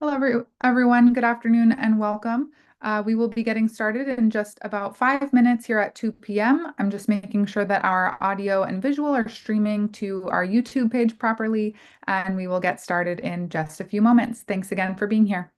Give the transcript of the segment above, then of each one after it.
Hello, everyone. Good afternoon and welcome. We will be getting started in just about 5 minutes here at 2 p.m. I'm just making sure that our audio and visual are streaming to our YouTube page properly, and we will get started in just a few moments. Thanks again for being here.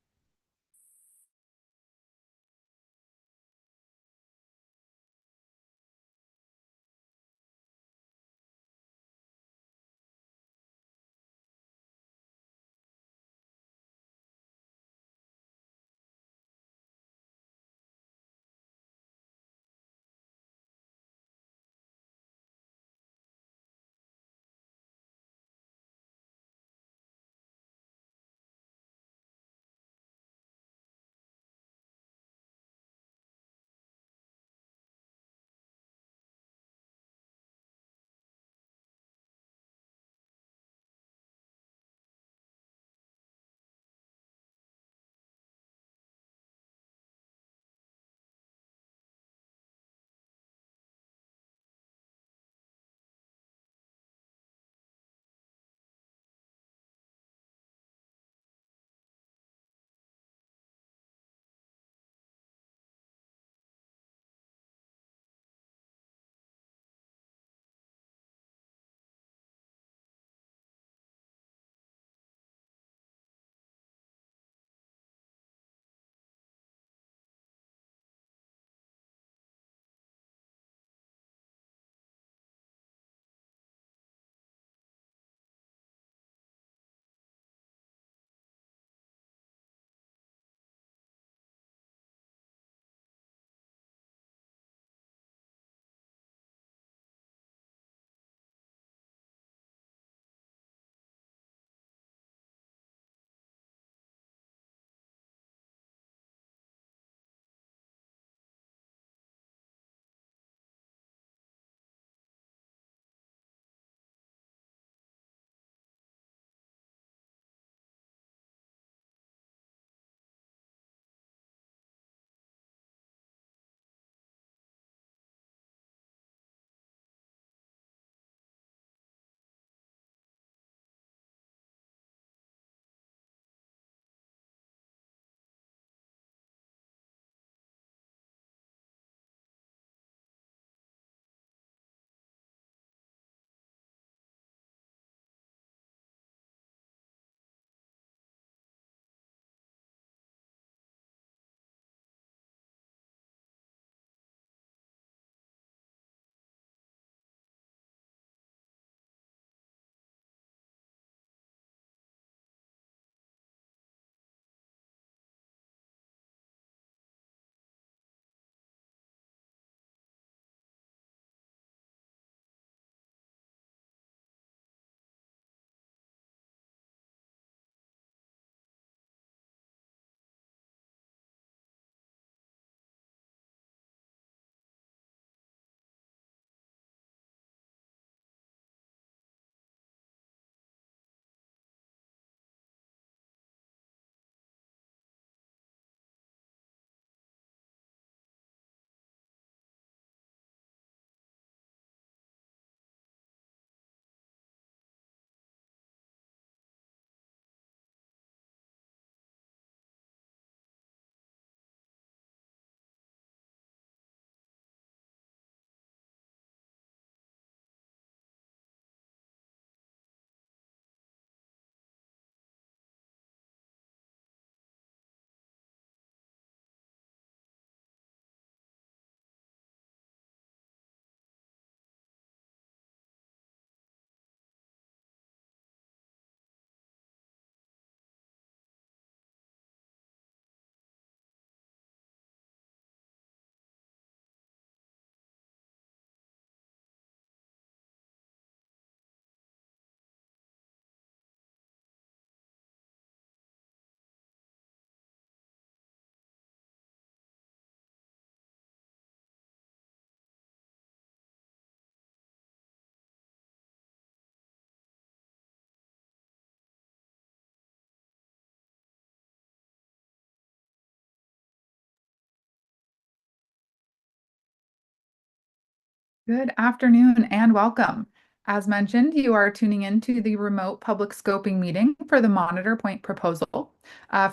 Good afternoon and welcome. As mentioned, you are tuning in to the remote public scoping meeting for the Monitor Point proposal.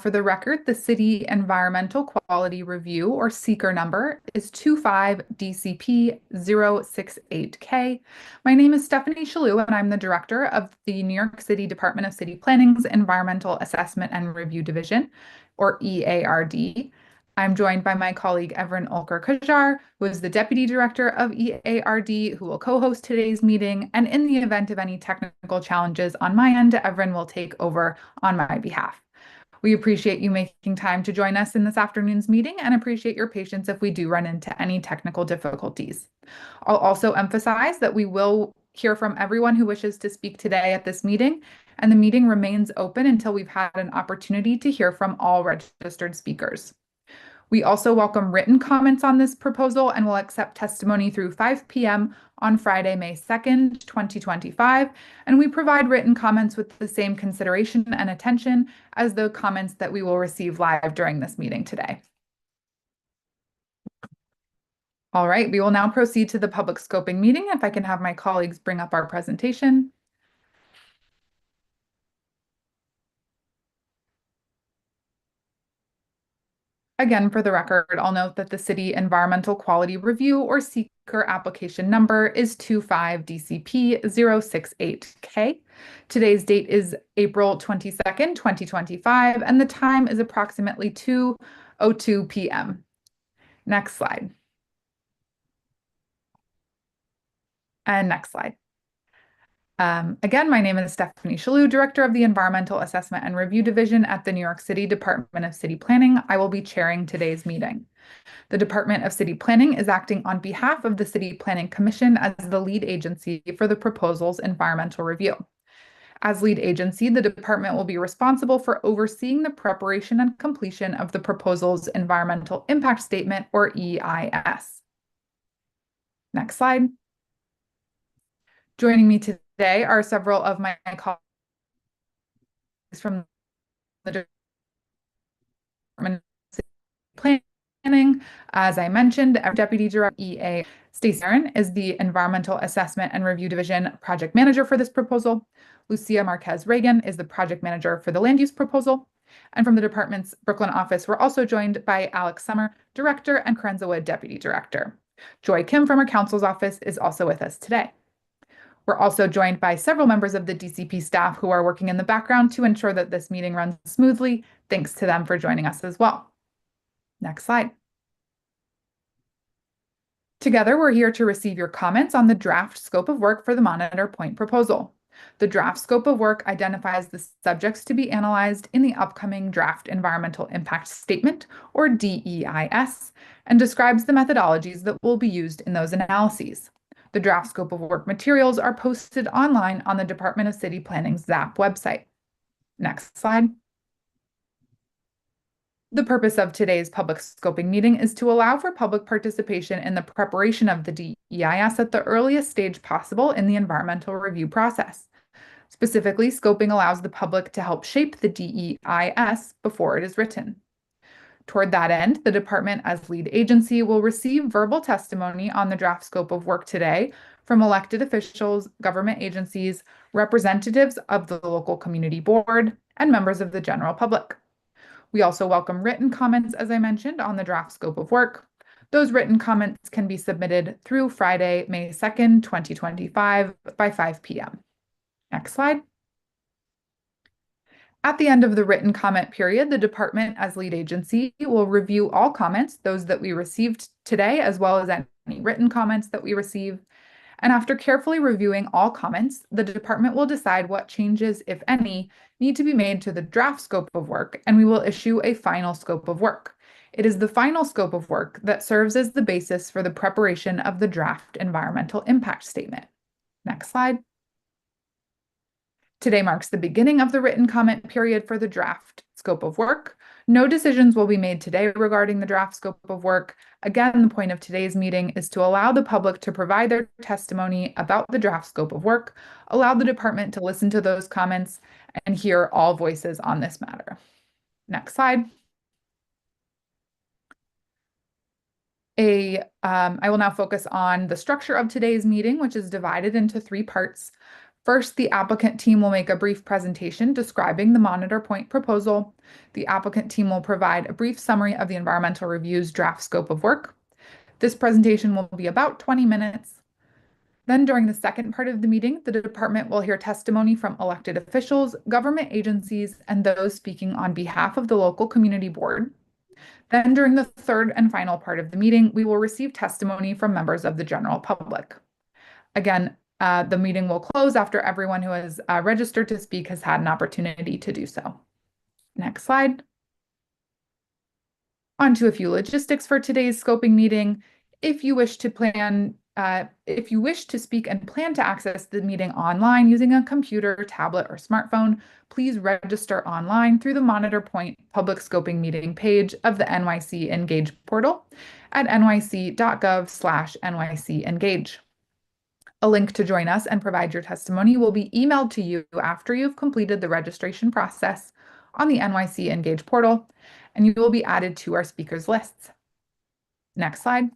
For the record, the City Environmental Quality Review, or CEQR number, is 25DCP068K. My name is Stephanie Shalou, and I'm the director of the New York City Department of City Planning's Environmental Assessment and Review Division, or EARD. I'm joined by my colleague Evren Olker-Kajar, who is the Deputy Director of EARD, who will co-host today's meeting. And in the event of any technical challenges on my end, Evren will take over on my behalf. We appreciate you making time to join us in this afternoon's meeting and appreciate your patience if we do run into any technical difficulties. I'll also emphasize that we will hear from everyone who wishes to speak today at this meeting, and the meeting remains open until we've had an opportunity to hear from all registered speakers. We also welcome written comments on this proposal and will accept testimony through 5 p.m. on Friday, May 2nd, 2025, and we provide written comments with the same consideration and attention as the comments that we will receive live during this meeting today. All right, we will now proceed to the public scoping meeting. If I can have my colleagues bring up our presentation. Again, for the record, I'll note that the City Environmental Quality Review, or CEQR application number, is 25DCP068K. Today's date is April 22nd, 2025, and the time is approximately 2:02 p.m. Next slide. And next slide. Again, my name is Stephanie Shalou, Director of the Environmental Assessment and Review Division at the New York City Department of City Planning. I will be chairing today's meeting. The Department of City Planning is acting on behalf of the City Planning Commission as the lead agency for the proposal's environmental review. As lead agency, the department will be responsible for overseeing the preparation and completion of the proposal's Environmental Impact Statement, or EIS. Next slide. Joining me today are several of my colleagues from the Department of City Planning. As I mentioned, our Deputy Director EA Stacey Aaron is the Environmental Assessment and Review Division Project Manager for this proposal. Lucia Marquez Reagan is the Project Manager for the Land Use proposal. And from the department's Brooklyn office, we're also joined by Alex Summer, Director, and Karenza Wood, Deputy Director. Joy Kim from our counsel's office is also with us today. We're also joined by several members of the DCP staff who are working in the background to ensure that this meeting runs smoothly. Thanks to them for joining us as well. Next slide. Together, we're here to receive your comments on the draft scope of work for the Monitor Point proposal. The draft scope of work identifies the subjects to be analyzed in the upcoming Draft Environmental Impact Statement, or DEIS, and describes the methodologies that will be used in those analyses. The draft scope of work materials are posted online on the Department of City Planning's ZAP website. Next slide. The purpose of today's public scoping meeting is to allow for public participation in the preparation of the DEIS at the earliest stage possible in the environmental review process. Specifically, scoping allows the public to help shape the DEIS before it is written. Toward that end, the department as lead agency will receive verbal testimony on the draft scope of work today from elected officials, government agencies, representatives of the local community board, and members of the general public. We also welcome written comments, as I mentioned, on the draft scope of work. Those written comments can be submitted through Friday, May 2nd, 2025 by 5 p.m. Next slide. At the end of the written comment period, the department as lead agency will review all comments, those that we received today, as well as any written comments that we receive. And after carefully reviewing all comments, the department will decide what changes, if any, need to be made to the draft scope of work, and we will issue a final scope of work. It is the final scope of work that serves as the basis for the preparation of the draft environmental impact statement. Next slide. Today marks the beginning of the written comment period for the draft scope of work. No decisions will be made today regarding the draft scope of work. Again, the point of today's meeting is to allow the public to provide their testimony about the draft scope of work, allow the department to listen to those comments, and hear all voices on this matter. Next slide. I will now focus on the structure of today's meeting, which is divided into three parts. First, the applicant team will make a brief presentation describing the Monitor Point proposal. The applicant team will provide a brief summary of the environmental review's draft scope of work. This presentation will be about 20 minutes. Then during the second part of the meeting, the department will hear testimony from elected officials, government agencies, and those speaking on behalf of the local community board. Then during the third and final part of the meeting, we will receive testimony from members of the general public. Again, the meeting will close after everyone who has registered to speak has had an opportunity to do so. Next slide. On to a few logistics for today's scoping meeting. If you wish to speak and plan to access the meeting online using a computer, tablet, or smartphone, please register online through the Monitor Point public scoping meeting page of the NYC Engage portal at nyc.gov/NYC Engage. A link to join us and provide your testimony will be emailed to you after you've completed the registration process on the NYC Engage portal, and you will be added to our speakers lists. Next slide.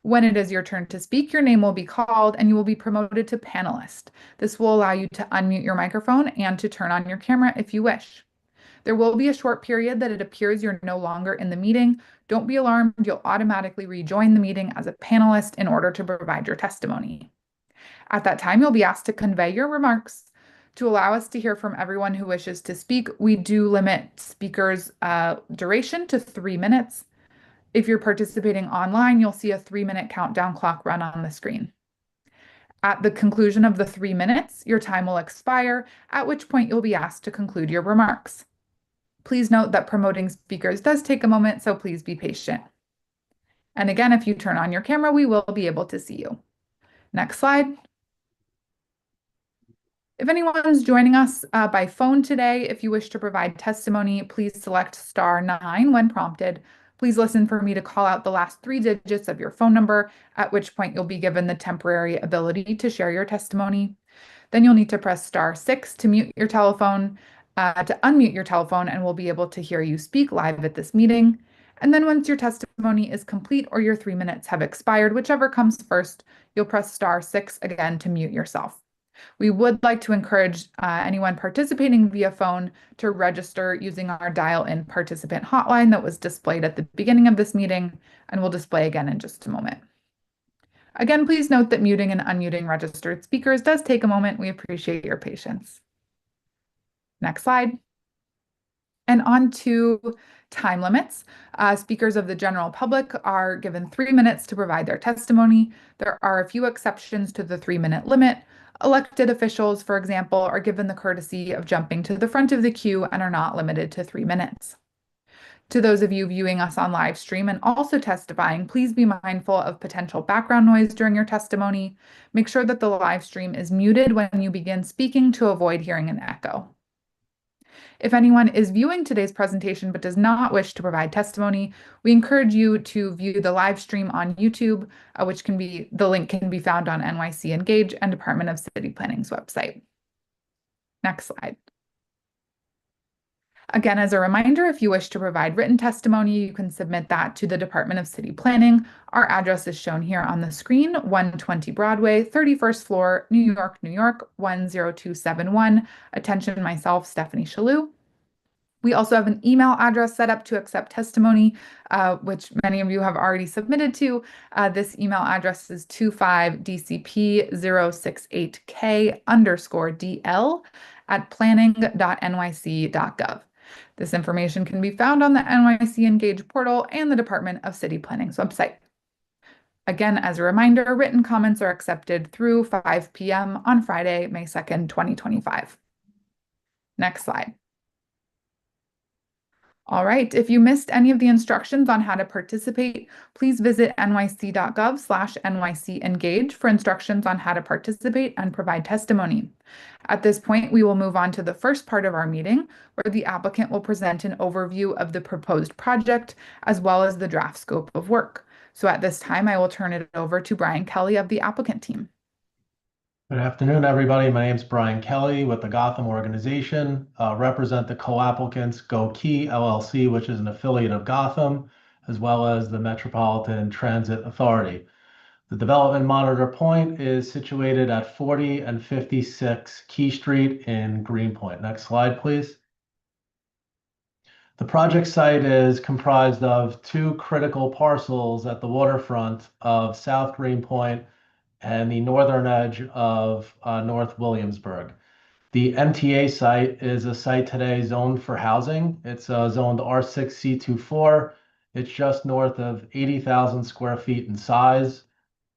When it is your turn to speak, your name will be called and you will be promoted to panelist. This will allow you to unmute your microphone and to turn on your camera if you wish. There will be a short period that it appears you're no longer in the meeting. Don't be alarmed, you'll automatically rejoin the meeting as a panelist in order to provide your testimony. At that time, you'll be asked to convey your remarks. To allow us to hear from everyone who wishes to speak, we do limit speakers' duration to 3 minutes. If you're participating online, you'll see a 3-minute countdown clock run on the screen. At the conclusion of the 3 minutes, your time will expire, at which point you'll be asked to conclude your remarks. Please note that promoting speakers does take a moment, so please be patient. And again, if you turn on your camera, we will be able to see you. Next slide. If anyone's joining us by phone today, if you wish to provide testimony, please select *9 when prompted. Please listen for me to call out the last 3 digits of your phone number, at which point you'll be given the temporary ability to share your testimony. Then you'll need to press *6 to mute your telephone, to unmute your telephone, and we'll be able to hear you speak live at this meeting. And then once your testimony is complete or your 3 minutes have expired, whichever comes first, you'll press *6 again to mute yourself. We would like to encourage anyone participating via phone to register using our dial-in participant hotline that was displayed at the beginning of this meeting and will display again in just a moment. Again, please note that muting and unmuting registered speakers does take a moment. We appreciate your patience. Next slide. And on to time limits. Speakers of the general public are given 3 minutes to provide their testimony. There are a few exceptions to the 3-minute limit. Elected officials, for example, are given the courtesy of jumping to the front of the queue and are not limited to 3 minutes. To those of you viewing us on live stream and also testifying, please be mindful of potential background noise during your testimony. Make sure that the live stream is muted when you begin speaking to avoid hearing an echo. If anyone is viewing today's presentation but does not wish to provide testimony, we encourage you to view the live stream on YouTube, the link can be found on NYC Engage and Department of City Planning's website. Next slide. Again, as a reminder, if you wish to provide written testimony, you can submit that to the Department of City Planning. Our address is shown here on the screen, 120 Broadway, 31st floor, New York, New York, 10271. Attention, myself, Stephanie Shalhoub. We also have an email address set up to accept testimony, which many of you have already submitted to. This email address is 25dcp068k_dl@planning.nyc.gov. This information can be found on the NYC Engage portal and the Department of City Planning's website. Again, as a reminder, written comments are accepted through 5 p.m. on Friday, May 2nd, 2025. Next slide. All right, if you missed any of the instructions on how to participate, please visit nyc.gov/nycengage for instructions on how to participate and provide testimony. At this point, we will move on to the first part of our meeting, where the applicant will present an overview of the proposed project, as well as the draft scope of work. So at this time, I will turn it over to Brian Kelly of the applicant team. Good afternoon, everybody. My name is Brian Kelly with the Gotham organization. Represent the co-applicants Go Key LLC, which is an affiliate of Gotham, as well as the Metropolitan Transit Authority. The development monitor point is situated at 40 and 56 Key Street in Greenpoint. Next slide, please. The project site is comprised of two critical parcels at the waterfront of South Greenpoint and the northern edge of North Williamsburg. The MTA site is a site today zoned for housing. It's zoned R6C24. It's just north of 80,000 square feet in size.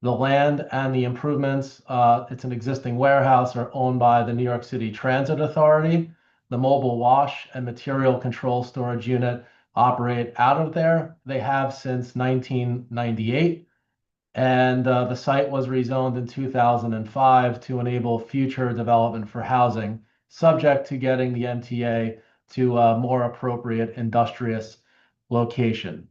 The land and the improvements, it's an existing warehouse, are owned by the New York City Transit Authority. The mobile wash and material control storage unit operate out of there. They have since 1998. And the site was rezoned in 2005 to enable future development for housing, subject to getting the MTA to a more appropriate industrious location.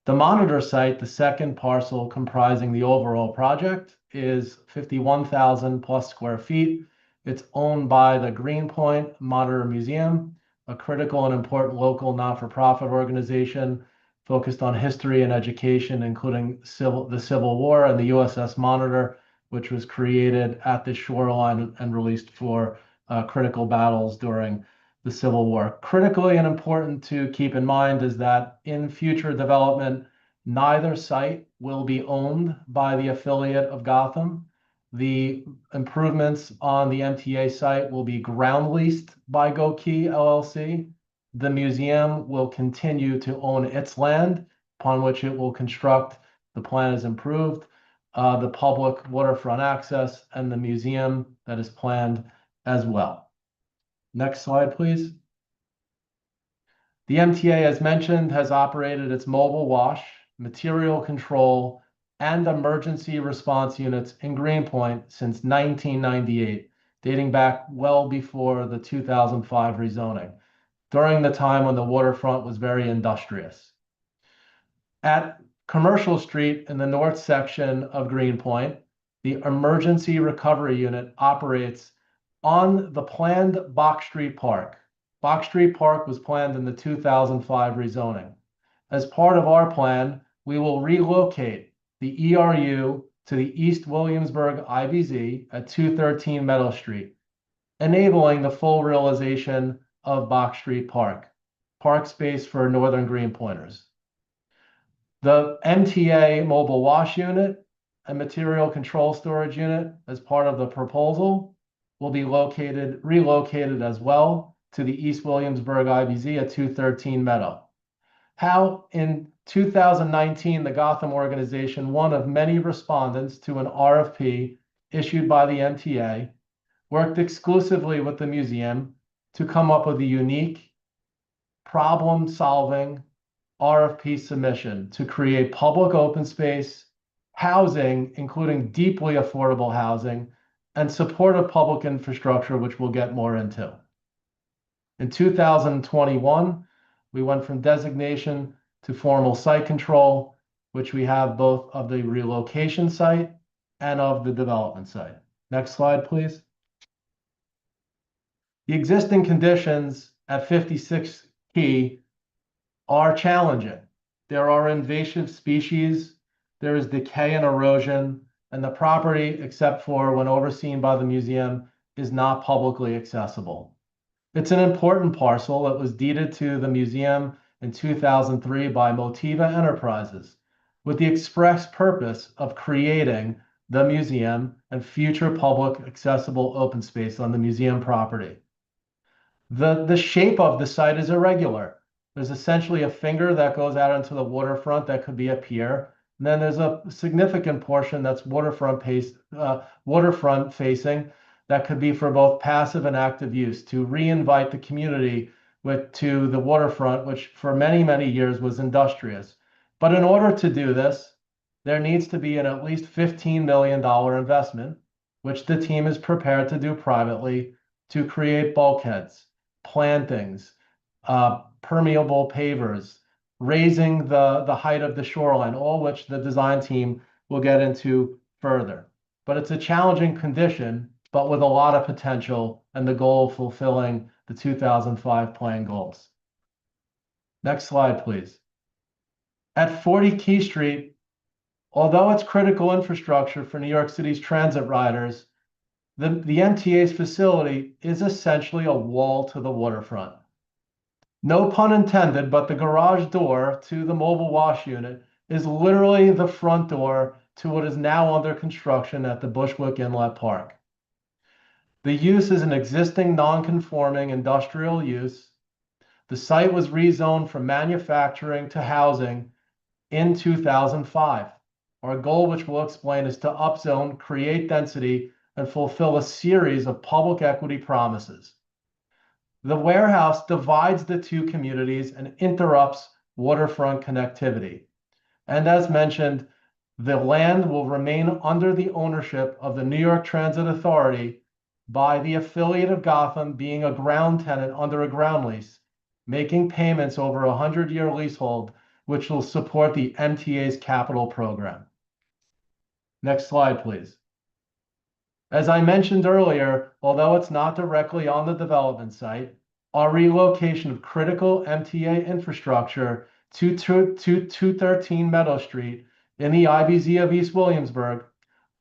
The monitor site, the second parcel comprising the overall project, is 51,000 plus square feet. It's owned by the Greenpoint Monitor Museum, a critical and important local not-for-profit organization focused on history and education, including the Civil War and the USS Monitor, which was created at the shoreline and released for critical battles during the Civil War. Critically and important to keep in mind is that in future development, neither site will be owned by the affiliate of Gotham. The improvements on the MTA site will be ground leased by GoKey LLC. The museum will continue to own its land upon which it will construct. The plan is improved, the public waterfront access, and the museum that is planned as well. Next slide, please. The MTA, as mentioned, has operated its mobile wash, material control, and emergency response units in Greenpoint since 1998, dating back well before the 2005 rezoning, during the time when the waterfront was very industrious. At Commercial Street in the north section of Greenpoint, the emergency recovery unit operates on the planned Bach Street Park. Bach Street Park was planned in the 2005 rezoning. As part of our plan, we will relocate the ERU to the East Williamsburg IBZ at 213 Meadow Street, enabling the full realization of Bach Street Park, park space for Northern Greenpointers. The MTA mobile wash unit and material control storage unit, as part of the proposal, will be relocated as well to the East Williamsburg IBZ at 213 Meadow. How in 2019, the Gotham organization, one of many respondents to an RFP issued by the MTA, worked exclusively with the museum to come up with a unique problem-solving RFP submission to create public open space, housing, including deeply affordable housing, and supportive public infrastructure, which we'll get more into. In 2021, we went from designation to formal site control, which we have both of the relocation site and of the development site. Next slide, please. The existing conditions at 56 Key are challenging. There are invasive species, there is decay and erosion, and the property, except for when overseen by the museum, is not publicly accessible. It's an important parcel that was deeded to the museum in 2003 by Motiva Enterprises with the express purpose of creating the museum and future public accessible open space on the museum property. The shape of the site is irregular. There's essentially a finger that goes out into the waterfront that could be a pier. And then there's a significant portion that's waterfront facing that could be for both passive and active use to re-invite the community to the waterfront, which for many, many years was industrious. But in order to do this, there needs to be an at least $15 million investment, which the team is prepared to do privately, to create bulkheads, plantings, permeable pavers, raising the height of the shoreline, all which the design team will get into further. But it's a challenging condition, but with a lot of potential and the goal of fulfilling the 2005 plan goals. Next slide, please. At 40 Key Street, although it's critical infrastructure for New York City's transit riders, the MTA's facility is essentially a wall to the waterfront. No pun intended, but the garage door to the mobile wash unit is literally the front door to what is now under construction at the Bushwick Inlet Park. The use is an existing non-conforming industrial use. The site was rezoned from manufacturing to housing in 2005. Our goal, which we'll explain, is to upzone, create density, and fulfill a series of public equity promises. The warehouse divides the two communities and interrupts waterfront connectivity. And as mentioned, the land will remain under the ownership of the New York Transit Authority by the affiliate of Gotham being a ground tenant under a ground lease, making payments over a 100-year leasehold, which will support the MTA's capital program. Next slide, please. As I mentioned earlier, although it's not directly on the development site, our relocation of critical MTA infrastructure to 213 Meadow Street in the IBZ of East Williamsburg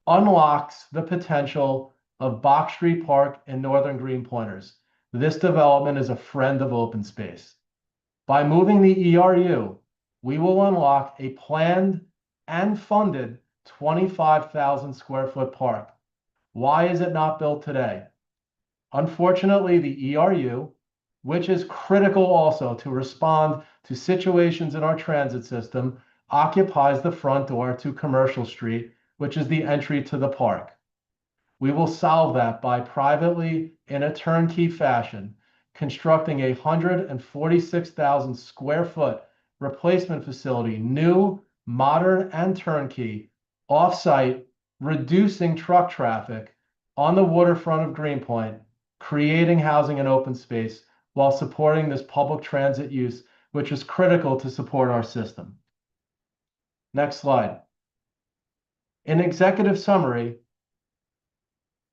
unlocks the potential of Box Street Park and Northern Greenpointers. This development is a friend of open space. By moving the ERU, we will unlock a planned and funded 25,000 square foot park. Why is it not built today? Unfortunately, the ERU, which is critical also to respond to situations in our transit system, occupies the front door to Commercial Street, which is the entry to the park. We will solve that by privately, in a turnkey fashion, constructing a 146,000 square foot replacement facility, new, modern, and turnkey, off-site, reducing truck traffic on the waterfront of Greenpoint, creating housing and open space while supporting this public transit use, which is critical to support our system. Next slide. In executive summary,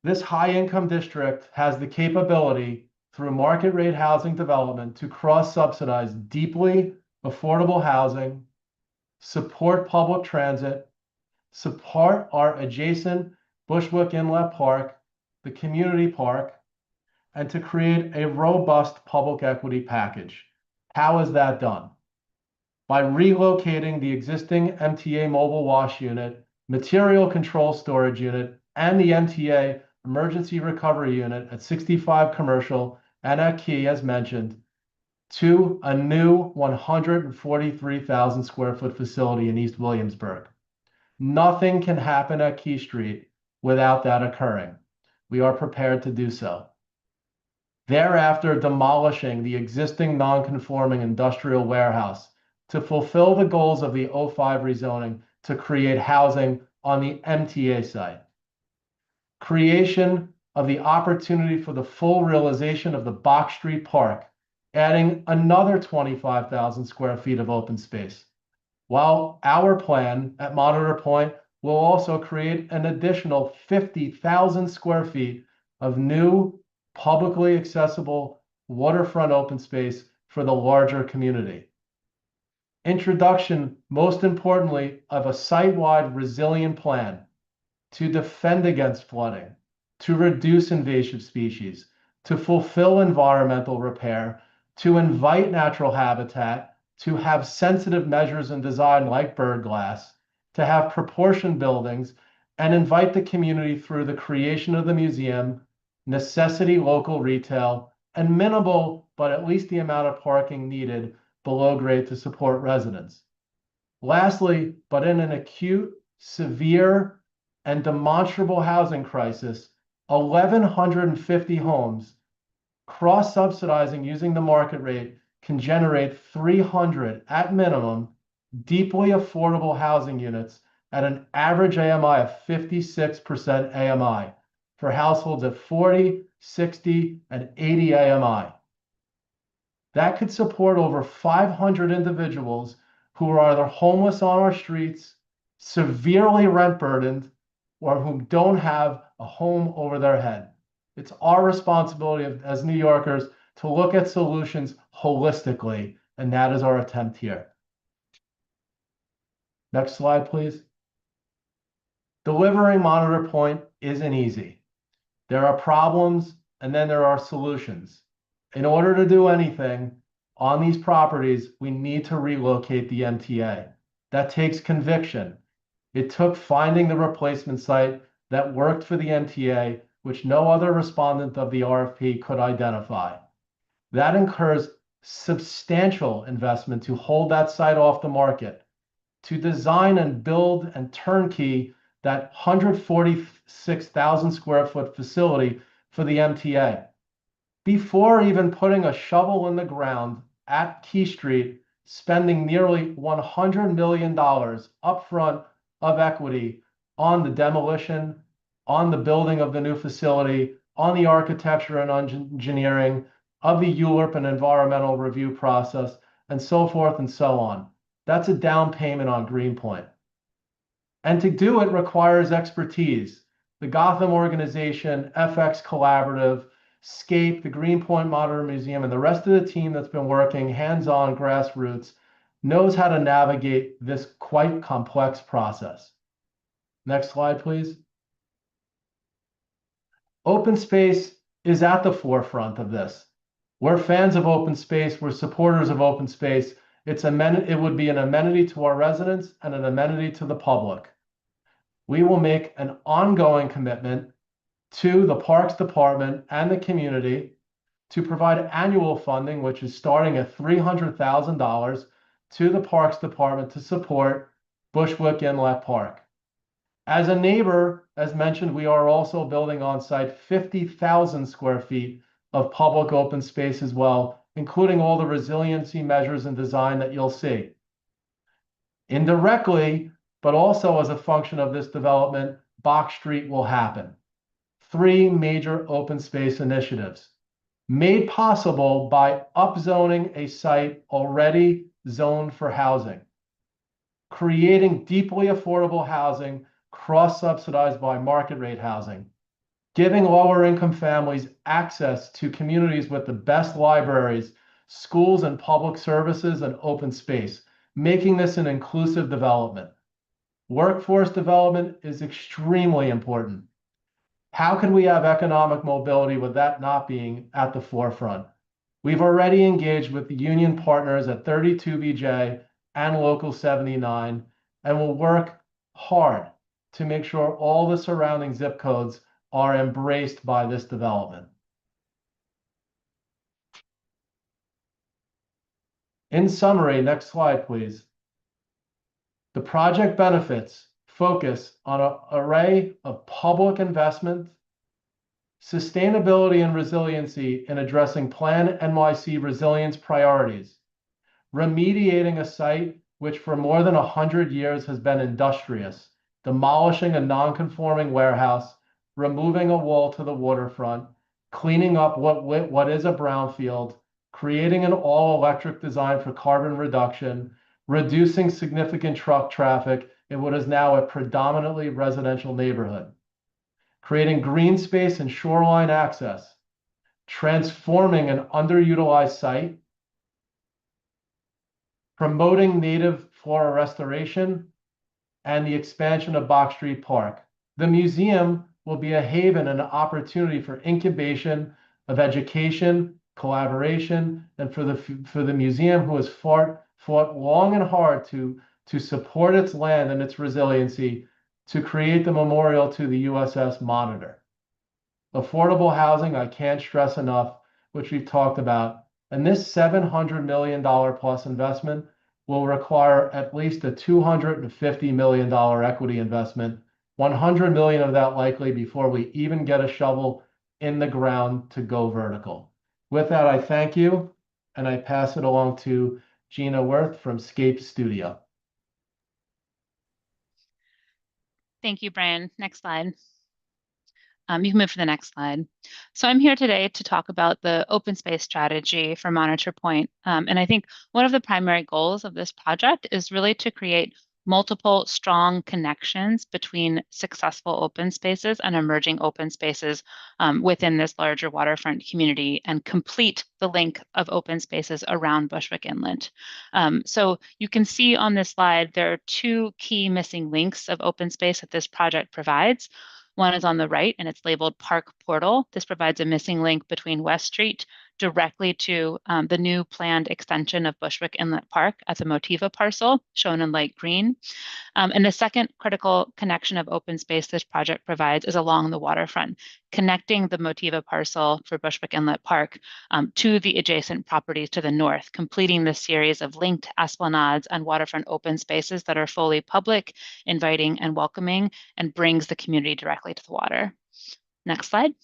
this high-income district has the capability through market rate housing development to cross-subsidize deeply affordable housing, support public transit, support our adjacent Bushwick Inlet Park, the community park, and to create a robust public equity package. How is that done? By relocating the existing MTA mobile wash unit, material control storage unit, and the MTA emergency recovery unit at 65 Commercial and at Key, as mentioned, to a new 143,000 square foot facility in East Williamsburg. Nothing can happen at Key Street without that occurring. We are prepared to do so. Thereafter, demolishing the existing non-conforming industrial warehouse to fulfill the goals of the 05 rezoning to create housing on the MTA site. Creation of the opportunity for the full realization of the Box Street Park, adding another 25,000 square feet of open space. While our plan at Monitor Point will also create an additional 50,000 square feet of new publicly accessible waterfront open space for the larger community. Introduction, most importantly, of a site-wide resilient plan to defend against flooding, to reduce invasive species, to fulfill environmental repair, to invite natural habitat, to have sensitive measures in design like bird glass, to have proportioned buildings, and invite the community through the creation of the museum, necessity local retail, and minimal, but at least the amount of parking needed below grade to support residents. Lastly, but in an acute, severe, and demonstrable housing crisis, 1,150 homes, cross-subsidizing using the market rate, can generate 300, at minimum, deeply affordable housing units at an average AMI of 56% AMI for households at 40, 60, and 80 AMI. That could support over 500 individuals who are either homeless on our streets, severely rent burdened, or who don't have a home over their head. It's our responsibility as New Yorkers to look at solutions holistically, and that is our attempt here. Next slide, please. Delivering Monitor Point isn't easy. There are problems and then there are solutions. In order to do anything on these properties, we need to relocate the MTA. That takes conviction. It took finding the replacement site that worked for the MTA, which no other respondent of the RFP could identify. That incurs substantial investment to hold that site off the market, to design and build and turnkey that 146,000 square foot facility for the MTA. Before even putting a shovel in the ground at Key Street, spending nearly $100 million upfront of equity on the demolition, on the building of the new facility, on the architecture and engineering of the ULURP and environmental review process, and so forth and so on. That's a down payment on Greenpoint. And to do it requires expertise. The Gotham organization, FX Collaborative, SCAPE, the Greenpoint Monitor Museum, and the rest of the team that's been working hands-on grassroots knows how to navigate this quite complex process. Next slide, please. Open space is at the forefront of this. We're fans of open space. We're supporters of open space. It would be an amenity to our residents and an amenity to the public. We will make an ongoing commitment to the Parks Department and the community to provide annual funding, which is starting at $300,000 to the Parks Department to support Bushwick Inlet Park. As a neighbor, as mentioned, we are also building on site 50,000 square feet of public open space as well, including all the resiliency measures and design that you'll see. Indirectly, but also as a function of this development, Box Street will happen. 3 major open space initiatives made possible by upzoning a site already zoned for housing, creating deeply affordable housing cross-subsidized by market rate housing, giving lower income families access to communities with the best libraries, schools and public services and open space, making this an inclusive development. Workforce development is extremely important. How can we have economic mobility with that not being at the forefront? We've already engaged with the union partners at 32BJ and Local 79, and will work hard to make sure all the surrounding zip codes are embraced by this development. In summary, next slide, please. The project benefits focus on an array of public investment, sustainability and resiliency in addressing Plan NYC resilience priorities, remediating a site which for more than 100 years has been industrious, demolishing a non-conforming warehouse, removing a wall to the waterfront, cleaning up what is a brownfield, creating an all-electric design for carbon reduction, reducing significant truck traffic in what is now a predominantly residential neighborhood, creating green space and shoreline access, transforming an underutilized site, promoting native flora restoration, and the expansion of Box Street Park. The museum will be a haven and an opportunity for incubation of education, collaboration, and for the museum, who has fought long and hard to support its land and its resiliency, to create the memorial to the USS Monitor. Affordable housing, I can't stress enough, which we've talked about. And this $700 million plus investment will require at least a $250 million equity investment, 100 million of that likely before we even get a shovel in the ground to go vertical. With that, I thank you, and I pass it along to Gina Wirth from Scape Studio. Thank you, Brian. Next slide. You can move to the next slide. So I'm here today to talk about the open space strategy for Monitor Point. And I think one of the primary goals of this project is really to create multiple strong connections between successful open spaces and emerging open spaces within this larger waterfront community and complete the link of open spaces around Bushwick Inlet. So you can see on this slide, there are two key missing links of open space that this project provides. One is on the right, and it's labeled Park Portal. This provides a missing link between West Street directly to the new planned extension of Bushwick Inlet Park at the Motiva parcel, shown in light green. And the second critical connection of open space this project provides is along the waterfront, connecting the Motiva parcel for Bushwick Inlet Park to the adjacent properties to the north, completing this series of linked esplanades and waterfront open spaces that are fully public, inviting, and welcoming, and brings the community directly to the water. Next slide.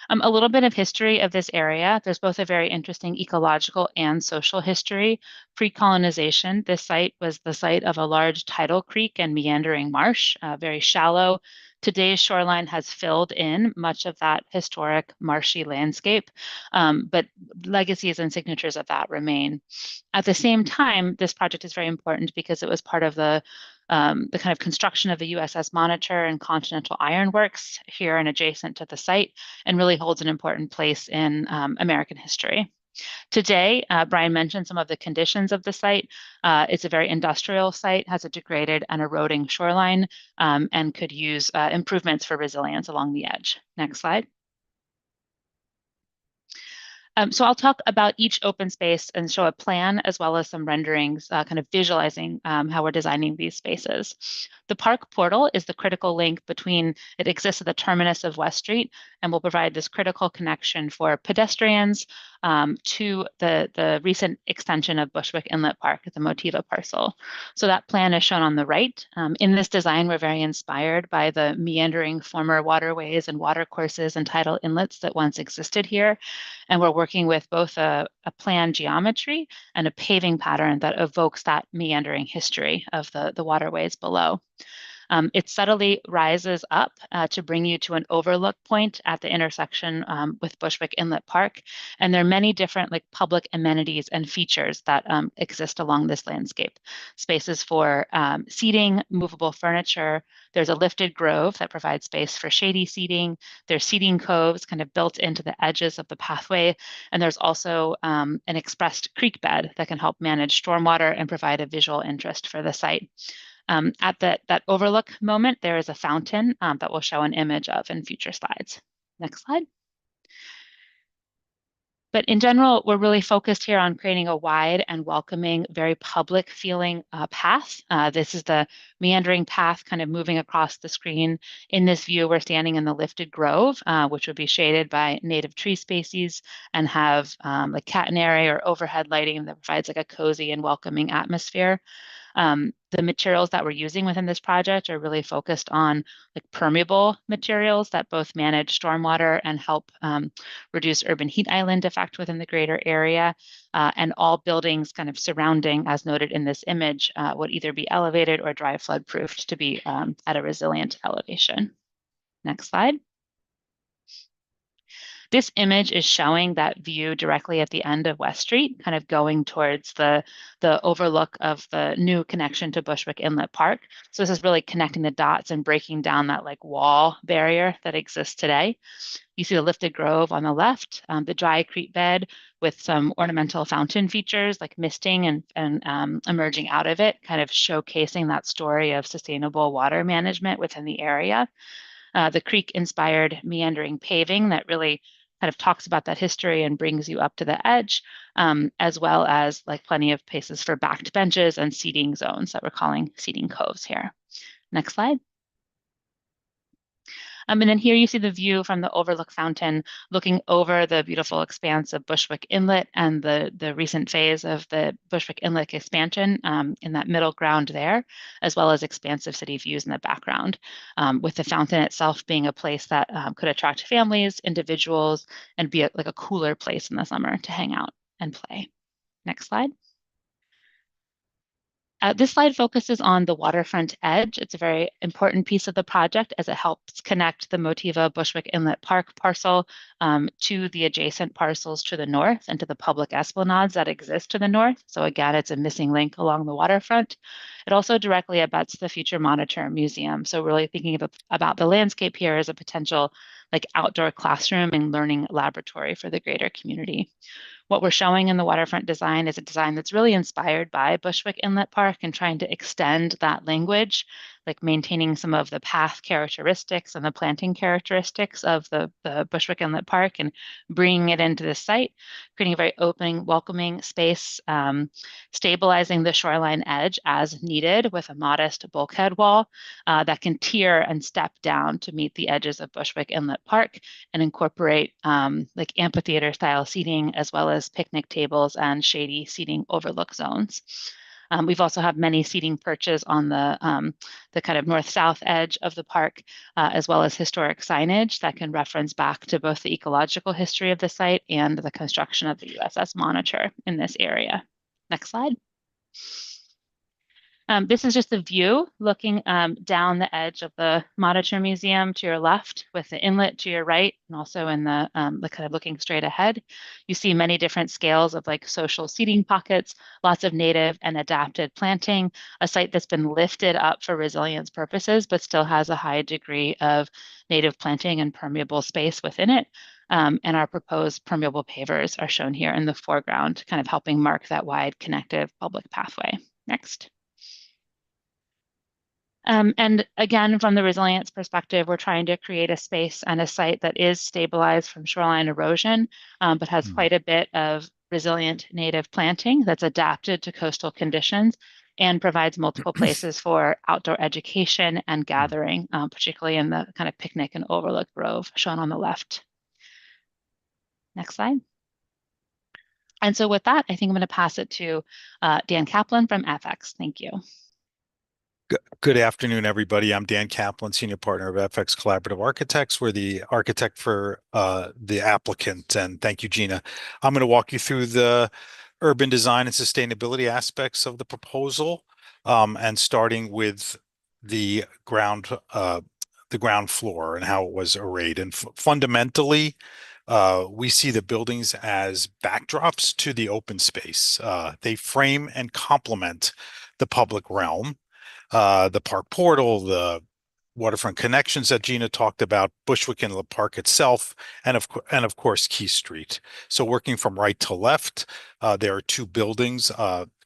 A little bit of history of this area. There's both a very interesting ecological and social history. Pre-colonization, this site was the site of a large tidal creek and meandering marsh, very shallow. Today's shoreline has filled in much of that historic marshy landscape, but legacies and signatures of that remain. At the same time, this project is very important because it was part of the kind of construction of the USS Monitor and Continental Iron Works here and adjacent to the site, and really holds an important place in American history. Today, Brian mentioned some of the conditions of the site. It's a very industrial site, has a degraded and eroding shoreline, and could use improvements for resilience along the edge. Next slide. So I'll talk about each open space and show a plan as well as some renderings, kind of visualizing how we're designing these spaces. The park portal is the critical link between, it exists at the terminus of West Street and will provide this critical connection for pedestrians to the recent extension of Bushwick Inlet Park at the Motiva parcel. So that plan is shown on the right. In this design, we're very inspired by the meandering former waterways and watercourses and tidal inlets that once existed here. And we're working with both a planned geometry and a paving pattern that evokes that meandering history of the waterways below. It subtly rises up to bring you to an overlook point at the intersection with Bushwick Inlet Park. And there are many different public amenities and features that exist along this landscape. Spaces for seating, movable furniture. There's a lifted grove that provides space for shady seating. There's seating coves kind of built into the edges of the pathway. And there's also an expressed creek bed that can help manage stormwater and provide a visual interest for the site. At that overlook moment, there is a fountain that we'll show an image of in future slides. Next slide. But in general, we're really focused here on creating a wide and welcoming, very public feeling path. This is the meandering path kind of moving across the screen. In this view, we're standing in the lifted grove, which would be shaded by native tree species and have like catenary or overhead lighting that provides like a cozy and welcoming atmosphere. The materials that we're using within this project are really focused on like permeable materials that both manage stormwater and help reduce urban heat island effect within the greater area. And all buildings kind of surrounding, as noted in this image, would either be elevated or dry flood proofed to be at a resilient elevation. Next slide. This image is showing that view directly at the end of West Street, kind of going towards the overlook of the new connection to Bushwick Inlet Park. So this is really connecting the dots and breaking down that like wall barrier that exists today. You see the lifted grove on the left, the dry creek bed with some ornamental fountain features like misting and emerging out of it, kind of showcasing that story of sustainable water management within the area. The creek-inspired meandering paving that really kind of talks about that history and brings you up to the edge, as well as like plenty of places for backed benches and seating zones that we're calling seating coves here. Next slide. And then here you see the view from the overlook fountain looking over the beautiful expanse of Bushwick Inlet and the recent phase of the Bushwick Inlet expansion in that middle ground there, as well as expansive city views in the background, with the fountain itself being a place that could attract families, individuals, and be like a cooler place in the summer to hang out and play. Next slide. This slide focuses on the waterfront edge. It's a very important piece of the project as it helps connect the Motiva Bushwick Inlet Park parcel to the adjacent parcels to the north and to the public esplanades that exist to the north. So again, it's a missing link along the waterfront. It also directly abuts the Future Monitor Museum. So really thinking about the landscape here as a potential like outdoor classroom and learning laboratory for the greater community. What we're showing in the waterfront design is a design that's really inspired by Bushwick Inlet Park and trying to extend that language, like maintaining some of the path characteristics and the planting characteristics of the Bushwick Inlet Park and bringing it into the site, creating a very open, welcoming space, stabilizing the shoreline edge as needed with a modest bulkhead wall that can tier and step down to meet the edges of Bushwick Inlet Park and incorporate like amphitheater style seating as well as picnic tables and shady seating overlook zones. We've also have many seating perches on the kind of north-south edge of the park, as well as historic signage that can reference back to both the ecological history of the site and the construction of the USS Monitor in this area. Next slide. This is just a view looking down the edge of the Monitor Museum to your left with the inlet to your right and also in the kind of looking straight ahead. You see many different scales of like social seating pockets, lots of native and adapted planting, a site that's been lifted up for resilience purposes, but still has a high degree of native planting and permeable space within it. And our proposed permeable pavers are shown here in the foreground, kind of helping mark that wide connective public pathway. Next. And again, from the resilience perspective, we're trying to create a space and a site that is stabilized from shoreline erosion, but has quite a bit of resilient native planting that's adapted to coastal conditions and provides multiple places for outdoor education and gathering, particularly in the kind of picnic and overlook grove shown on the left. Next slide. And so with that, I think I'm going to pass it to Dan Kaplan from FX. Thank you. Good afternoon, everybody. I'm Dan Kaplan, Senior Partner of FX Collaborative Architects. We're the architect for the applicant, and thank you, Gina. I'm going to walk you through the urban design and sustainability aspects of the proposal, and starting with the ground floor and how it was arrayed. And fundamentally, we see the buildings as backdrops to the open space. They frame and complement the public realm. The park portal, the waterfront connections that Gina talked about, Bushwick Inlet Park itself, and of course Key Street. So working from right to left, there are two buildings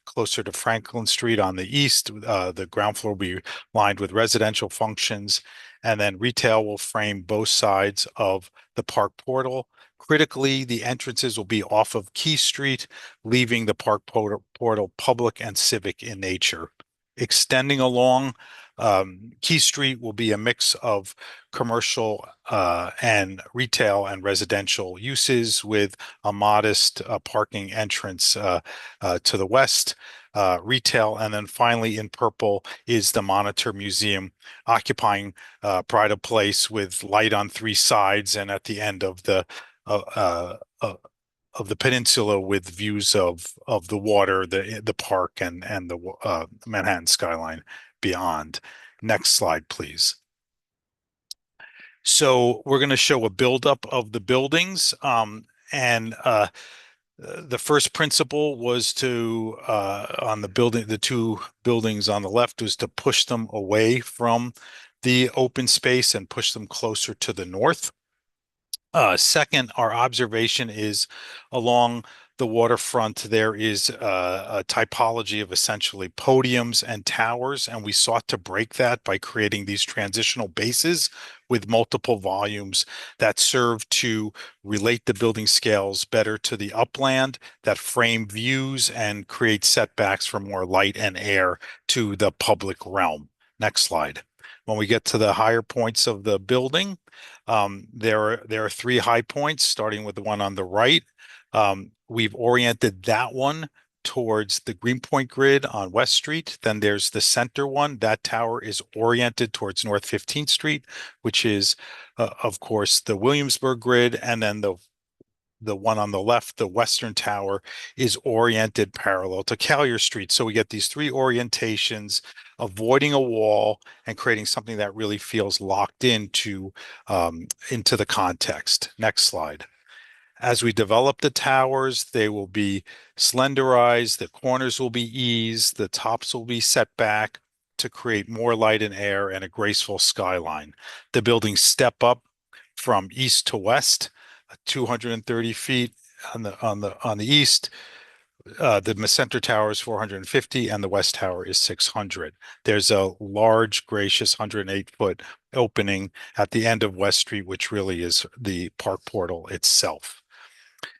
closer to Franklin Street on the east. The ground floor will be lined with residential functions, and then retail will frame both sides of the park portal. Critically, the entrances will be off of Key Street, leaving the park portal public and civic in nature. Extending along Key Street will be a mix of commercial and retail and residential uses with a modest parking entrance to the west, retail. And then finally in purple is the Monitor Museum occupying pride of place with light on three sides and at the end of the peninsula with views of the water, the park, and the Manhattan skyline beyond. Next slide, please. So we're going to show a buildup of the buildings, and the first principle was to on the two buildings on the left was to push them away from the open space and push them closer to the north. Second, our observation is along the waterfront, there is a typology of essentially podiums and towers, and we sought to break that by creating these transitional bases with multiple volumes that serve to relate the building scales better to the upland, that frame views and create setbacks for more light and air to the public realm. Next slide. When we get to the higher points of the building, there are three high points, starting with the one on the right. We've oriented that one towards the Greenpoint grid on West Street. Then there's the center one. That tower is oriented towards North 15th Street, which is, of course, the Williamsburg grid. And then the the one on the left, the western tower, is oriented parallel to Collier Street. So we get these three orientations, avoiding a wall and creating something that really feels locked into the context. Next slide. As we develop the towers, they will be slenderized, the corners will be eased, the tops will be set back to create more light and air and a graceful skyline. The buildings step up from east to west, 230 feet on the east. The center tower is 450 and the west tower is 600. There's a large, gracious 108-foot opening at the end of West Street, which really is the park portal itself.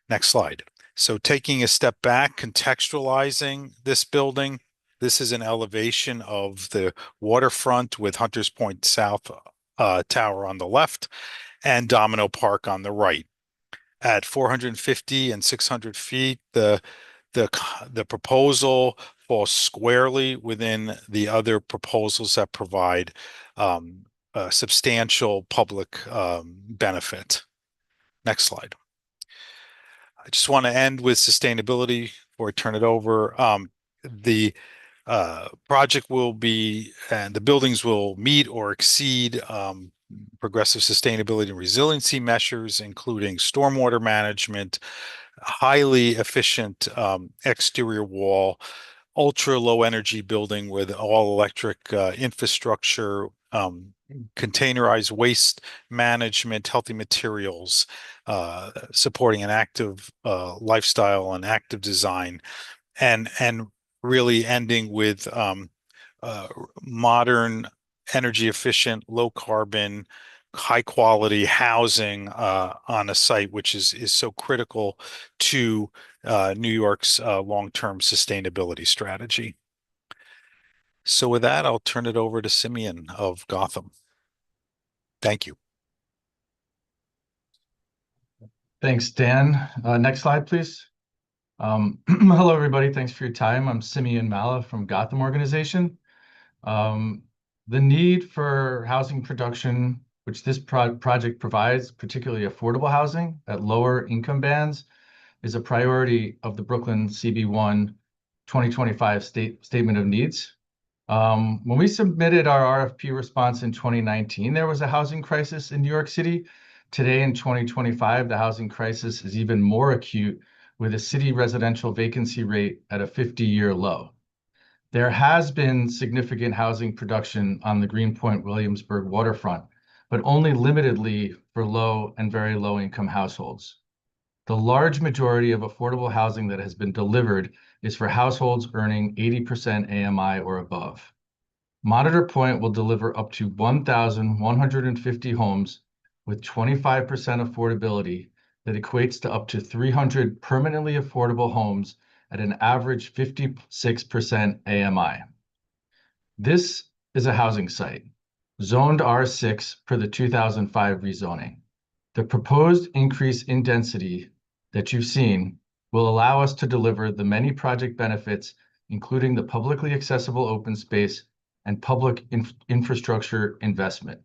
Next slide. So taking a step back, contextualizing this building, this is an elevation of the waterfront with Hunters Point South Tower on the left and Domino Park on the right. At 450 and 600 feet, the proposal falls squarely within the other proposals that provide substantial public benefit. Next slide. I just want to end with sustainability before I turn it over. The project will be, and the buildings will meet or exceed progressive sustainability and resiliency measures, including stormwater management, highly efficient exterior wall, ultra low energy building with all electric infrastructure, containerized waste management, healthy materials, supporting an active lifestyle and active design, and really ending with modern, energy efficient, low carbon, high quality housing on a site which is so critical to New York's long-term sustainability strategy. So with that, I'll turn it over to Simeon of Gotham. Thank you. Thanks, Dan. Next slide, please. Hello, everybody. Thanks for your time. I'm Simeon Mala from Gotham Organization. The need for housing production, which this project provides, particularly affordable housing at lower income bands, is a priority of the Brooklyn CB1 2025 Statement of Needs. When we submitted our RFP response in 2019, there was a housing crisis in New York City. Today in 2025, the housing crisis is even more acute, with a city residential vacancy rate at a 50-year low. There has been significant housing production on the Greenpoint Williamsburg waterfront, but only limitedly for low and very low income households. The large majority of affordable housing that has been delivered is for households earning 80% AMI or above. Monitor Point will deliver up to 1,150 homes with 25% affordability that equates to up to 300 permanently affordable homes at an average 56% AMI. This is a housing site, zoned R6 per the 2005 rezoning. The proposed increase in density that you've seen will allow us to deliver the many project benefits, including the publicly accessible open space and public infrastructure investment.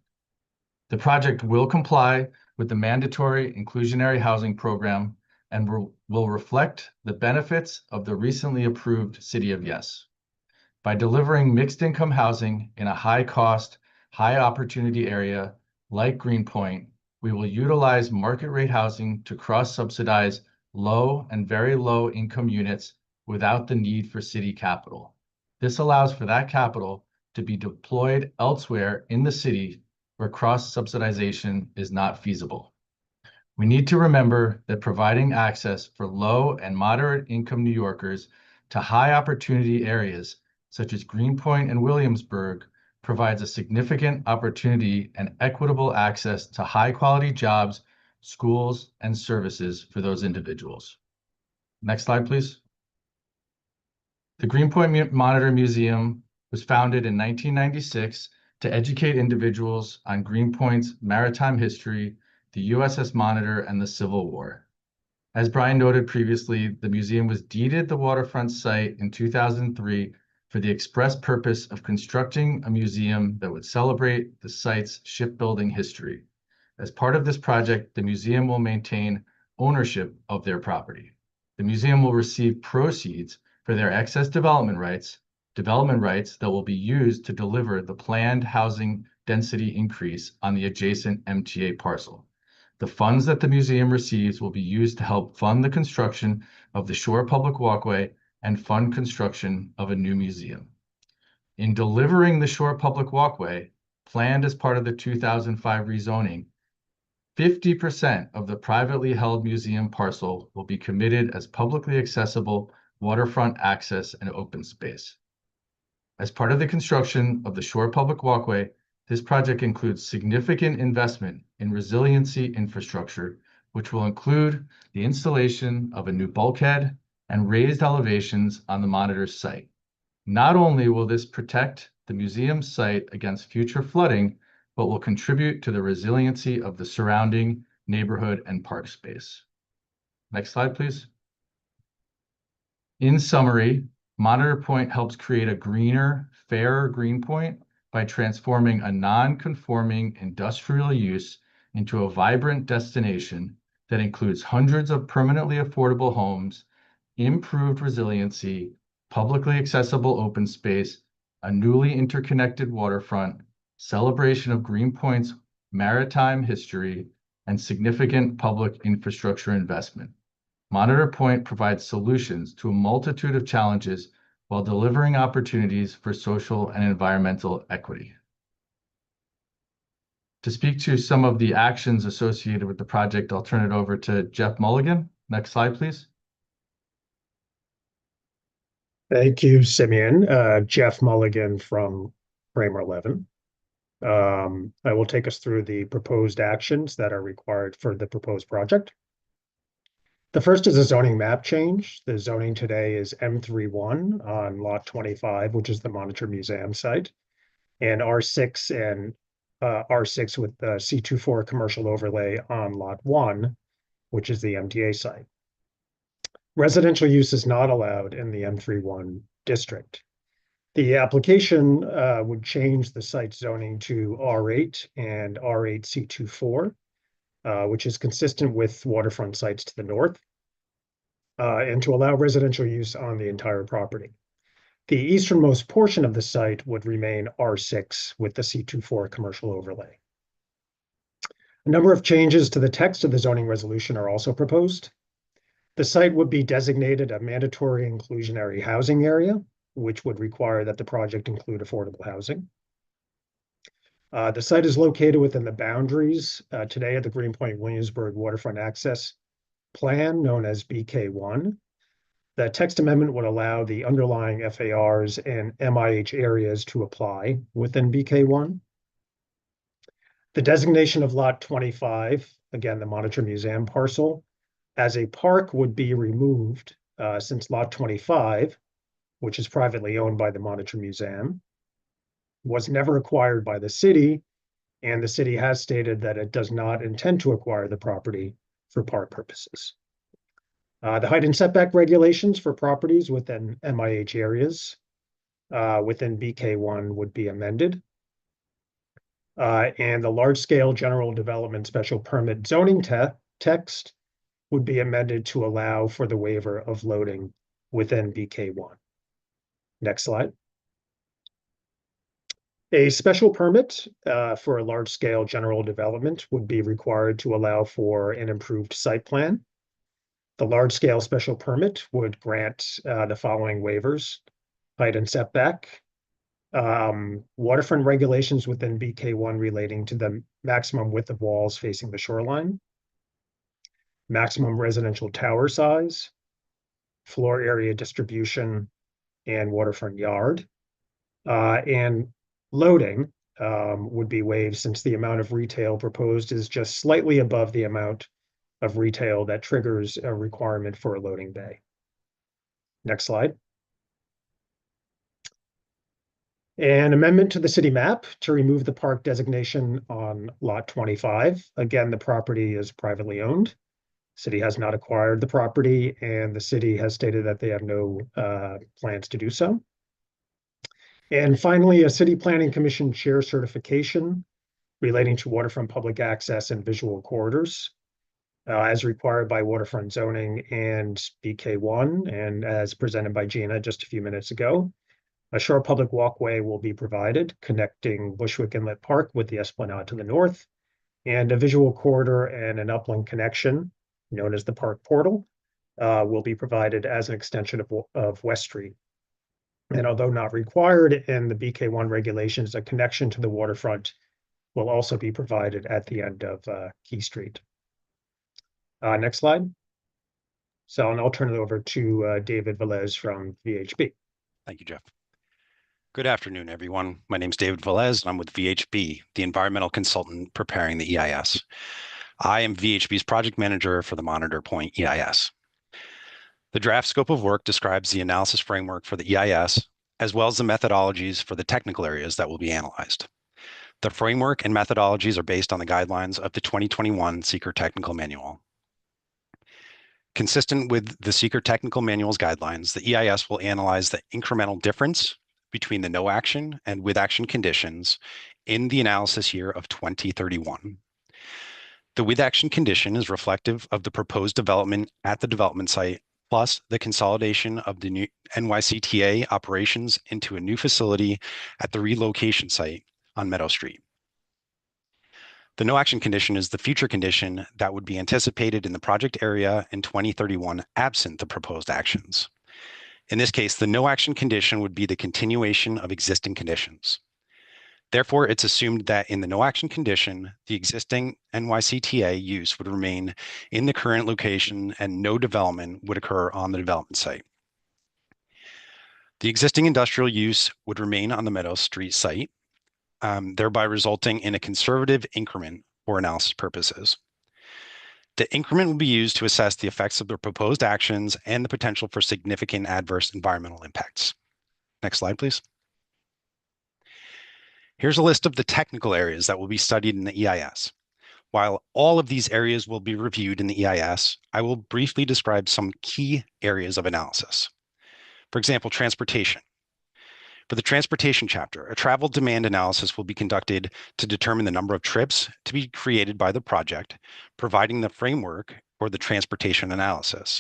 The project will comply with the mandatory inclusionary housing program and will reflect the benefits of the recently approved City of Yes. By delivering mixed income housing in a high cost, high opportunity area like Greenpoint, we will utilize market rate housing to cross-subsidize low and very low income units without the need for city capital. This allows for that capital to be deployed elsewhere in the city where cross-subsidization is not feasible. We need to remember that providing access for low and moderate income New Yorkers to high opportunity areas such as Greenpoint and Williamsburg provides a significant opportunity and equitable access to high quality jobs, schools, and services for those individuals. Next slide, please. The Greenpoint Monitor Museum was founded in 1996 to educate individuals on Greenpoint's maritime history, the USS Monitor, and the Civil War. As Brian noted previously, the museum was deeded the waterfront site in 2003 for the express purpose of constructing a museum that would celebrate the site's shipbuilding history. As part of this project, the museum will maintain ownership of their property. The museum will receive proceeds for their excess development rights that will be used to deliver the planned housing density increase on the adjacent MTA parcel. The funds that the museum receives will be used to help fund the construction of the Shore Public Walkway and fund construction of a new museum. In delivering the Shore Public Walkway, planned as part of the 2005 rezoning, 50% of the privately held museum parcel will be committed as publicly accessible waterfront access and open space. As part of the construction of the Shore Public Walkway, this project includes significant investment in resiliency infrastructure, which will include the installation of a new bulkhead and raised elevations on the monitor's site. Not only will this protect the museum site against future flooding, but will contribute to the resiliency of the surrounding neighborhood and park space. Next slide, please. In summary, Monitor Point helps create a greener, fairer Greenpoint by transforming a non-conforming industrial use into a vibrant destination that includes hundreds of permanently affordable homes, improved resiliency, publicly accessible open space, a newly interconnected waterfront, celebration of Greenpoint's maritime history, and significant public infrastructure investment. Monitor Point provides solutions to a multitude of challenges while delivering opportunities for social and environmental equity. To speak to some of the actions associated with the project, I'll turn it over to Jeff Mulligan. Next slide, please. Thank you, Simeon. Jeff Mulligan from Kramer 11. I will take us through the proposed actions that are required for the proposed project. The first is a zoning map change. The zoning today is M31 on lot 25, which is the Monitor Museum site, and R6 R6 with the C24 commercial overlay on lot 1, which is the MTA site. Residential use is not allowed in the M31 district. The application would change the site zoning to R8 and R8 C24, which is consistent with waterfront sites to the north, and to allow residential use on the entire property. The easternmost portion of the site would remain R6 with the C24 commercial overlay. A number of changes to the text of the zoning resolution are also proposed. The site would be designated a mandatory inclusionary housing area, which would require that the project include affordable housing. The site is located within the boundaries today of the Greenpoint Williamsburg Waterfront Access Plan, known as BK1. The text amendment would allow the underlying FARs and MIH areas to apply within BK1. The designation of lot 25, again, the Monitor Museum parcel, as a park would be removed since lot 25, which is privately owned by the Monitor Museum, was never acquired by the city, and the city has stated that it does not intend to acquire the property for park purposes. The height and setback regulations for properties within MIH areas within BK1 would be amended. And the large-scale general development special permit zoning text would be amended to allow for the waiver of loading within BK1. Next slide. A special permit for a large-scale general development would be required to allow for an improved site plan. The large-scale special permit would grant the following waivers: height and setback, waterfront regulations within BK1 relating to the maximum width of walls facing the shoreline, maximum residential tower size, floor area distribution, and waterfront yard. And loading would be waived since the amount of retail proposed is just slightly above the amount of retail that triggers a requirement for a loading bay. Next slide. An amendment to the city map to remove the park designation on lot 25. Again, the property is privately owned. City has not acquired the property, and the city has stated that they have no plans to do so. And finally, a City Planning Commission chair certification relating to waterfront public access and visual corridors. as required by waterfront zoning and BK1, and as presented by Gina just a few minutes ago. A short public walkway will be provided connecting Bushwick Inlet Park with the Esplanade to the north, and a visual corridor and an upland connection, known as the Park Portal, will be provided as an extension of West Street. And although not required in the BK1 regulations, a connection to the waterfront will also be provided at the end of Key Street. Next slide. So, and I'll turn it over to David Velez from VHB. Thank you, Jeff. Good afternoon, everyone. My name is David Velez, and I'm with VHB, the environmental consultant preparing the EIS. I am VHB's project manager for the Monitor Point EIS. The draft scope of work describes the analysis framework for the EIS, as well as the methodologies for the technical areas that will be analyzed. The framework and methodologies are based on the guidelines of the 2021 CEQR Technical Manual. Consistent with the CEQR Technical Manual's guidelines, the EIS will analyze the incremental difference between the no action and with action conditions in the analysis year of 2031. The with action condition is reflective of the proposed development at the development site, plus the consolidation of the new NYCTA operations into a new facility at the relocation site on Meadow Street. The no action condition is the future condition that would be anticipated in the project area in 2031 absent the proposed actions. In this case, the no action condition would be the continuation of existing conditions. Therefore, it's assumed that in the no action condition, the existing NYCTA use would remain in the current location and no development would occur on the development site. The existing industrial use would remain on the Meadow Street site, thereby resulting in a conservative increment for analysis purposes. The increment will be used to assess the effects of the proposed actions and the potential for significant adverse environmental impacts. Next slide, please. Here's a list of the technical areas that will be studied in the EIS. While all of these areas will be reviewed in the EIS, I will briefly describe some key areas of analysis. For example, transportation. For the transportation chapter, a travel demand analysis will be conducted to determine the number of trips to be created by the project, providing the framework for the transportation analysis.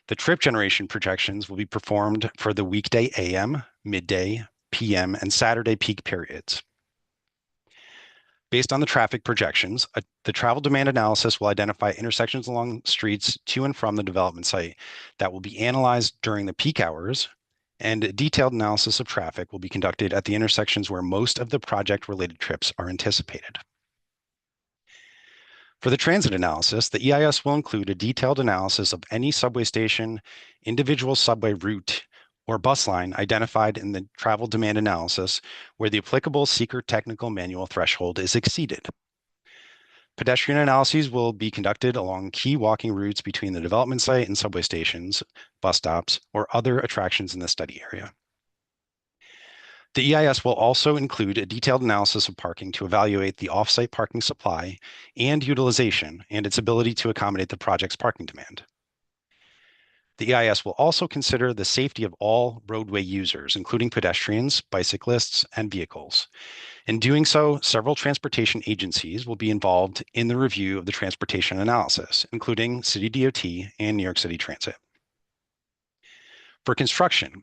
The trip generation projections will be performed for the weekday AM, midday, PM, and Saturday peak periods. Based on the traffic projections, the travel demand analysis will identify intersections along streets to and from the development site that will be analyzed during the peak hours, and a detailed analysis of traffic will be conducted at the intersections where most of the project-related trips are anticipated. For the transit analysis, the EIS will include a detailed analysis of any subway station, individual subway route, or bus line identified in the travel demand analysis where the applicable CEQR Technical Manual threshold is exceeded. Pedestrian analyses will be conducted along key walking routes between the development site and subway stations, bus stops, or other attractions in the study area. The EIS will also include a detailed analysis of parking to evaluate the off-site parking supply and utilization and its ability to accommodate the project's parking demand. The EIS will also consider the safety of all roadway users, including pedestrians, bicyclists, and vehicles. In doing so, several transportation agencies will be involved in the review of the transportation analysis, including City DOT and New York City Transit. For construction,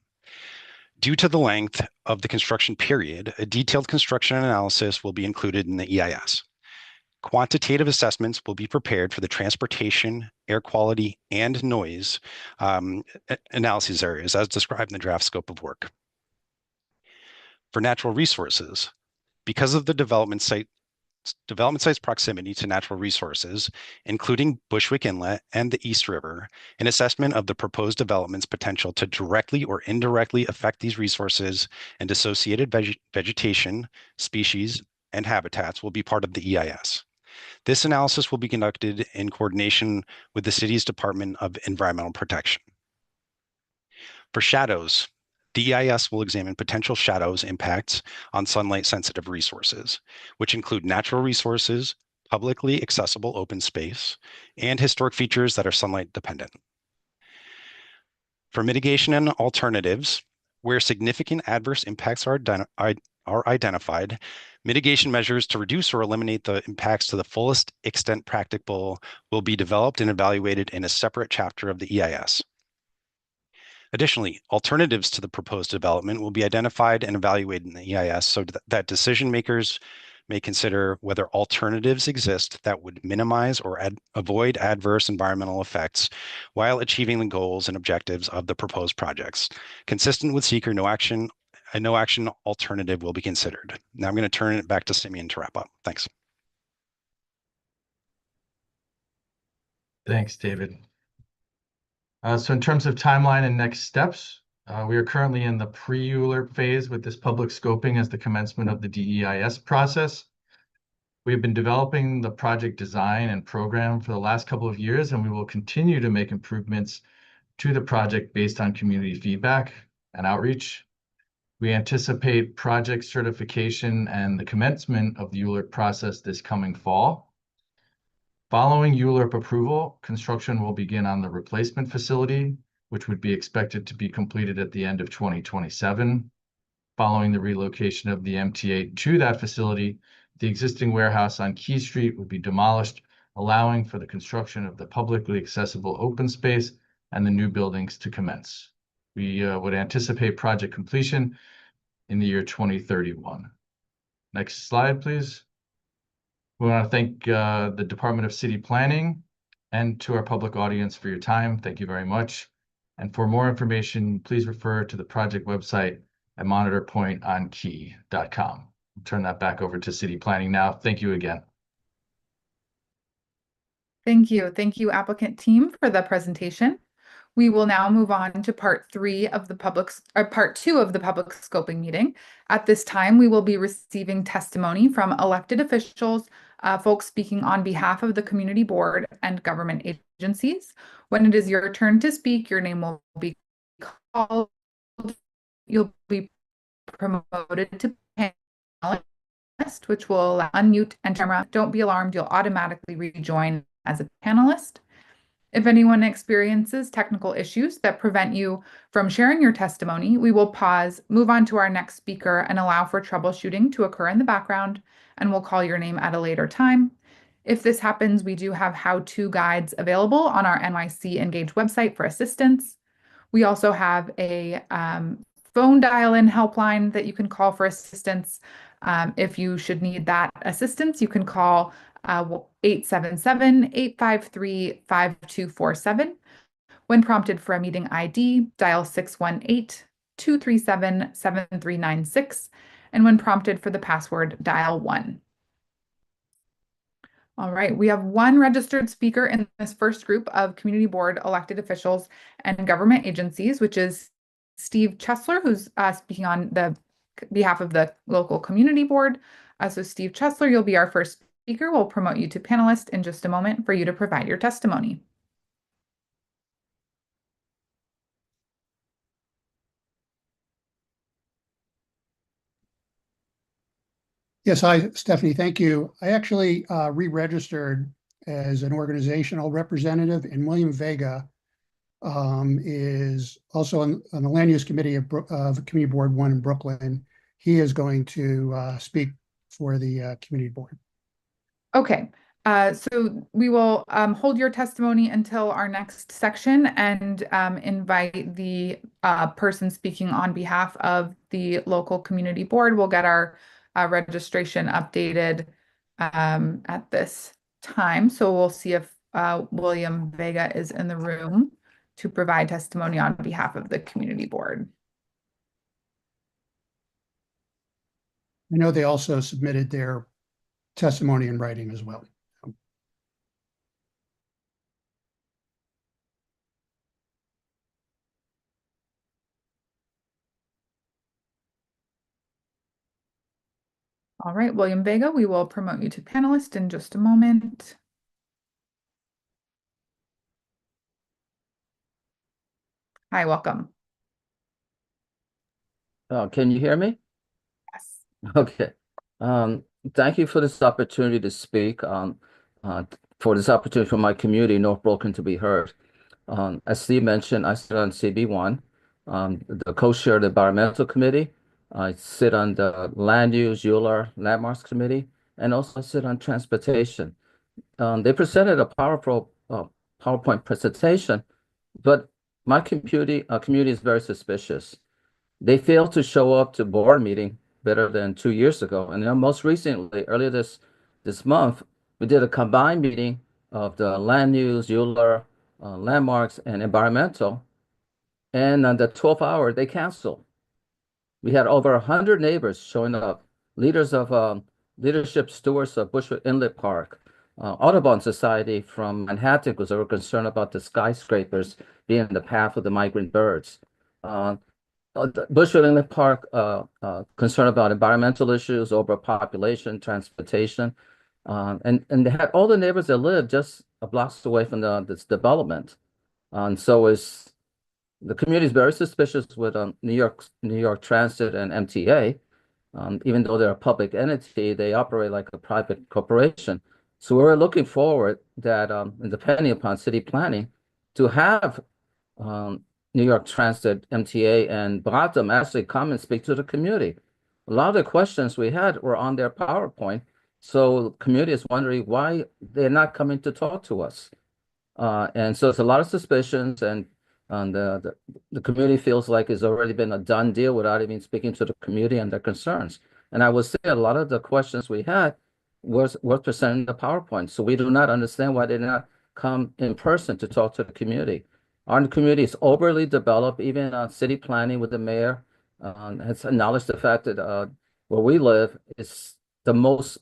due to the length of the construction period, a detailed construction analysis will be included in the EIS. Quantitative assessments will be prepared for the transportation, air quality, and noise analysis areas as described in the draft scope of work. For natural resources, because of the development site's proximity to natural resources, including Bushwick Inlet and the East River, an assessment of the proposed development's potential to directly or indirectly affect these resources and associated vegetation, species, and habitats will be part of the EIS. This analysis will be conducted in coordination with the city's Department of Environmental Protection. For shadows, the EIS will examine potential shadows impacts on sunlight-sensitive resources, which include natural resources, publicly accessible open space, and historic features that are sunlight-dependent. For mitigation and alternatives, where significant adverse impacts are are identified, mitigation measures to reduce or eliminate the impacts to the fullest extent practicable will be developed and evaluated in a separate chapter of the EIS. Additionally, alternatives to the proposed development will be identified and evaluated in the EIS so that decision makers may consider whether alternatives exist that would minimize or avoid adverse environmental effects while achieving the goals and objectives of the proposed projects. Consistent with CEQR, a no action alternative will be considered. Now I'm going to turn it back to Simeon to wrap up. Thanks. Thanks, David. So in terms of timeline and next steps, we are currently in the pre-ULURP phase with this public scoping as the commencement of the DEIS process. We have been developing the project design and program for the last couple of years, and we will continue to make improvements to the project based on community feedback and outreach. We anticipate project certification and the commencement of the ULURP process this coming fall. Following ULURP approval, construction will begin on the replacement facility, which would be expected to be completed at the end of 2027. Following the relocation of the MTA to that facility, the existing warehouse on Key Street would be demolished, allowing for the construction of the publicly accessible open space and the new buildings to commence. We would anticipate project completion in the year 2031. Next slide, please. We want to thank the Department of City Planning and to our public audience for your time. Thank you very much. And for more information, please refer to the project website at monitorpointonkey.com. I'll turn that back over to City Planning now. Thank you again. Thank you. Thank you, applicant team, for the presentation. We will now move on to part two of the public scoping meeting. At this time, we will be receiving testimony from elected officials, folks speaking on behalf of the community board and government agencies. When it is your turn to speak, your name will be called. You'll be promoted to panelist, which will unmute and camera. Don't be alarmed, you'll automatically rejoin as a panelist. If anyone experiences technical issues that prevent you from sharing your testimony, we will pause, move on to our next speaker, and allow for troubleshooting to occur in the background, and we'll call your name at a later time. If this happens, we do have how-to guides available on our NYC Engage website for assistance. We also have a phone dial-in helpline that you can call for assistance. If you should need that assistance, you can call 877-853-5247. When prompted for a meeting ID, dial 618-237-7396. And when prompted for the password, dial 1. All right, we have one registered speaker in this first group of community board elected officials and government agencies, which is Steve Chesler, who's speaking on the behalf of the local community board. So Steve Chesler, you'll be our first speaker. We'll promote you to panelist in just a moment for you to provide your testimony. Yes, hi, Stephanie. Thank you. I actually re-registered as an organizational representative, and William Vega is also on the Land Use Committee of Community Board 1 in Brooklyn. He is going to speak for the community board. Okay, so we will hold your testimony until our next section and invite the person speaking on behalf of the local community board. We'll get our registration updated at this time. So we'll see if William Vega is in the room to provide testimony on behalf of the community board. I know they also submitted their testimony in writing as well. All right, William Vega, we will promote you to panelist in just a moment. Hi, welcome. Can you hear me? Yes. Okay. Thank you for this opportunity to speak, for this opportunity for my community, North Brooklyn, to be heard. As Steve mentioned, I sit on CB1, the co-chair of the Environmental Committee. I sit on the Land Use EARD Landmarks Committee, and also sit on Transportation. They presented a powerful PowerPoint presentation, but my community is very suspicious. They failed to show up to board meeting better than 2 years ago. And then most recently, earlier this month, we did a combined meeting of the Land Use, EARD, Landmarks, and Environmental. And on the 12th hour, they canceled. We had over 100 neighbors showing up, leaders of leadership stewards of Bushwick Inlet Park, Audubon Society from Manhattan, because they were concerned about the skyscrapers being in the path of the migrant birds. Bushwick Inlet Park concerned about environmental issues, overpopulation, transportation, and they had all the neighbors that live just a blocks away from this development. And so the community is very suspicious with New York Transit and MTA. Even though they're a public entity, they operate like a private corporation. So we're looking forward that, depending upon city planning, to have New York Transit, MTA, and Bottom actually come and speak to the community. A lot of the questions we had were on their PowerPoint, so the community is wondering why they're not coming to talk to us. And so it's a lot of suspicions, and the community feels like it's already been a done deal without even speaking to the community and their concerns. And I would say a lot of the questions we had was presented in the PowerPoint. So we do not understand why they did not come in person to talk to the community. Our community is overly developed. Even city planning with the mayor has acknowledged the fact that where we live is the most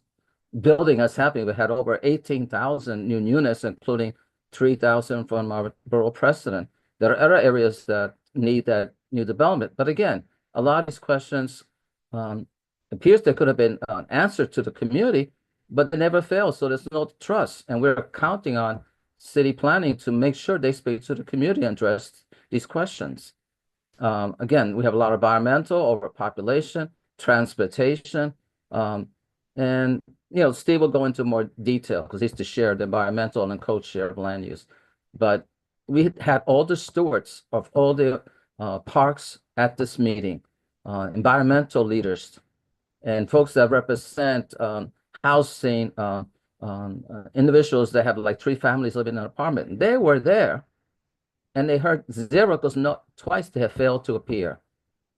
building that's happening. We had over 18,000 new units, including 3,000 from our borough president. There are other areas that need that new development. But again, a lot of these questions appears they could have been answered to the community, but they never fail. So there's no trust. And we're counting on city planning to make sure they speak to the community and address these questions. Again, we have a lot of environmental, overpopulation, transportation, and Steve will go into more detail because he's the chair of the environmental and co-chair of land use. But we had all the stewards of all the parks at this meeting, environmental leaders, and folks that represent housing, individuals that have like 3 families living in an apartment. They were there, and they heard zero because twice they have failed to appear.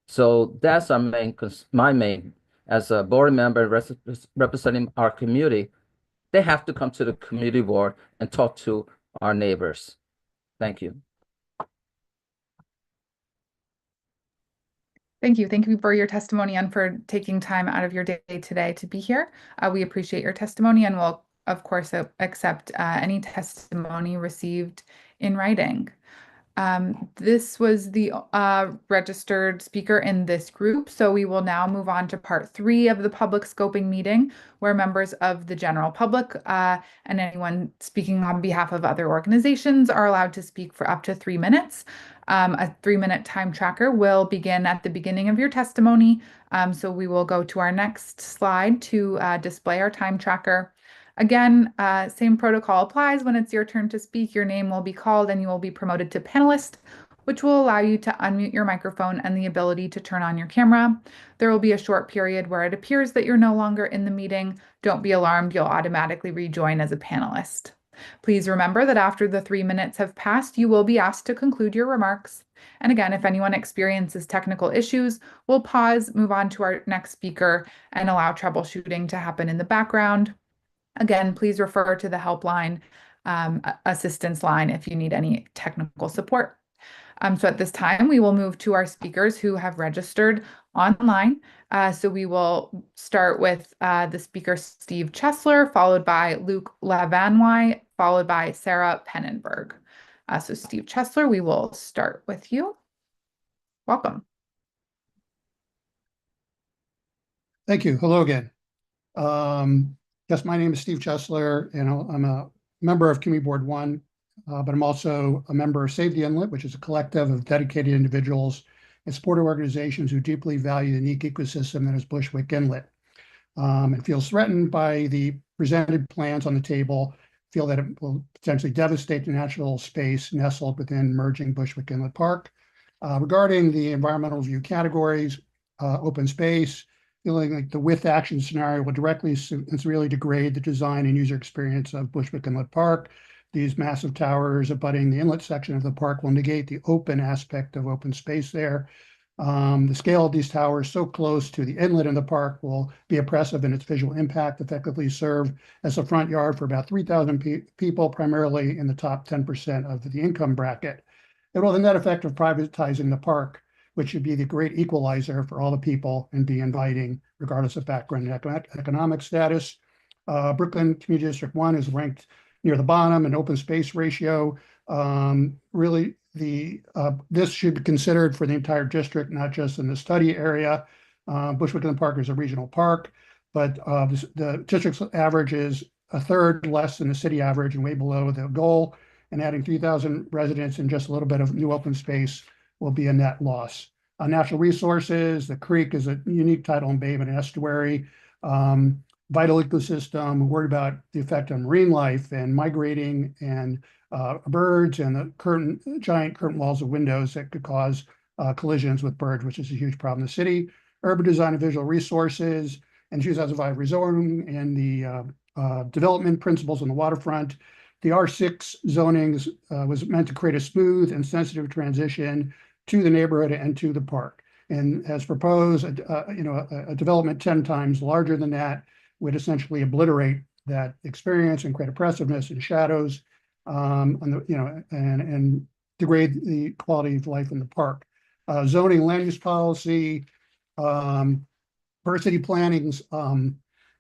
So that's my main, as a board member representing our community, they have to come to the community board and talk to our neighbors. Thank you. Thank you. Thank you for your testimony and for taking time out of your day today to be here. We appreciate your testimony, and we'll, of course, accept any testimony received in writing. This was the registered speaker in this group, so we will now move on to part 3 of the public scoping meeting, where members of the general public and anyone speaking on behalf of other organizations are allowed to speak for up to 3 minutes. A 3-minute time tracker will begin at the beginning of your testimony, so we will go to our next slide to display our time tracker. Again, same protocol applies. When it's your turn to speak, your name will be called and you will be promoted to panelist, which will allow you to unmute your microphone and the ability to turn on your camera. There will be a short period where it appears that you're no longer in the meeting. Don't be alarmed, you'll automatically rejoin as a panelist. Please remember that after the 3 minutes have passed, you will be asked to conclude your remarks. And again, if anyone experiences technical issues, we'll pause, move on to our next speaker, and allow troubleshooting to happen in the background. Again, please refer to the helpline assistance line if you need any technical support. So at this time, we will move to our speakers who have registered online. So we will start with the speaker, Steve Chesler, followed by Luc Lavanoy, followed by Sarah Pennenberg. So Steve Chesler, we will start with you. Welcome. Thank you. Hello again. Yes, my name is Steve Chesler, and I'm a member of Community Board 1, but I'm also a member of Save the Inlet, which is a collective of dedicated individuals and supportive organizations who deeply value the unique ecosystem that is Bushwick Inlet, and feels threatened by the presented plans on the table, feel that it will potentially devastate the natural space nestled within emerging Bushwick Inlet Park. Regarding the environmental review categories, open space, feeling like the with action scenario will directly and severely degrade the design and user experience of Bushwick Inlet Park. These massive towers abutting the inlet section of the park will negate the open aspect of open space there. The scale of these towers so close to the inlet in the park will be oppressive in its visual impact, effectively serve as a front yard for about 3,000 people, primarily in the top 10% of the income bracket. It will have the net effect of privatizing the park, which should be the great equalizer for all the people and be inviting, regardless of background and economic status. Brooklyn Community District 1 is ranked near the bottom in open space ratio. Really, this should be considered for the entire district, not just in the study area. Bushwick Inlet Park is a regional park, but the district's average is a third less than the city average and way below the goal. And adding 3,000 residents and just a little bit of new open space will be a net loss. Natural resources, the creek is a unique tidal and bay and estuary. Vital ecosystem, worried about the effect on marine life and migrating and birds and the giant curtain walls of windows that could cause collisions with birds, which is a huge problem in the city. Urban design and visual resources and 2005 rezoning and the development principles on the waterfront. The R6 zoning was meant to create a smooth and sensitive transition to the neighborhood and to the park. And as proposed, a development 10 times larger than that would essentially obliterate that experience and create oppressiveness and shadows, and degrade the quality of life in the park. Zoning, land use policy, per city planning's own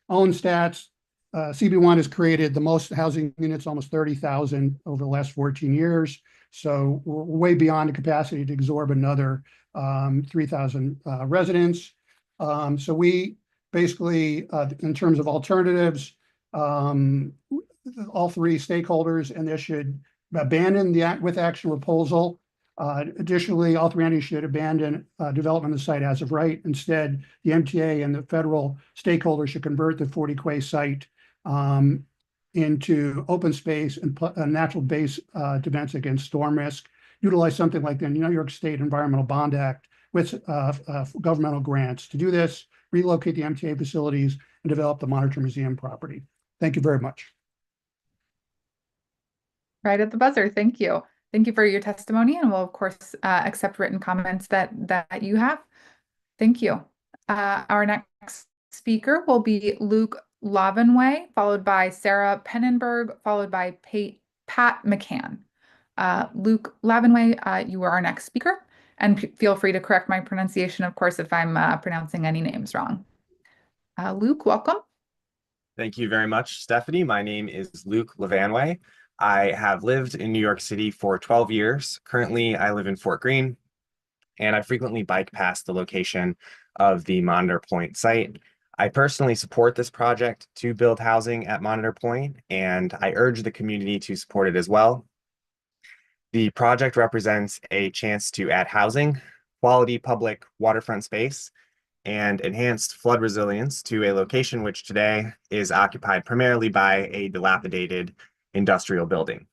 stats. CB1 has created the most housing units, almost 30,000 over the last 14 years. So we're way beyond the capacity to absorb another 3,000 residents. So we basically, in terms of alternatives, all three stakeholders, and this should abandon the with action proposal. Additionally, all three entities should abandon development of the site as of right. Instead, the MTA and the federal stakeholders should convert the 40 Quay site into open space and natural base defense against storm risk. Utilize something like the New York State Environmental Bond Act with governmental grants to do this, relocate the MTA facilities, and develop the Monitor Museum property. Thank you very much. Right at the buzzer. Thank you. Thank you for your testimony, and we'll, of course, accept written comments that you have. Thank you. Our next speaker will be Luke Lavanway, followed by Sarah Pennenberg, followed by Pat McCann. Luke Lavanway, you are our next speaker, and feel free to correct my pronunciation, of course, if I'm pronouncing any names wrong. Luke, welcome. Thank you very much, Stephanie. My name is Luke Lavanway. I have lived in New York City for 12 years. Currently, I live in Fort Greene, and I frequently bike past the location of the Monitor Point site. I personally support this project to build housing at Monitor Point, and I urge the community to support it as well. The project represents a chance to add housing, quality public waterfront space, and enhanced flood resilience to a location which today is occupied primarily by a dilapidated industrial building.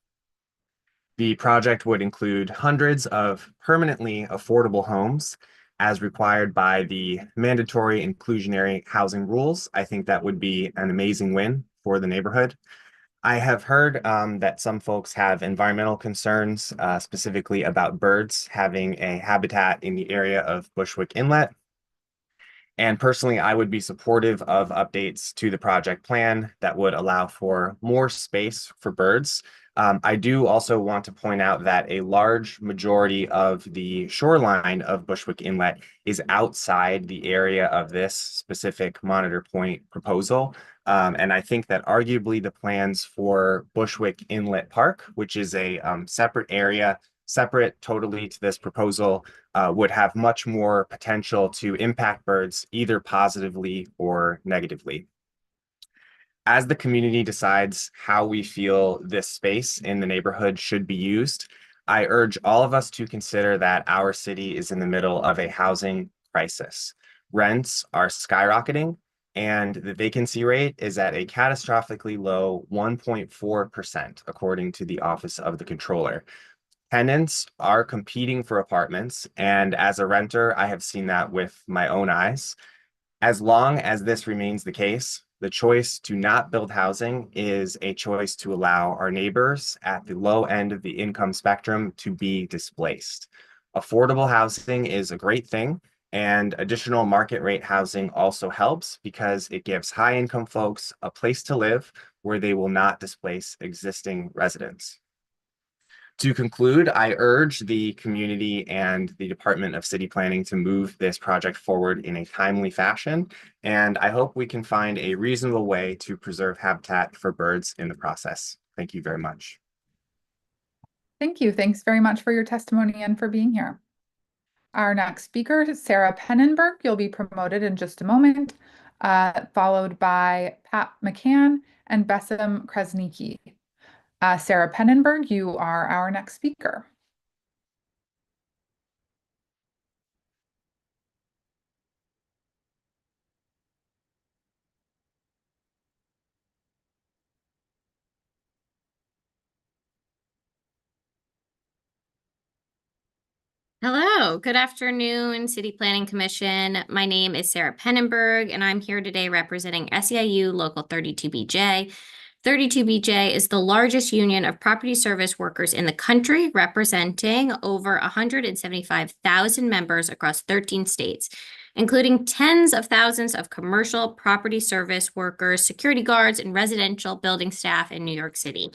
The project would include hundreds of permanently affordable homes as required by the mandatory inclusionary housing rules. I think that would be an amazing win for the neighborhood. I have heard that some folks have environmental concerns, specifically about birds having a habitat in the area of Bushwick Inlet. And personally, I would be supportive of updates to the project plan that would allow for more space for birds. I do also want to point out that a large majority of the shoreline of Bushwick Inlet is outside the area of this specific Monitor Point proposal. And I think that arguably the plans for Bushwick Inlet Park, which is a separate area, separate totally to this proposal, would have much more potential to impact birds either positively or negatively. As the community decides how we feel this space in the neighborhood should be used, I urge all of us to consider that our city is in the middle of a housing crisis. Rents are skyrocketing, and the vacancy rate is at a catastrophically low 1.4%, according to the Office of the Comptroller. Tenants are competing for apartments, and as a renter, I have seen that with my own eyes. As long as this remains the case, the choice to not build housing is a choice to allow our neighbors at the low end of the income spectrum to be displaced. Affordable housing is a great thing, and additional market rate housing also helps because it gives high income folks a place to live where they will not displace existing residents. To conclude, I urge the community and the Department of City Planning to move this project forward in a timely fashion, and I hope we can find a reasonable way to preserve habitat for birds in the process. Thank you very much. Thank you. Thanks very much for your testimony and for being here. Our next speaker is Sarah Pennenberg. You'll be promoted in just a moment, followed by Pat McCann and Bessem Kresniki. Sarah Pennenberg, you are our next speaker. Hello, good afternoon, City Planning Commission. My name is Sarah Pennenberg, and I'm here today representing SEIU Local 32BJ. 32BJ is the largest union of property service workers in the country, representing over 175,000 members across 13 states, including tens of thousands of commercial property service workers, security guards, and residential building staff in New York City.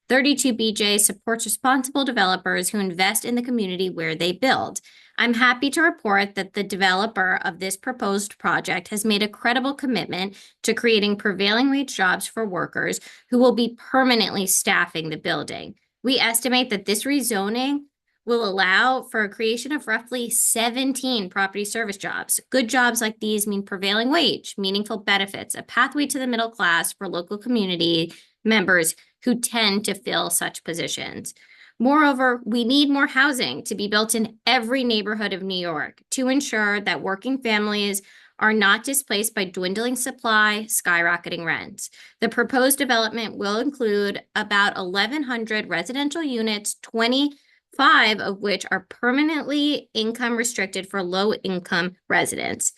32BJ supports responsible developers who invest in the community where they build. I'm happy to report that the developer of this proposed project has made a credible commitment to creating prevailing wage jobs for workers who will be permanently staffing the building. We estimate that this rezoning will allow for a creation of roughly 17 property service jobs. Good jobs like these mean prevailing wage, meaningful benefits, a pathway to the middle class for local community members who tend to fill such positions. Moreover, we need more housing to be built in every neighborhood of New York to ensure that working families are not displaced by dwindling supply, skyrocketing rents. The proposed development will include about 1,100 residential units, 25 of which are permanently income restricted for low-income residents.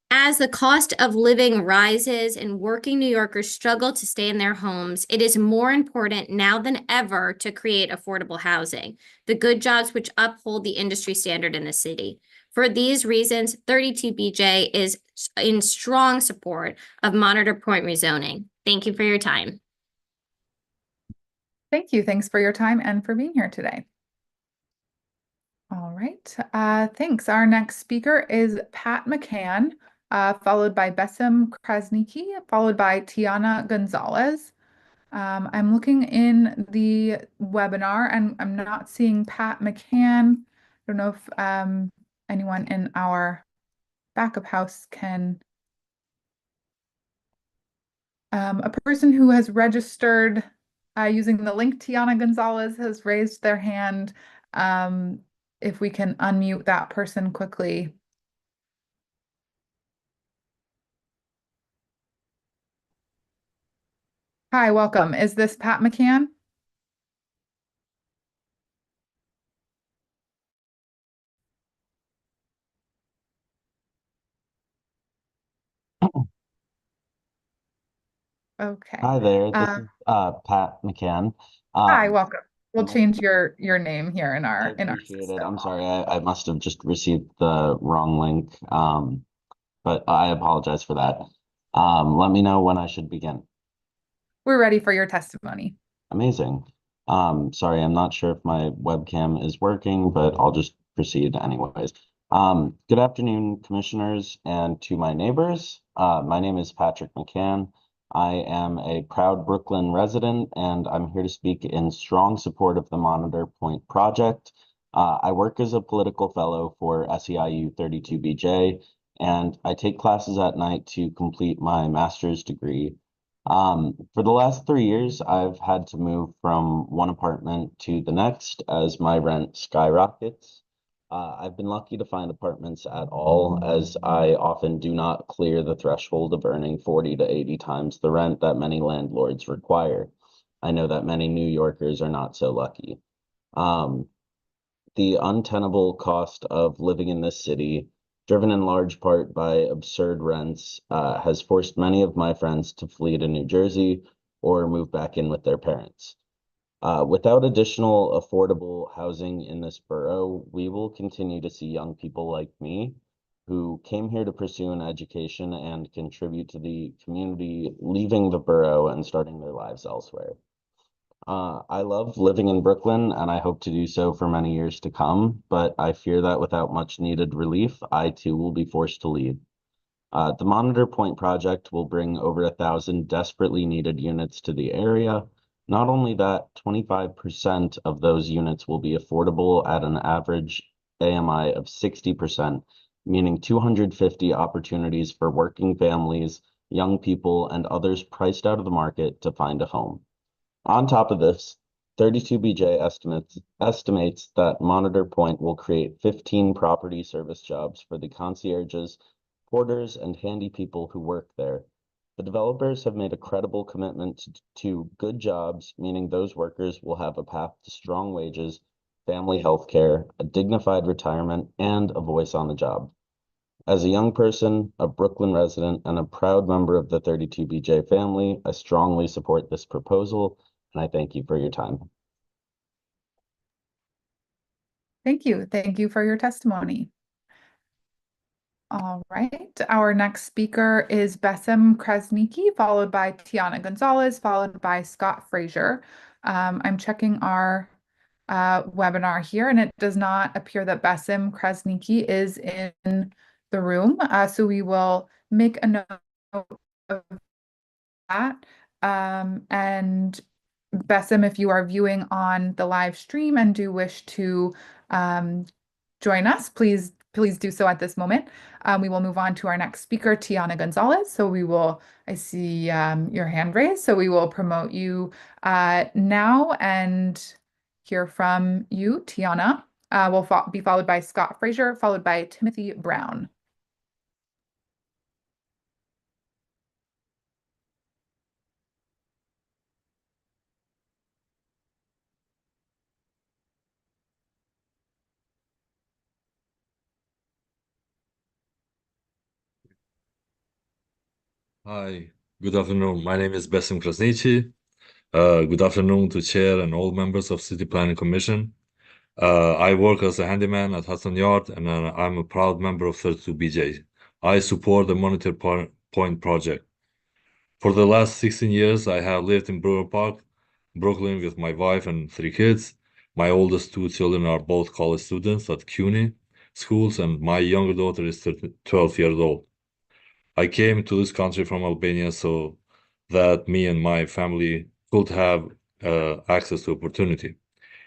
As the cost of living rises and working New Yorkers struggle to stay in their homes, it is more important now than ever to create affordable housing, the good jobs which uphold the industry standard in the city. For these reasons, 32BJ is in strong support of Monitor Point rezoning. Thank you for your time. Thank you. Thanks for your time and for being here today. All right. Thanks. Our next speaker is Pat McCann, followed by Bessem Krasniki, followed by Tiana Gonzalez. I'm looking in the webinar and I'm not seeing Pat McCann. I don't know if anyone in our backup house can. A person who has registered using the link, Tiana Gonzalez, has raised their hand. If we can unmute that person quickly. Hi, welcome. Is this Pat McCann? Okay. Hi there, this is Pat McCann. Hi, welcome. We'll I change your name here in I our appreciate it. system. I'm sorry, I must have just received the wrong link, but I apologize for that. Let me know when I should begin. We're ready for your testimony. Amazing. Sorry, I'm not sure if my webcam is working, but I'll just proceed anyways. Good afternoon, commissioners, and to my neighbors. My name is Patrick McCann. I am a proud Brooklyn resident, and I'm here to speak in strong support of the Monitor Point project. I work as a political fellow for SEIU 32BJ, and I take classes at night to complete my master's degree. For the last 3 years, I've had to move from one apartment to the next as my rent skyrockets. I've been lucky to find apartments at all, as I often do not clear the threshold of earning 40 to 80 times the rent that many landlords require. I know that many New Yorkers are not so lucky. Um, the untenable cost of living in this city, driven in large part by absurd rents, has forced many of my friends to flee to New Jersey or move back in with their parents. Without additional affordable housing in this borough, we will continue to see young people like me who came here to pursue an education and contribute to the community, leaving the borough and starting their lives elsewhere. I love living in Brooklyn and I hope to do so for many years to come, but I fear that without much needed relief, I too will be forced to leave. The Monitor Point project will bring over 1,000 desperately needed units to the area. Not only that, 25% of those units will be affordable at an average AMI of 60%, meaning 250 opportunities for working families, young people, and others priced out of the market to find a home. On top of this, 32BJ estimates that Monitor Point will create 15 property service jobs for the concierges, porters, and handy people who work there. The developers have made a credible commitment to good jobs, meaning those workers will have a path to strong wages, family health care, a dignified retirement, and a voice on the job. As a young person, a Brooklyn resident, and a proud member of the 32BJ family, I strongly support this proposal, and I thank you for your time. Thank you. Thank you for your testimony. All right, our next speaker is Bessem Krasnicki, followed by Tiana Gonzalez, followed by Scott Frazier. I'm checking our webinar here, and it does not appear that Bessem Krasnicki is in the room, so we will make a note of that. And Bessem, if you are viewing on the live stream and do wish to join us, please do so at this moment. We will move on to our next speaker, Tiana Gonzalez. So I see your hand raised, so we will promote you now and hear from you, Tiana. Will be followed by Scott Frazier, followed by Timothy Brown. Hi, good afternoon. My name is Bessem Krasniqi. Good afternoon to Chair and all members of City Planning Commission. I work as a handyman at Hudson Yard, and I'm a proud member of 32BJ. I support the Monitor Point project. For the last 16 years, I have lived in Brewer Park, Brooklyn, with my wife and 3 kids. My oldest 2 children are both college students at CUNY schools, and my younger daughter is 12 years old. I came to this country from Albania so that me and my family could have access to opportunity.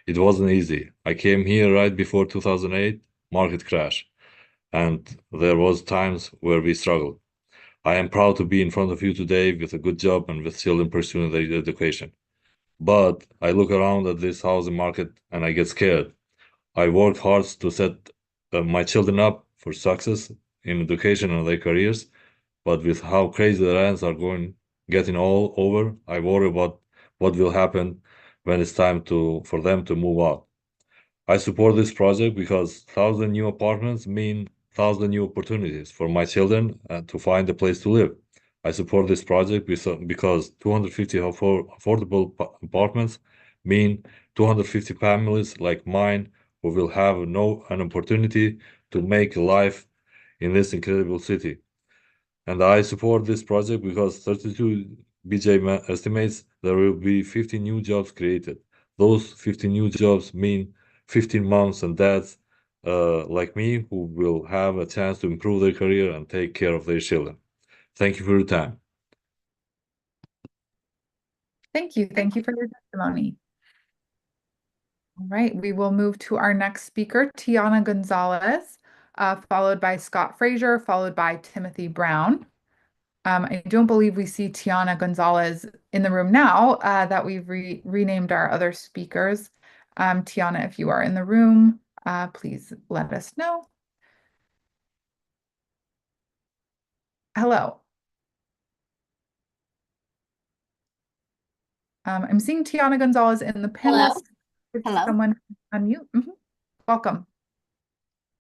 It wasn't easy. I came here right before 2008 market crash, and there was times where we struggled. I am proud to be in front of you today with a good job and with children pursuing their education. But I look around at this housing market and I get scared. I worked hard to set my children up for success in education and their careers, but with how crazy the rents are getting all over, I worry about what will happen when it's time for them to move out. I support this project because 1,000 new apartments mean 1,000 new opportunities for my children to find a place to live. I support this project because 250 affordable apartments mean 250 families like mine who will have an opportunity to make a life in this incredible city. And I support this project because 32BJ estimates there will be 50 new jobs created. Those 50 new jobs mean 15 moms and dads like me who will have a chance to improve their career and take care of their children. Thank you for your time. Thank you. Thank you for your testimony. All right, we will move to our next speaker, Tiana Gonzalez, followed by Scott Frazier, followed by Timothy Brown. I don't believe we see Tiana Gonzalez in the room now that we've renamed our other speakers. Tiana, if you are in the room, please let us know. Hello. I'm seeing Tiana Gonzalez in the panel. If Hello. someone unmute. Welcome.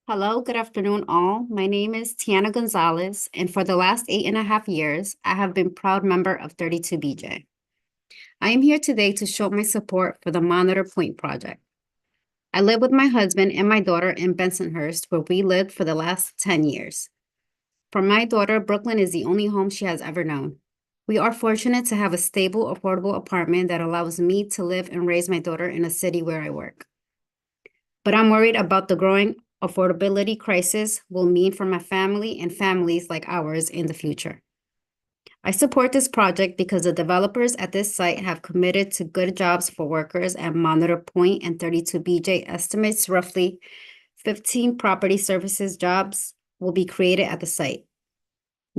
Hello, good afternoon, all. My name is Tiana Gonzalez, and for the last 8.5 years, I have been proud member of 32BJ. I am here today to show my support for the Monitor Point project. I live with my husband and my daughter in Bensonhurst, where we lived for the last 10 years. For my daughter, Brooklyn is the only home she has ever known. We are fortunate to have a stable, affordable apartment that allows me to live and raise my daughter in a city where I work. But I'm worried about the growing affordability crisis will mean for my family and families like ours in the future. I support this project because the developers at this site have committed to good jobs for workers at Monitor Point, and 32BJ estimates roughly 15 property services jobs will be created at the site.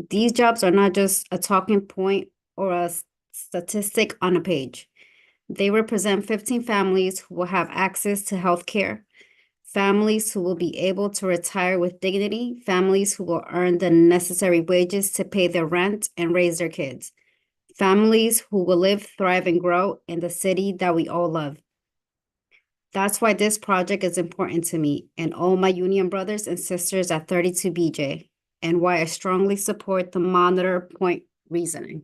These jobs are not just a talking point or a statistic on a page. They represent 15 families who will have access to health care, families who will be able to retire with dignity, families who will earn the necessary wages to pay their rent and raise their kids, families who will live, thrive, and grow in the city that we all love. That's why this project is important to me and all my union brothers and sisters at 32BJ, and why I strongly support the Monitor Point reasoning.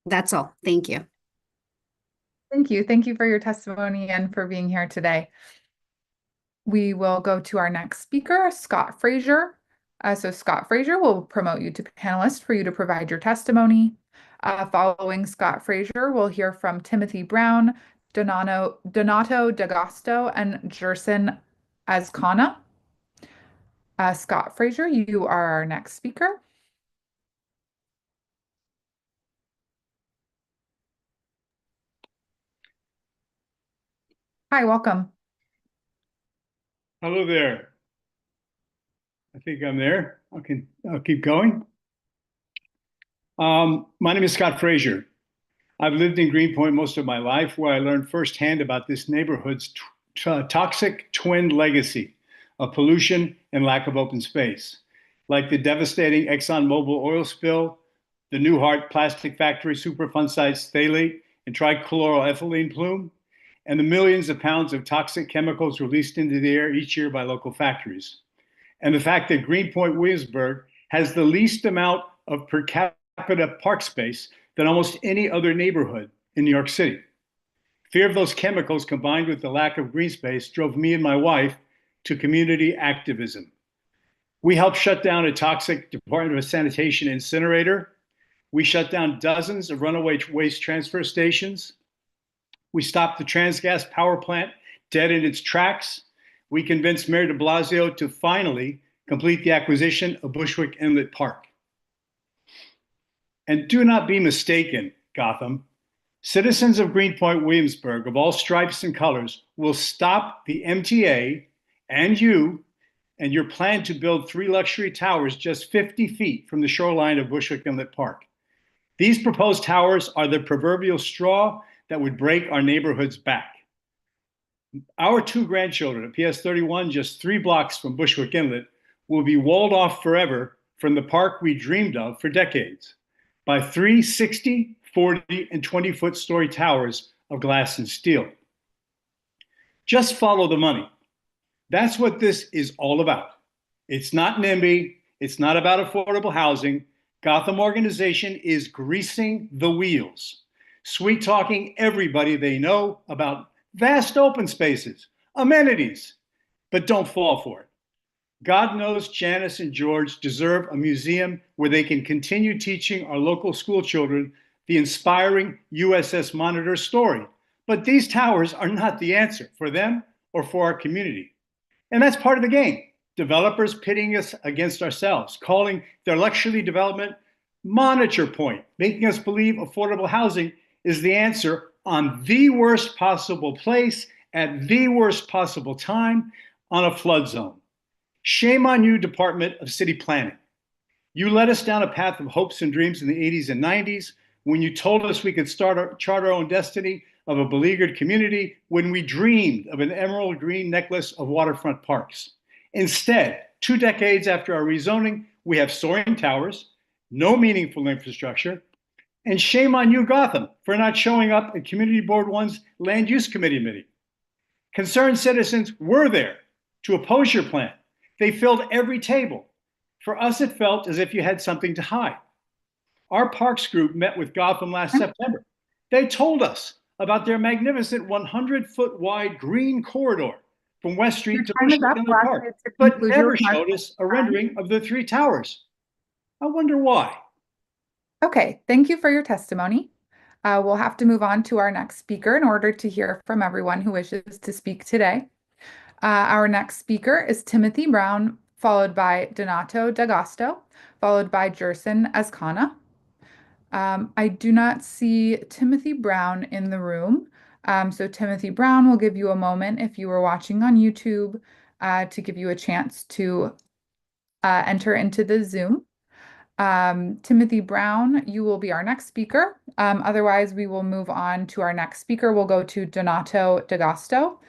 That's all. Thank you. Thank you. Thank you for your testimony and for being here today. We will go to our next speaker, Scott Frazier. So Scott Frazier will promote you to panelist for you to provide your testimony. Following Scott Frazier, we'll hear from Timothy Brown, Donato D'Agosto, and Jerson Azcona. Scott Frazier, you are our next speaker. Hi, welcome. Hello there. I think I'm there. I'll keep going. My name is Scott Frazier. I've lived in Greenpoint most of my life, where I learned firsthand about this neighborhood's toxic twin legacy of pollution and lack of open space, like the devastating ExxonMobil oil spill, the Newhart plastic factory Superfund sites phthalate and trichloroethylene plume, and the millions of pounds of toxic chemicals released into the air each year by local factories. And the fact that Greenpoint Williamsburg has the least amount of per capita park space than almost any other neighborhood in New York City. Fear of those chemicals combined with the lack of green space drove me and my wife to community activism. We helped shut down a toxic Department of Sanitation incinerator. We shut down dozens of runaway waste transfer stations. We stopped the Transgas power plant dead in its tracks. We convinced Mayor de Blasio to finally complete the acquisition of Bushwick Inlet Park. And do not be mistaken, Gotham. Citizens of Greenpoint Williamsburg of all stripes and colors will stop the MTA and you and your plan to build 3 luxury towers just 50 feet from the shoreline of Bushwick Inlet Park. These proposed towers are the proverbial straw that would break our neighborhood's back. Our 2 grandchildren at PS 31, just 3 blocks from Bushwick Inlet, will be walled off forever from the park we dreamed of for decades by 3 60, 40, and 20-foot story towers of glass and steel. Just follow the money. That's what this is all about. It's not NIMBY. It's not about affordable housing. Gotham Organization is greasing the wheels, sweet-talking everybody they know about vast open spaces, amenities, but don't fall for it. God knows Janice and George deserve a museum where they can continue teaching our local school children the inspiring USS Monitor story. But these towers are not the answer for them or for our community. And that's part of the game. Developers pitting us against ourselves, calling their luxury development Monitor Point, making us believe affordable housing is the answer on the worst possible place at the worst possible time on a flood zone. Shame on you, Department of City Planning. You led us down a path of hopes and dreams in the 80s and 90s when you told us we could chart our own destiny of a beleaguered community, when we dreamed of an emerald green necklace of waterfront parks. Instead, 2 decades after our rezoning, we have soaring towers, no meaningful infrastructure, And shame on you, Gotham, for not showing up at Community Board One's Land Use Committee meeting. Concerned citizens were there to oppose your plan. They filled every table. For us, it felt as if you had something to hide. Our Parks group met with Gotham last September. They told us about their magnificent 100-foot wide green corridor from West Street to Bushnell Park, but never showed us a rendering of the three towers. I wonder why. Okay, thank you for your testimony. We'll have to move on to our next speaker in order to hear from everyone who wishes to speak today. Our next speaker is Timothy Brown, followed by Donato D'Agosto, followed by Jerson Azcona. I do not see Timothy Brown in the room. So Timothy Brown will give you a moment if you were watching on YouTube to give you a chance to enter into the Zoom. Timothy Brown, you will be our next speaker. Otherwise, we will move on to our next speaker. We'll go to Donato D'Agosto.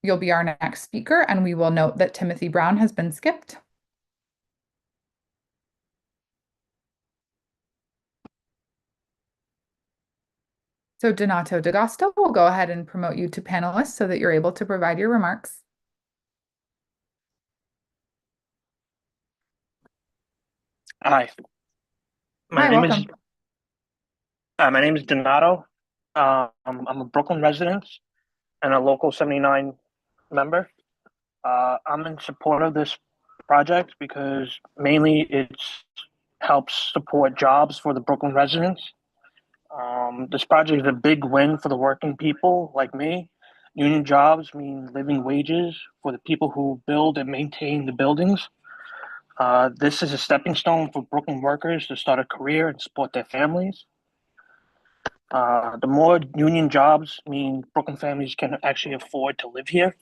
You'll be our next speaker, and we will note that Timothy Brown has been skipped. So Donato D'Agosto will go ahead and promote you to panelist so that you're able to provide your remarks. Hi. Hi, welcome. My name is Donato. I'm a Brooklyn resident and a local 79 member. I'm in support of this project because mainly it helps support jobs for the Brooklyn residents. This project is a big win for the working people like me. Union jobs mean living wages for the people who build and maintain the buildings. This is a stepping stone for Brooklyn workers to start a career and support their families. The more union jobs mean Brooklyn families can actually afford to live here.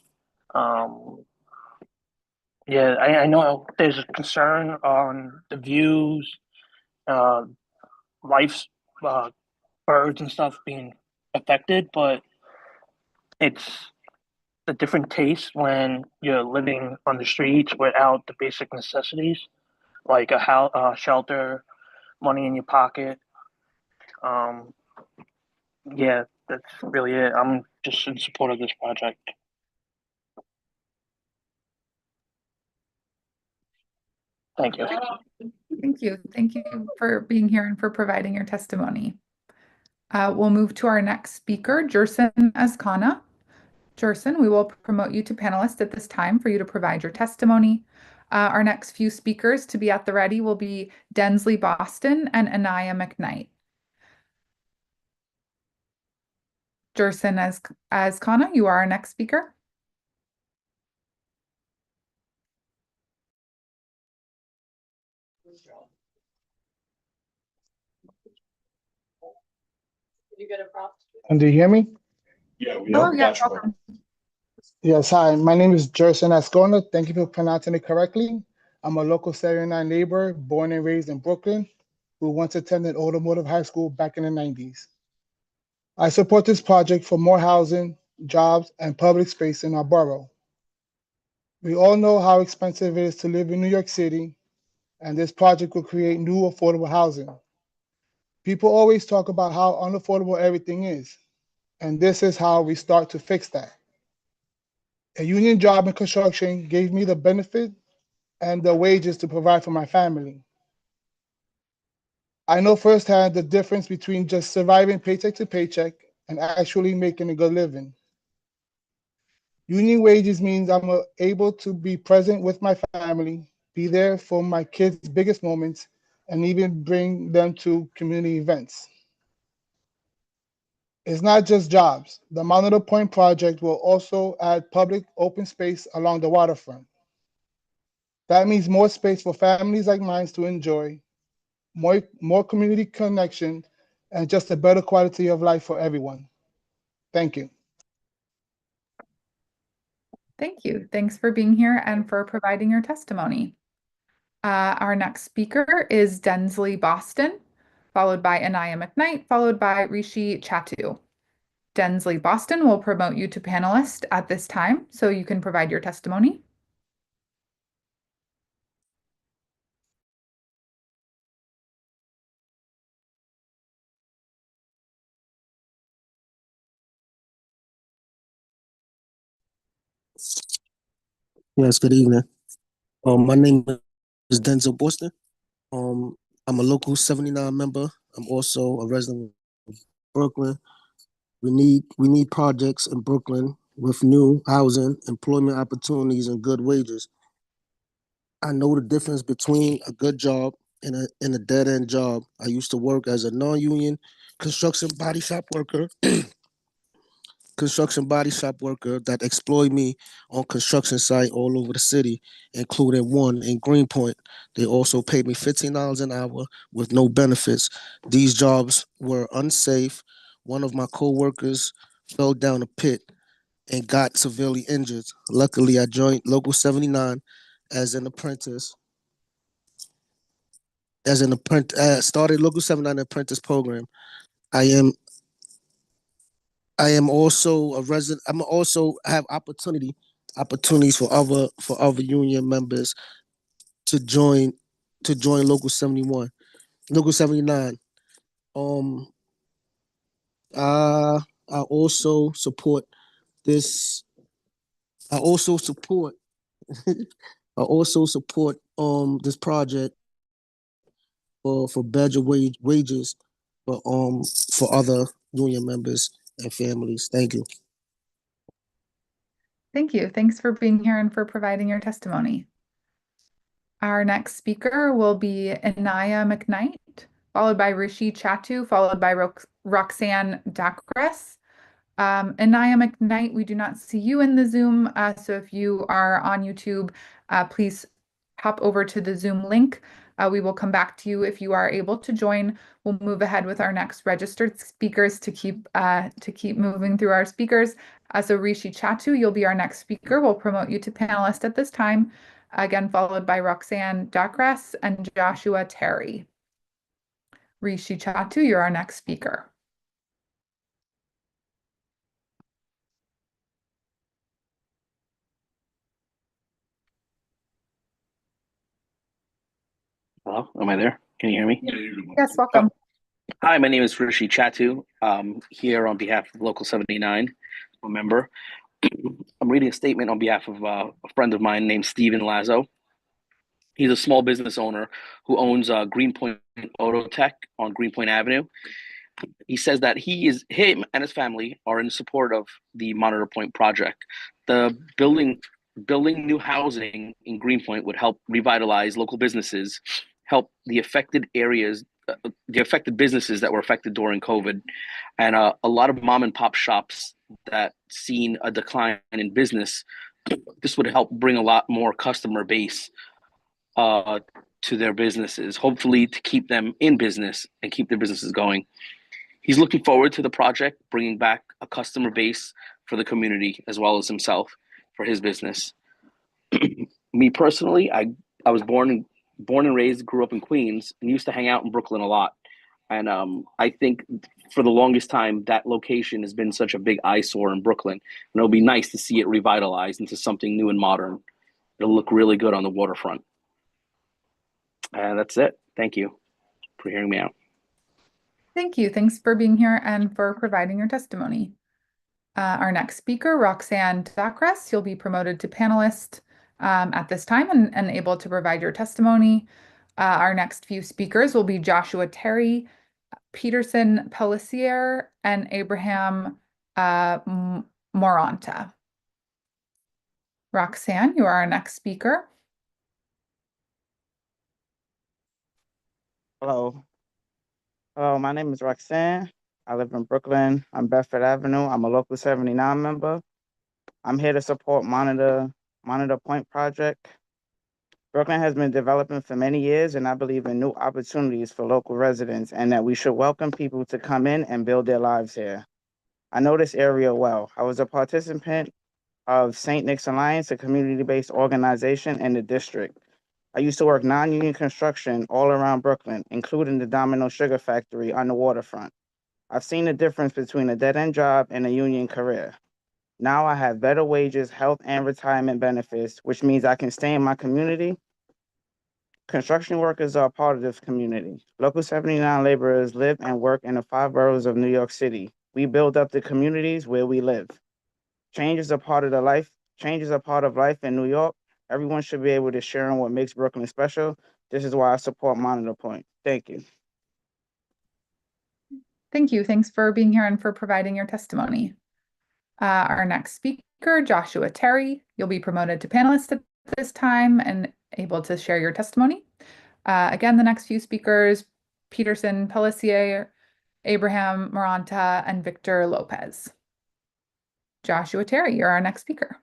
Yeah, I know there's a concern on the views, life's birds and stuff being affected, but it's a different taste when you're living on the streets without the basic necessities like a house, shelter, money in your pocket. Yeah, that's really it. I'm just in support of this project. Thank you. Thank you. Thank you for being here and for providing your testimony. We'll move to our next speaker, Jerson Azcona. Jerson, we will promote you to panelist at this time for you to provide your testimony. Our next few speakers to be at the ready will be Densley Boston and Anaya McKnight. Jerson Azcona, you are our next speaker. And do you hear me? Yeah, welcome. Yes, hi. My name is Jerson Ascona. Thank you for pronouncing it correctly. I'm a local 79 neighbor, born and raised in Brooklyn, who once attended Automotive High School back in the 90s. I support this project for more housing, jobs, and public space in our borough. We all know how expensive it is to live in New York City, and this project will create new affordable housing. People always talk about how unaffordable everything is, and this is how we start to fix that. A union job in construction gave me the benefit and the wages to provide for my family. I know firsthand the difference between just surviving paycheck to paycheck and actually making a good living. Union wages means I'm able to be present with my family, be there for my kids' biggest moments, and even bring them to community events. It's not just jobs. The Monitor Point project will also add public open space along the waterfront. That means more space for families like mine to enjoy, more community connection, and just a better quality of life for everyone. Thank you. Thank you. Thanks for being here and for providing your testimony. Our next speaker is Densley Boston, followed by Anaya McKnight, followed by Rishi Chatu. Densley Boston will promote you to panelist at this time so you can provide your testimony. Yes, good evening. My name is Denzel Boston. Um, I'm a local 79 member. I'm also a resident of Brooklyn. We need projects in Brooklyn with new housing, employment opportunities, and good wages. I know the difference between a good job and a dead end job. I used to work as a non-union construction body shop worker that exploit me on construction site all over the city, including one in Greenpoint. They also paid me $15 an hour with no benefits. These jobs were unsafe. One of my coworkers fell down a pit and got severely injured. Luckily, I joined Local 79 as an apprentice. Started Local 79 apprentice program. I am I am also a resident. I'm also have opportunities for other union members to join Local 71, Local 79. Um, uh, I also support this. I also support. I also support this project for better wages for other union members and families. Thank you. Thank you. Thanks for being here and for providing your testimony. Our next speaker will be Inaya McKnight, followed by Rishi Chatu, followed by Roxanne Dakres. Inaya McKnight, we do not see you in the Zoom, so if you are on YouTube, please hop over to the Zoom link. We will come back to you if you are able to join. We'll move ahead with our next registered speakers to keep moving through our speakers. So Rishi Chatu, you'll be our next speaker. We'll promote you to panelist at this time. Again, followed by Roxanne Dakres and Joshua Terry. Rishi Chatu, you're our next speaker. Hello, am I there? Can you hear me? Yes, welcome. Hi, my name is Rishi Chatu. Here on behalf of Local 79, a member. I'm reading a statement on behalf of a friend of mine named Steven Lazo. He's a small business owner who owns Greenpoint Auto Tech on Greenpoint Avenue. He says that him and his family are in support of the Monitor Point project. The building new housing in Greenpoint would help revitalize local businesses, help the affected areas, the affected businesses that were affected during COVID, and a lot of mom and pop shops that seen a decline in business. This would help bring a lot more customer base to their businesses, hopefully to keep them in business and keep their businesses going. He's looking forward to the project, bringing back a customer base for the community as well as himself for his business. Me personally, I was born and raised, grew up in Queens, and used to hang out in Brooklyn a lot. And I think for the longest time, that location has been such a big eyesore in Brooklyn. And it'll be nice to see it revitalized into something new and modern. It'll look really good on the waterfront. And that's it. Thank you for hearing me out. Thank you. Thanks for being here and for providing your testimony. Our next speaker, Roxanne Dakres, you'll be promoted to panelist at this time and able to provide your testimony. Our next few speakers will be Joshua Terry, Peterson Pellissier, and Abraham Moranta. Roxanne, you are our next speaker. Hello. Hello, my name is Roxanne. I live in Brooklyn on Bedford Avenue. I'm a Local 79 member. I'm here to support Monitor Point project. Brooklyn has been developing for many years, and I believe in new opportunities for local residents and that we should welcome people to come in and build their lives here. I know this area well. I was a participant of St. Nick's Alliance, a community-based organization in the district. I used to work non-union construction all around Brooklyn, including the Domino Sugar Factory on the waterfront. I've seen the difference between a dead-end job and a union career. Now I have better wages, health, and retirement benefits, which means I can stay in my community. Construction workers are a part of this community. Local 79 laborers live and work in the 5 boroughs of New York City. We build up the communities where we live. Change is a part of the life. Change is a part of life in New York. Everyone should be able to share in what makes Brooklyn special. This is why I support Monitor Point. Thank you. Thank you. Thanks for being here and for providing your testimony. Our next speaker, Joshua Terry. You'll be promoted to panelist at this time and able to share your testimony. Again, the next few speakers, Peterson Pellissier, Abraham Maranta, and Victor Lopez. Joshua Terry, you're our next speaker.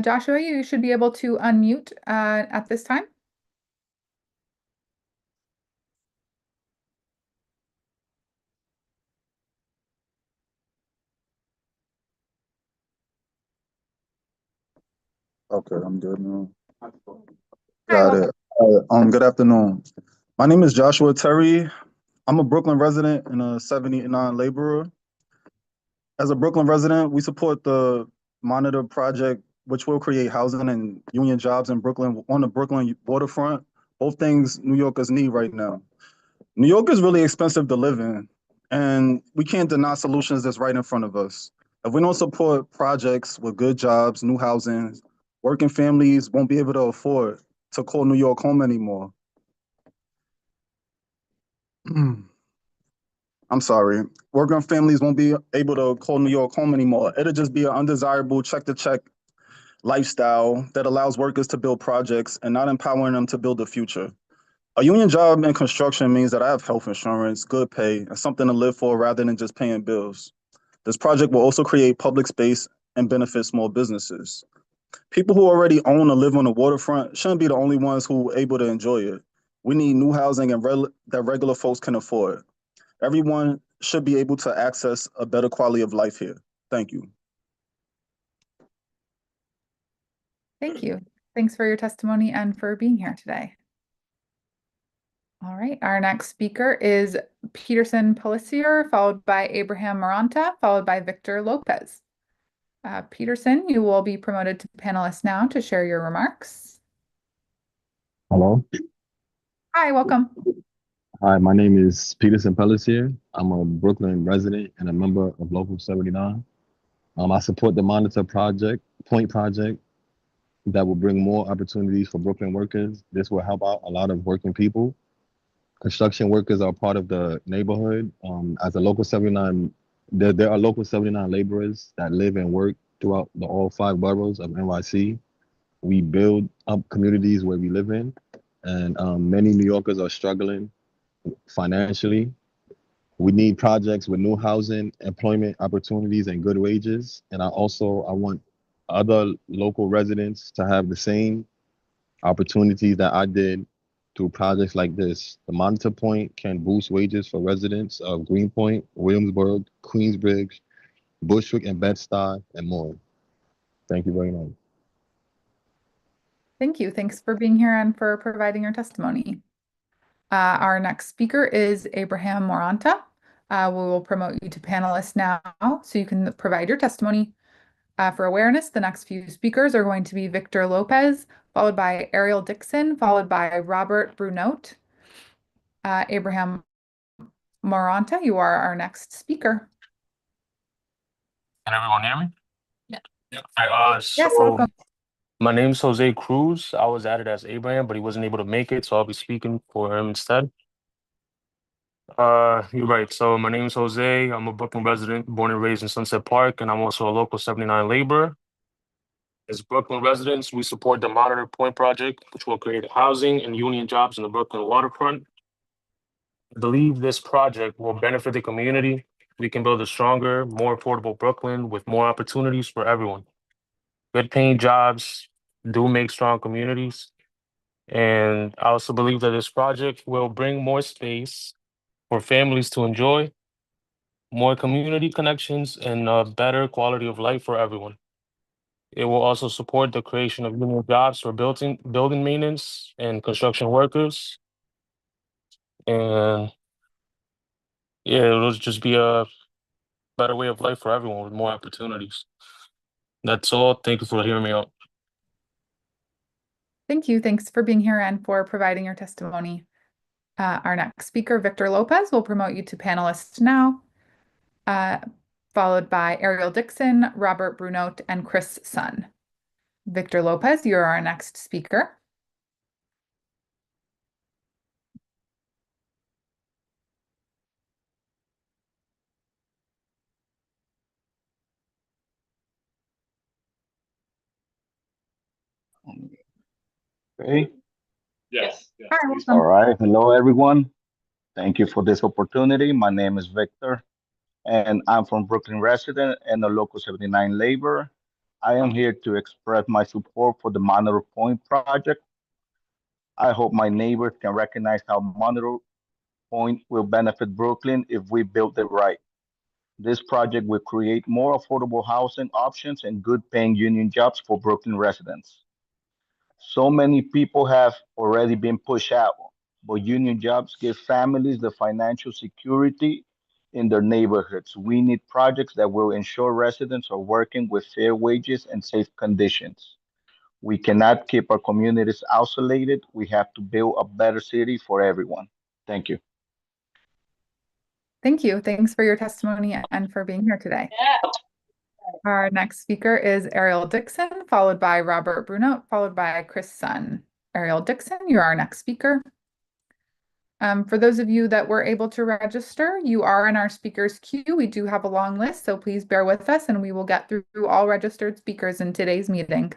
Joshua, you should be able to unmute at this time. Okay, I'm good now. Got it. Good afternoon. My name is Joshua Terry. I'm a Brooklyn resident and a 79 laborer. As a Brooklyn resident, we support the Monitor project, which will create housing and union jobs in Brooklyn on the Brooklyn waterfront. Both things New Yorkers need right now. New York is really expensive to live in, and we can't deny solutions that's right in front of us. If we don't support projects with good jobs, new housing, working families won't be able to afford to call New York home anymore. I'm sorry. Working families won't be able to call New York home anymore. It'll just be an undesirable check-to-check lifestyle that allows workers to build projects and not empowering them to build a future. A union job in construction means that I have health insurance, good pay, and something to live for rather than just paying bills. This project will also create public space and benefit small businesses. People who already own or live on the waterfront shouldn't be the only ones who are able to enjoy it. We need new housing and that regular folks can afford. Everyone should be able to access a better quality of life here. Thank you. Thank you. Thanks for your testimony and for being here today. All right, our next speaker is Peterson Pellissier, followed by Abraham Maranta, followed by Victor Lopez. Peterson, you will be promoted to panelist now to share your remarks. Hello. Hi, welcome. Hi, my name is Peterson Pellissier. I'm a Brooklyn resident and a member of Local 79. I support the Monitor Point project that will bring more opportunities for Brooklyn workers. This will help out a lot of working people. Construction workers are part of the neighborhood. As a Local 79, there are Local 79 laborers that live and work throughout all 5 boroughs of NYC. We build up communities where we live in, and many New Yorkers are struggling financially. We need projects with new housing, employment opportunities, and good wages. And I want other local residents to have the same opportunities that I did through projects like this. The Monitor Point can boost wages for residents of Greenpoint, Williamsburg, Queensbridge, Bushwick, and Bed-Stuy, and more. Thank you very much. Thank you. Thanks for being here and for providing your testimony. Our next speaker is Abraham Maranta. We will promote you to panelist now so you can provide your testimony. For awareness, the next few speakers are going to be Victor Lopez, followed by Ariel Dixon, followed by Robert Brunote. Abraham Maranta, you are our next speaker. Can everyone hear me? Yeah. Yes, welcome. My name is Jose Cruz. I was added as Abraham, but he wasn't able to make it, so I'll be speaking for him instead. You're right. So my name is Jose. I'm a Brooklyn resident, born and raised in Sunset Park, and I'm also a Local 79 laborer. As Brooklyn residents, we support the Monitor Point project, which will create housing and union jobs in the Brooklyn waterfront. I believe this project will benefit the community. We can build a stronger, more affordable Brooklyn with more opportunities for everyone. Good paying jobs do make strong communities. And I also believe that this project will bring more space for families to enjoy, more community connections, and a better quality of life for everyone. It will also support the creation of union jobs for building maintenance and construction workers. And yeah, it'll just be a better way of life for everyone with more opportunities. That's all. Thank you for hearing me out. Thank you. Thanks for being here and for providing your testimony. Our next speaker, Victor Lopez, will promote you to panelist now, followed by Ariel Dixon, Robert Brunote, and Chris Sun. Victor Lopez, you're our next speaker. Okay. Yes. Yes. Hi, Please. welcome. All right. Hello, everyone. Thank you for this opportunity. My name is Victor, and I'm from Brooklyn resident and a local 79 laborer. I am here to express my support for the Monitor Point project. I hope my neighbors can recognize how Monitor Point will benefit Brooklyn if we build it right. This project will create more affordable housing options and good paying union jobs for Brooklyn residents. So many people have already been pushed out, but union jobs give families the financial security in their neighborhoods. We need projects that will ensure residents are working with fair wages and safe conditions. We cannot keep our communities isolated. We have to build a better city for everyone. Thank you. Thank you. Thanks for your testimony and for being here today. Our next speaker is Ariel Dixon, followed by Robert Brunote, followed by Chris Sun. Ariel Dixon, you're our next speaker. For those of you that were able to register, you are in our speakers queue. We do have a long list, so please bear with us and we will get through all registered speakers in today's meeting.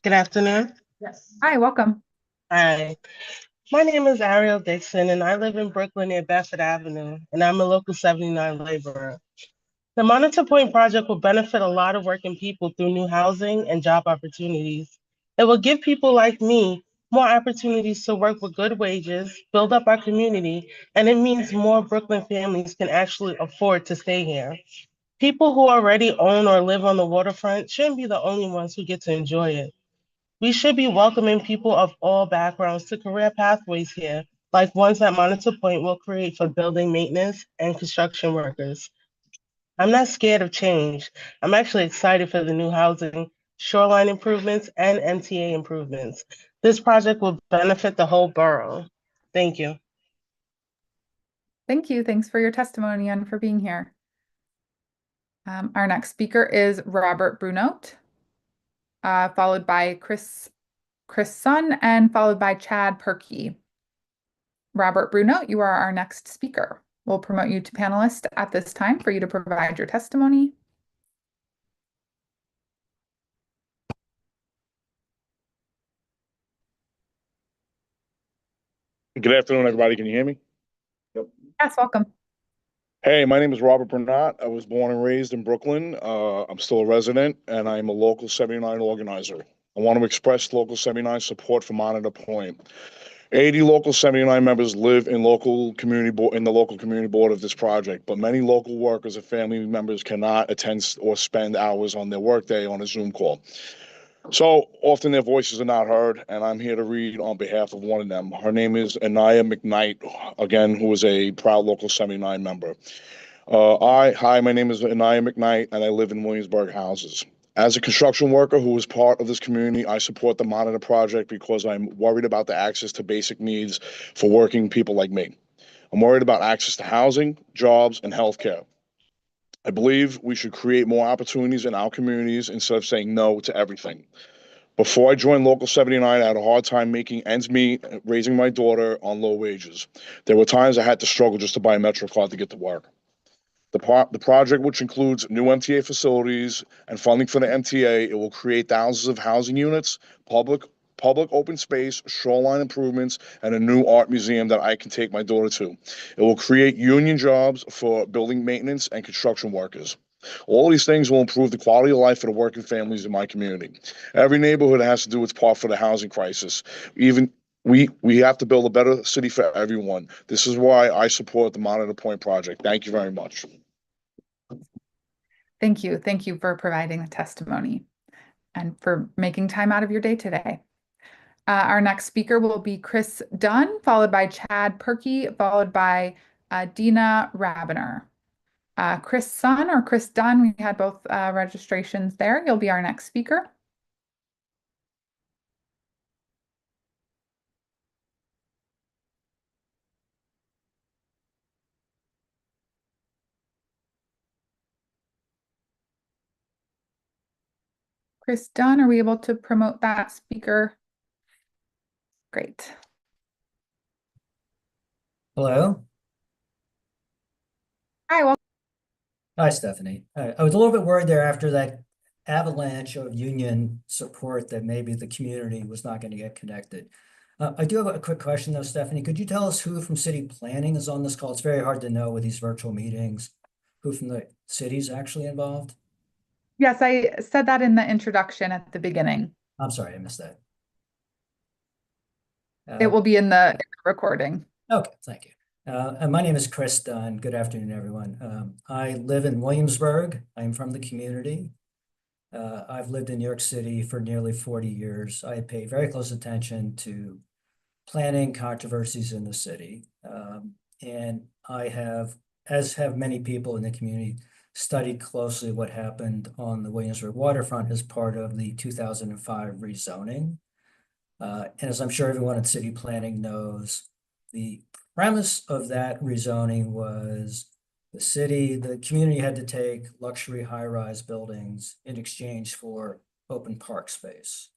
Good afternoon. Yes. Hi, welcome. Hi, my name is Ariel Dixon, and I live in Brooklyn near Bedford Avenue, and I'm a local 79 laborer. The Monitor Point project will benefit a lot of working people through new housing and job opportunities. It will give people like me more opportunities to work with good wages, build up our community, and it means more Brooklyn families can actually afford to stay here. People who already own or live on the waterfront shouldn't be the only ones who get to enjoy it. We should be welcoming people of all backgrounds to career pathways here, like ones that Monitor Point will create for building maintenance and construction workers. I'm not scared of change. I'm actually excited for the new housing, shoreline improvements, and MTA improvements. This project will benefit the whole borough. Thank you. Thank you. Thanks for your testimony and for being here. Our next speaker is Robert Brunote, followed by Chris Sun, and followed by Chad Perkey. Robert Brunote, you are our next speaker. We'll promote you to panelist at this time for you to provide your testimony. Good afternoon, everybody. Can you hear me? Yep. Yes, welcome. Hey, my name is Robert Bernat. I was born and raised in Brooklyn. I'm still a resident, and I'm a local 79 organizer. I want to express local 79 support for Monitor Point. 80 local 79 members live in local community board in the local community board of this project, but many local workers and family members cannot attend or spend hours on their workday on a Zoom call. So often their voices are not heard, and I'm here to read on behalf of one of them. Her name is Anaya McKnight, again, who is a proud local 79 member. Hi, my name is Anaya McKnight, and I live in Williamsburg Houses. As a construction worker who is part of this community, I support the Monitor Project because I'm worried about the access to basic needs for working people like me. I'm worried about access to housing, jobs, and healthcare. I believe we should create more opportunities in our communities instead of saying no to everything. Before I joined Local 79, I had a hard time making ends meet, raising my daughter on low wages. There were times I had to struggle just to buy a Metro card to get to work. The project, which includes new MTA facilities and funding for the MTA, it will create thousands of housing units, public open space, shoreline improvements, and a new art museum that I can take my daughter to. It will create union jobs for building maintenance and construction workers. All these things will improve the quality of life for the working families in my community. Every neighborhood has to do its part for the housing crisis. We have to build a better city for everyone. This is why I support the Monitor Point project. Thank you very much. Thank you. Thank you for providing the testimony and for making time out of your day today. Our next speaker will be Chris Dunn, followed by Chad Perkey, followed by Dina Rabiner. Chris Sun or Chris Dunn. We had both registrations there. You'll be our next speaker. Chris Dunn, are we able to promote that speaker? Great. Hello. Hi, well, Hi, Stephanie. I was a little bit worried there after that avalanche of union support that maybe the community was not going to get connected. I do have a quick question though, Stephanie. Could you tell us who from city planning is on this call? It's very hard to know with these virtual meetings, who from the city is actually involved. yes, I said that in the introduction at the beginning. I'm sorry, I missed that. It will be in the recording. Okay, thank you. And my name is Chris Dunn. Good afternoon, everyone. I live in Williamsburg. I'm from the community. I've lived in New York City for nearly 40 years. I pay very close attention to planning controversies in the city. And I have, as have many people in the community, studied closely what happened on the Williamsburg waterfront as part of the 2005 rezoning. And as I'm sure everyone in city planning knows, the premise of that rezoning was the community had to take luxury high-rise buildings in exchange for open park space.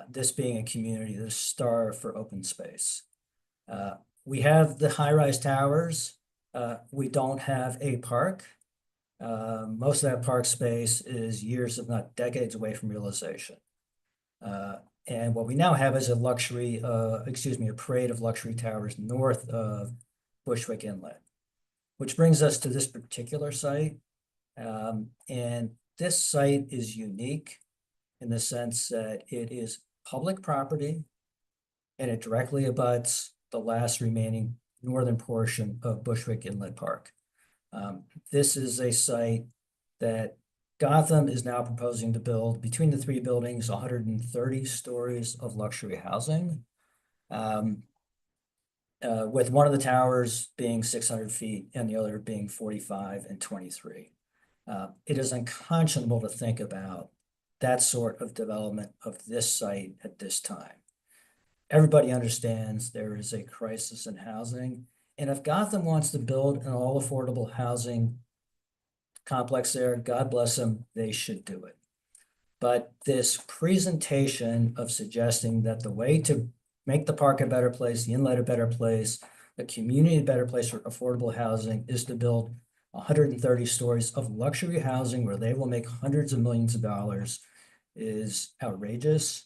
This being a community that is starved for open space. We have the high-rise towers. We don't have a park. Most of that park space is years, if not decades, away from realization. And what we now have is a parade of luxury towers north of Bushwick Inlet, which brings us to this particular site. And this site is unique in the sense that it is public property and it directly abuts the last remaining northern portion of Bushwick Inlet Park. This is a site that Gotham is now proposing to build between the three buildings, 130 stories of luxury housing, with one of the towers being 600 feet and the other being 45 and 23. It is unconscionable to think about that sort of development of this site at this time. Everybody understands there is a crisis in housing. And if Gotham wants to build an all affordable housing complex there, God bless them, they should do it. But this presentation of suggesting that the way to make the park a better place, the inlet a better place, the community a better place for affordable housing is to build 130 stories of luxury housing where they will make hundreds of millions of dollars is outrageous.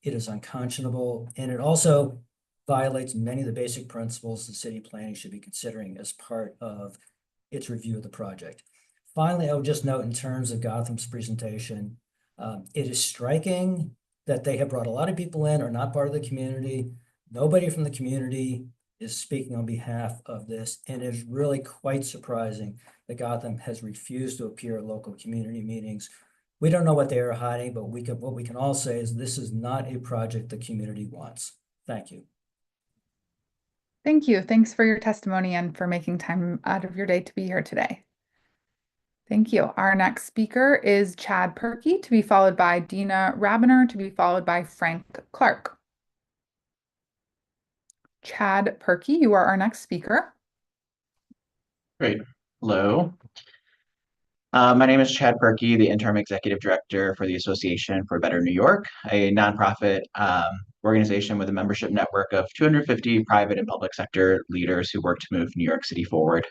It is unconscionable, and it also violates many of the basic principles the city planning should be considering as part of its review of the project. Finally, I would just note in terms of Gotham's presentation, it is striking that they have brought a lot of people in, are not part of the community. Nobody from the community is speaking on behalf of this, and it is really quite surprising that Gotham has refused to appear at local community meetings. We don't know what they are hiding, but what we can all say is this is not a project the community wants. Thank you. Thank you. Thanks for your testimony and for making time out of your day to be here today. Thank you. Our next speaker is Chad Perky, to be followed by Dina Rabiner, to be followed by Frank Clark. Chad Perky, you are our next speaker. Great. Hello. My name is Chad Perky, the Interim Executive Director for the Association for Better New York, a nonprofit organization with a membership network of 250 private and public sector leaders who work to move New York City forward.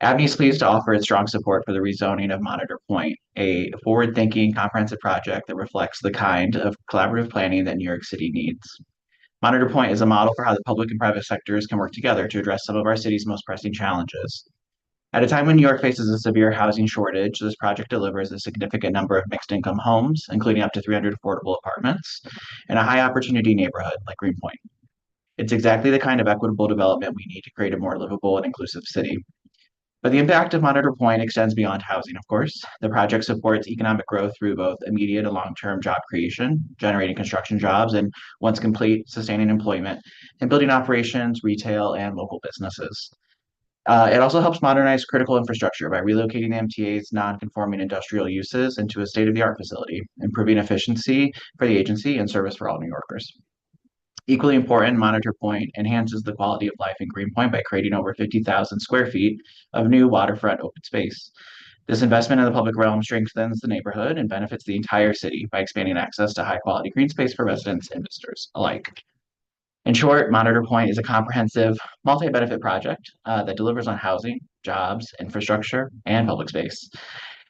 ABNY is pleased to offer its strong support for the rezoning of Monitor Point, a forward-thinking, comprehensive project that reflects the kind of collaborative planning that New York City needs. Monitor Point is a model for how the public and private sectors can work together to address some of our city's most pressing challenges. At a time when New York faces a severe housing shortage, this project delivers a significant number of mixed-income homes, including up to 300 affordable apartments, in a high-opportunity neighborhood like Greenpoint. It's exactly the kind of equitable development we need to create a more livable and inclusive city. But the impact of Monitor Point extends beyond housing, of course. The project supports economic growth through both immediate and long-term job creation, generating construction jobs, and once complete, sustaining employment, and building operations, retail, and local businesses. It also helps modernize critical infrastructure by relocating the MTA's non-conforming industrial uses into a state-of-the-art facility, improving efficiency for the agency and service for all New Yorkers. Equally important, Monitor Point enhances the quality of life in Greenpoint by creating over 50,000 square feet of new waterfront open space. This investment in the public realm strengthens the neighborhood and benefits the entire city by expanding access to high-quality green space for residents and visitors alike. In short, Monitor Point is a comprehensive, multi-benefit project that delivers on housing, jobs, infrastructure, and public space.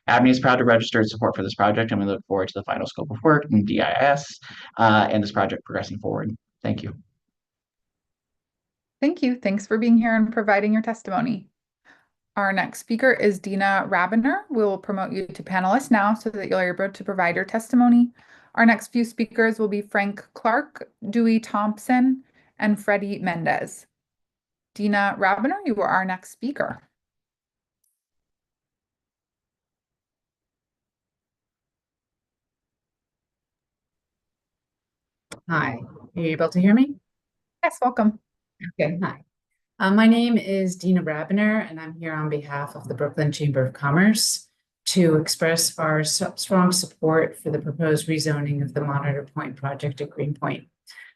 ABNY is proud to register its support for this project, and we look forward to the final scope of work in DIS and this project progressing forward. Thank you. Thank you. Thanks for being here and providing your testimony. Our next speaker is Dina Rabiner. We will promote you to panelist now so that you're able to provide your testimony. Our next few speakers will be Frank Clark, Dewey Thompson, and Freddie Mendez. Dina Rabiner, you are our next speaker. Hi, are you able to hear me? Yes, welcome. Okay, hi. My name is Dina Rabiner, and I'm here on behalf of the Brooklyn Chamber of Commerce to express our strong support for the proposed rezoning of the Monitor Point project at Greenpoint.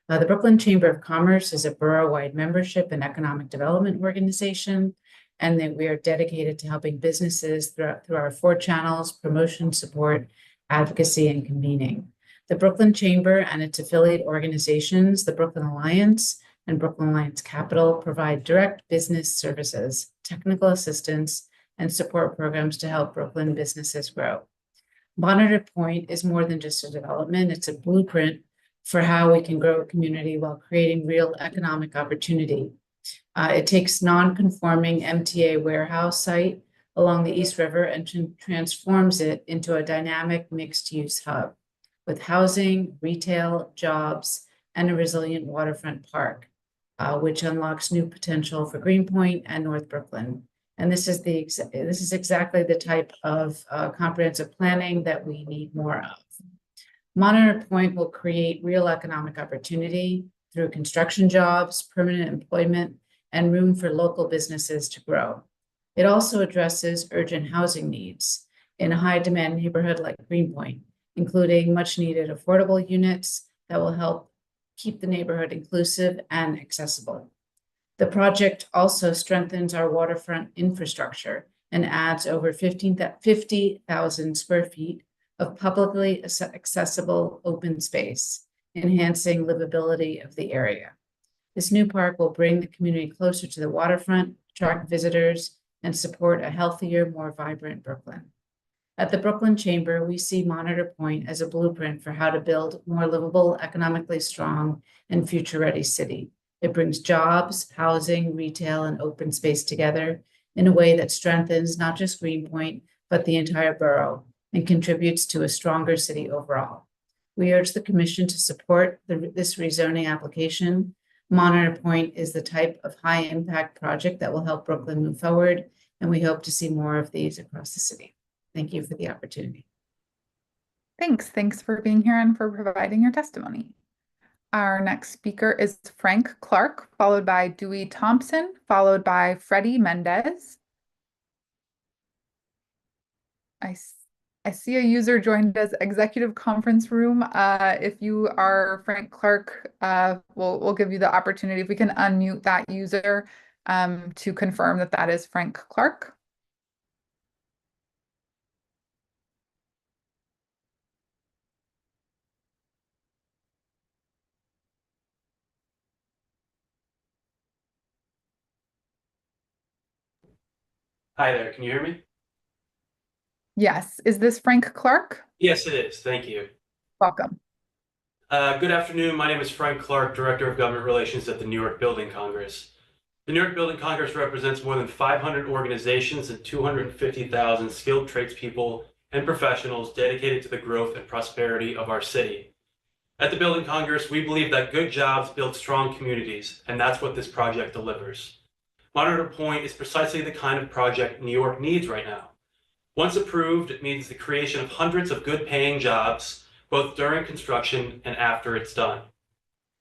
The Brooklyn Chamber of Commerce is a borough-wide membership and economic development organization, and that we are dedicated to helping businesses through our 4 channels: promotion, support, advocacy, and convening. The Brooklyn Chamber and its affiliate organizations, the Brooklyn Alliance and Brooklyn Alliance Capital, provide direct business services, technical assistance, and support programs to help Brooklyn businesses grow. Monitor Point is more than just a development. It's a blueprint for how we can grow a community while creating real economic opportunity. It takes non-conforming MTA warehouse site along the East River and transforms it into a dynamic mixed-use hub with housing, retail, jobs, and a resilient waterfront park, which unlocks new potential for Greenpoint and North Brooklyn. And this is exactly the type of comprehensive planning that we need more of. Monitor Point will create real economic opportunity through construction jobs, permanent employment, and room for local businesses to grow. It also addresses urgent housing needs in a high-demand neighborhood like Greenpoint, including much-needed affordable units that will help keep the neighborhood inclusive and accessible. The project also strengthens our waterfront infrastructure and adds over 50,000 square feet of publicly accessible open space, enhancing livability of the area. This new park will bring the community closer to the waterfront, attract visitors, and support a healthier, more vibrant Brooklyn. At the Brooklyn Chamber, we see Monitor Point as a blueprint for how to build a more livable, economically strong, and future-ready city. It brings jobs, housing, retail, and open space together in a way that strengthens not just Greenpoint, but the entire borough, and contributes to a stronger city overall. We urge the Commission to support this rezoning application. Monitor Point is the type of high-impact project that will help Brooklyn move forward, and we hope to see more of these across the city. Thank you for the opportunity. Thanks. Thanks for being here and for providing your testimony. Our next speaker is Frank Clark, followed by Dewey Thompson, followed by Freddie Mendez. I see a user joined as executive conference room. If you are Frank Clark, we'll give you the opportunity if we can unmute that user to confirm that that is Frank Clark. Hi there, can you hear me? Yes. Is this Frank Clark? Yes, it is. Thank you. Welcome. Good afternoon. My name is Frank Clark, Director of Government Relations at the New York Building Congress. The New York Building Congress represents more than 500 organizations and 250,000 skilled tradespeople and professionals dedicated to the growth and prosperity of our city. At the Building Congress, we believe that good jobs build strong communities, and that's what this project delivers. Monitor Point is precisely the kind of project New York needs right now. Once approved, it means the creation of hundreds of good-paying jobs, both during construction and after it's done.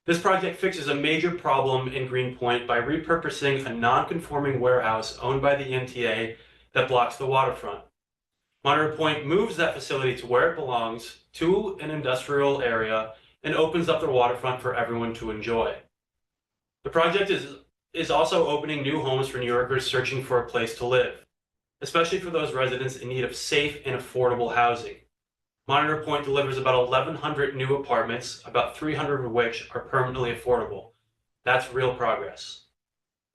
This project fixes a major problem in Greenpoint by repurposing a non-conforming warehouse owned by the MTA that blocks the waterfront. Monitor Point moves that facility to where it belongs, to an industrial area, and opens up the waterfront for everyone to enjoy. The project is also opening new homes for New Yorkers searching for a place to live, especially for those residents in need of safe and affordable housing. Monitor Point delivers about 1,100 new apartments, about 300 of which are permanently affordable. That's real progress.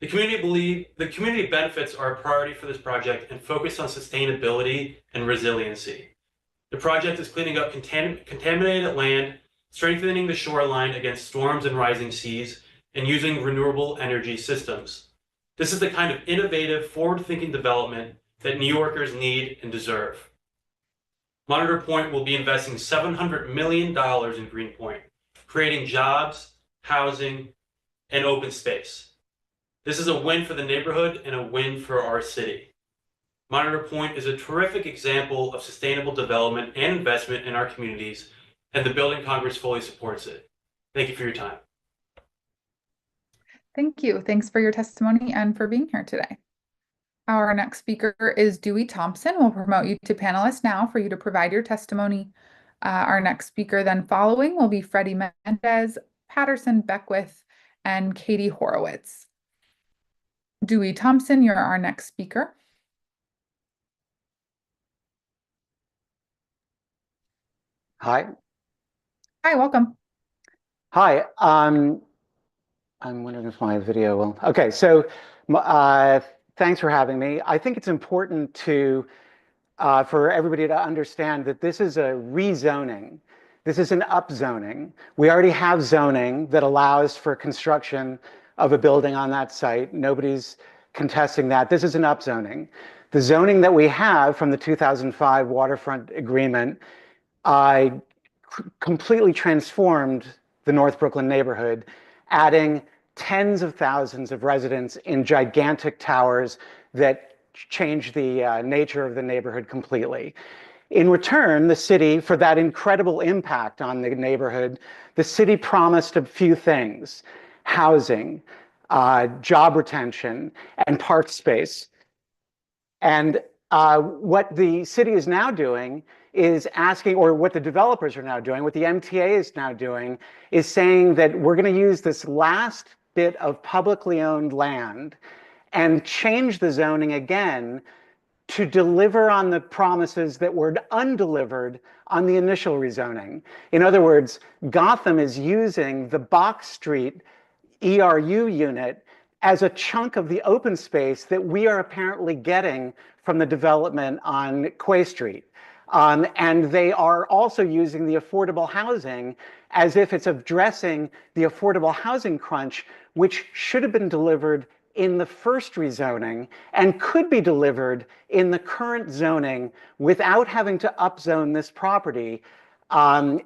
The community benefits are a priority for this project and focus on sustainability and resiliency. The project is cleaning up contaminated land, strengthening the shoreline against storms and rising seas, and using renewable energy systems. This is the kind of innovative, forward-thinking development that New Yorkers need and deserve. Monitor Point will be investing $700 million in Greenpoint, creating jobs, housing, and open space. This is a win for the neighborhood and a win for our city. Monitor Point is a terrific example of sustainable development and investment in our communities, and the Building Congress fully supports it. Thank you for your time. Thank you. Thanks for your testimony and for being here today. Our next speaker is Dewey Thompson. We'll promote you to panelist now for you to provide your testimony. Our next speaker then following will be Freddie Mendez, Patterson Beckwith, and Katie Horowitz. Dewey Thompson, you're our next speaker. Hi. Hi, welcome. Hi. I'm wondering if my video will. Okay, so thanks for having me. I think it's important to for everybody to understand that this is a rezoning. This is an upzoning. We already have zoning that allows for construction of a building on that site. Nobody's contesting that. This is an upzoning. The zoning that we have from the 2005 waterfront agreement completely transformed the North Brooklyn neighborhood, adding tens of thousands of residents in gigantic towers that changed the nature of the neighborhood completely. In return, the city, for that incredible impact on the neighborhood, the city promised a few things: housing, job retention, and park space. And what the city is now doing is asking, or what the developers are now doing, what the MTA is now doing, is saying that we're going to use this last bit of publicly owned land and change the zoning again to deliver on the promises that were undelivered on the initial rezoning. In other words, Gotham is using the Box Street ERU unit as a chunk of the open space that we are apparently getting from the development on Quay Street. And they are also using the affordable housing as if it's addressing the affordable housing crunch, which should have been delivered in the first rezoning and could be delivered in the current zoning without having to upzone this property, and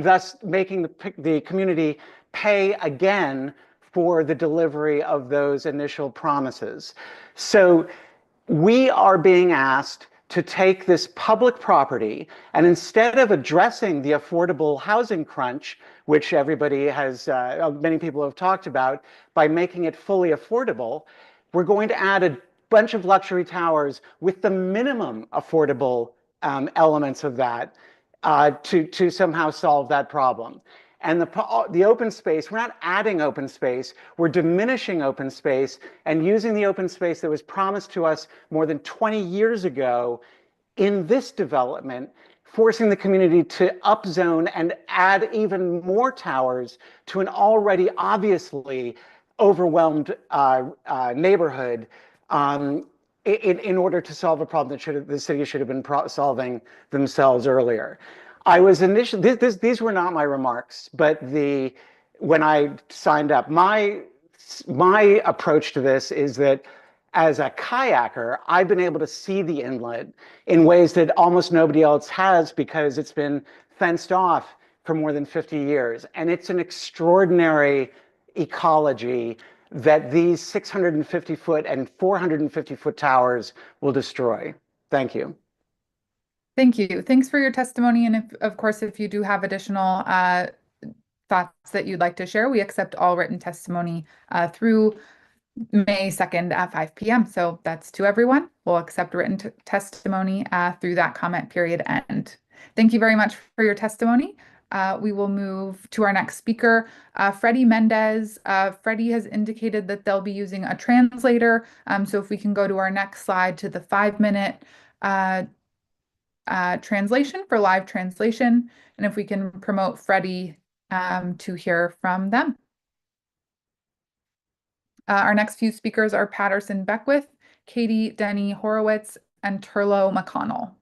thus making the community pay again for the delivery of those initial promises. So we are being asked to take this public property and, instead of addressing the affordable housing crunch, which everybody has, many people have talked about, by making it fully affordable, we're going to add a bunch of luxury towers with the minimum affordable elements of that to somehow solve that problem. And the open space, we're not adding open space, we're diminishing open space and using the open space that was promised to us more than 20 years ago in this development, forcing the community to upzone and add even more towers to an already obviously overwhelmed neighborhood in order to solve a problem that the city should have been solving themselves earlier. I was initially, these were not my remarks, but when I signed up, my approach to this is that as a kayaker, I've been able to see the inlet in ways that almost nobody else has because it's been fenced off for more than 50 years. And it's an extraordinary ecology that these 650-foot and 450-foot towers will destroy. Thank you. Thank you. Thanks for your testimony. And of course, if you do have additional thoughts that you'd like to share. We accept all written testimony through May 2nd at 5 p.m. So that's to everyone. We'll accept written testimony through that comment period end. Thank you very much for your testimony. We will move to our next speaker, Freddie Mendez. Freddie has indicated that they'll be using a translator. So if we can go to our next slide to the 5-minute translation for live translation, and if we can promote Freddie to hear from them. Our next few speakers are Patterson Beckwith, Katie Denny Horowitz, and Turlo McConnell.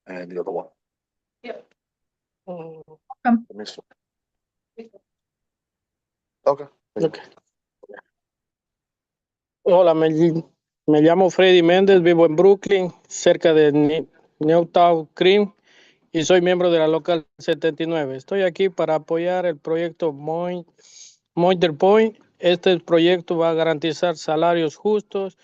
And the other one. Yeah. Welcome. Okay. Hola, me llamo Freddy Méndez, vivo en Brooklyn, cerca de Newtown Creek, y soy miembro de la local 79. Estoy aquí para apoyar el proyecto Mointer Point. Este proyecto va a garantizar salarios justos,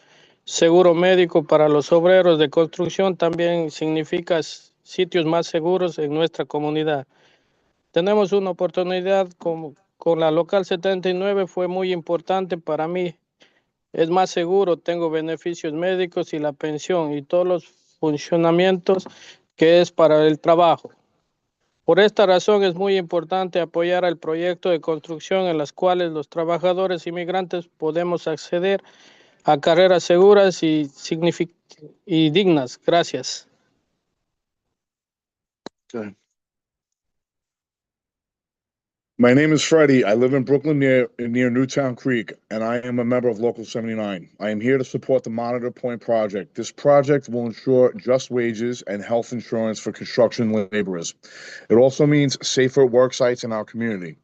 seguro médico para los obreros de construcción, también significa sitios más seguros en nuestra comunidad. Tenemos una oportunidad con la local 79, fue muy importante para mí. Es más seguro, tengo beneficios médicos y la pensión y todos los funcionamientos que es para el trabajo. Por esta razón es muy importante apoyar el proyecto de construcción en las cuales los trabajadores inmigrantes podemos acceder a carreras seguras y dignas. Gracias. Okay. My name is Freddie. I live in Brooklyn near Newtown Creek, and I am a member of Local 79. I am here to support the Monitor Point project. This project will ensure just wages and health insurance for construction laborers. It also means safer work sites in our community.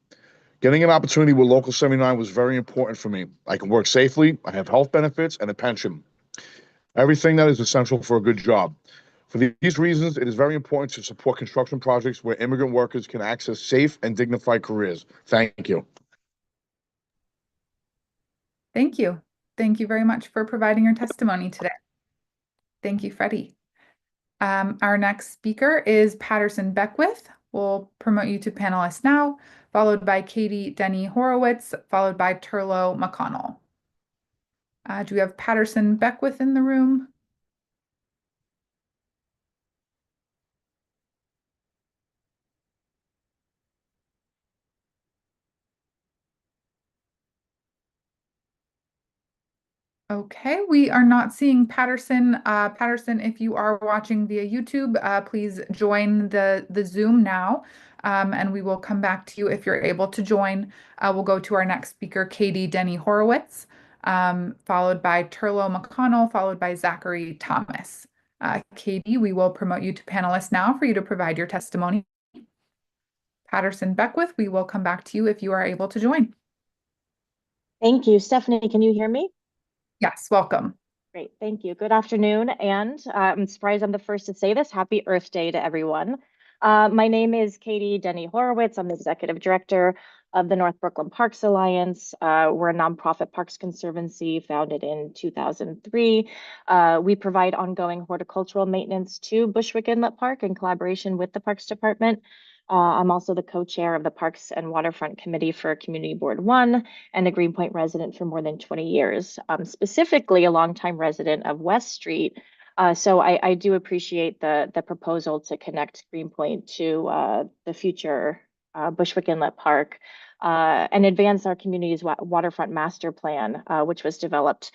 Getting an opportunity with Local 79 was very important for me. I can work safely, I have health benefits, and a pension. Everything that is essential for a good job. For these reasons, it is very important to support construction projects where immigrant workers can access safe and dignified careers. Thank you. Thank you. Thank you very much for providing your testimony today. Thank you, Freddie. Our next speaker is Patterson Beckwith. We'll promote you to panelist now, followed by Katie Denny Horowitz, followed by Turlo McConnell. Do we have Patterson Beckwith in the room? Okay, we are not seeing Patterson. Patterson, if you are watching via YouTube, please join the Zoom now, and we will come back to you if you're able to join. We'll go to our next speaker, Katie Denny Horowitz, followed by Turlo McConnell, followed by Zachary Thomas. Katie, we will promote you to panelist now for you to provide your testimony. Patterson Beckwith, we will come back to you if you are able to join. Thank you. Stephanie, can you hear me? Yes, welcome. Great, thank you. Good afternoon, and I'm surprised I'm the first to say this. Happy Earth Day to everyone. My name is Katie Denny Horowitz. I'm the Executive Director of the North Brooklyn Parks Alliance. We're a nonprofit parks conservancy founded in 2003. We provide ongoing horticultural maintenance to Bushwick Inlet Park in collaboration with the Parks Department. I'm also the co-chair of the Parks and Waterfront Committee for Community Board 1 and a Greenpoint resident for more than 20 years, specifically a longtime resident of West Street. So I do appreciate the proposal to connect Greenpoint to the future Bushwick Inlet Park and advance our community's waterfront master plan, which was developed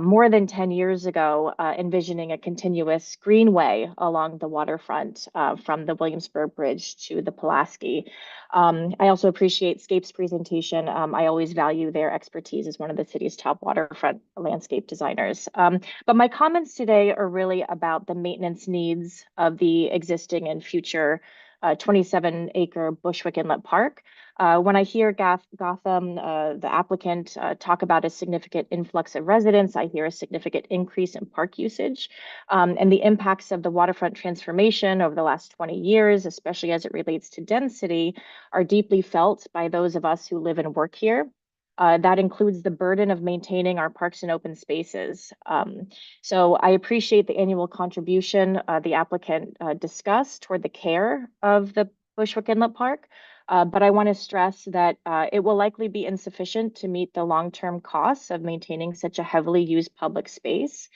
more than 10 years ago, envisioning a continuous greenway along the waterfront from the Williamsburg Bridge to the Pulaski. I also appreciate Scape's presentation. I always value their expertise as one of the city's top waterfront landscape designers. But my comments today are really about the maintenance needs of the existing and future 27-acre Bushwick Inlet Park. When I hear Gotham, the applicant, talk about a significant influx of residents, I hear a significant increase in park usage. And the impacts of the waterfront transformation over the last 20 years, especially as it relates to density, are deeply felt by those of us who live and work here. That includes the burden of maintaining our parks and open spaces. So I appreciate the annual contribution the applicant discussed toward the care of the Bushwick Inlet Park. But I want to stress that it will likely be insufficient to meet the long-term costs of maintaining such a heavily used public space.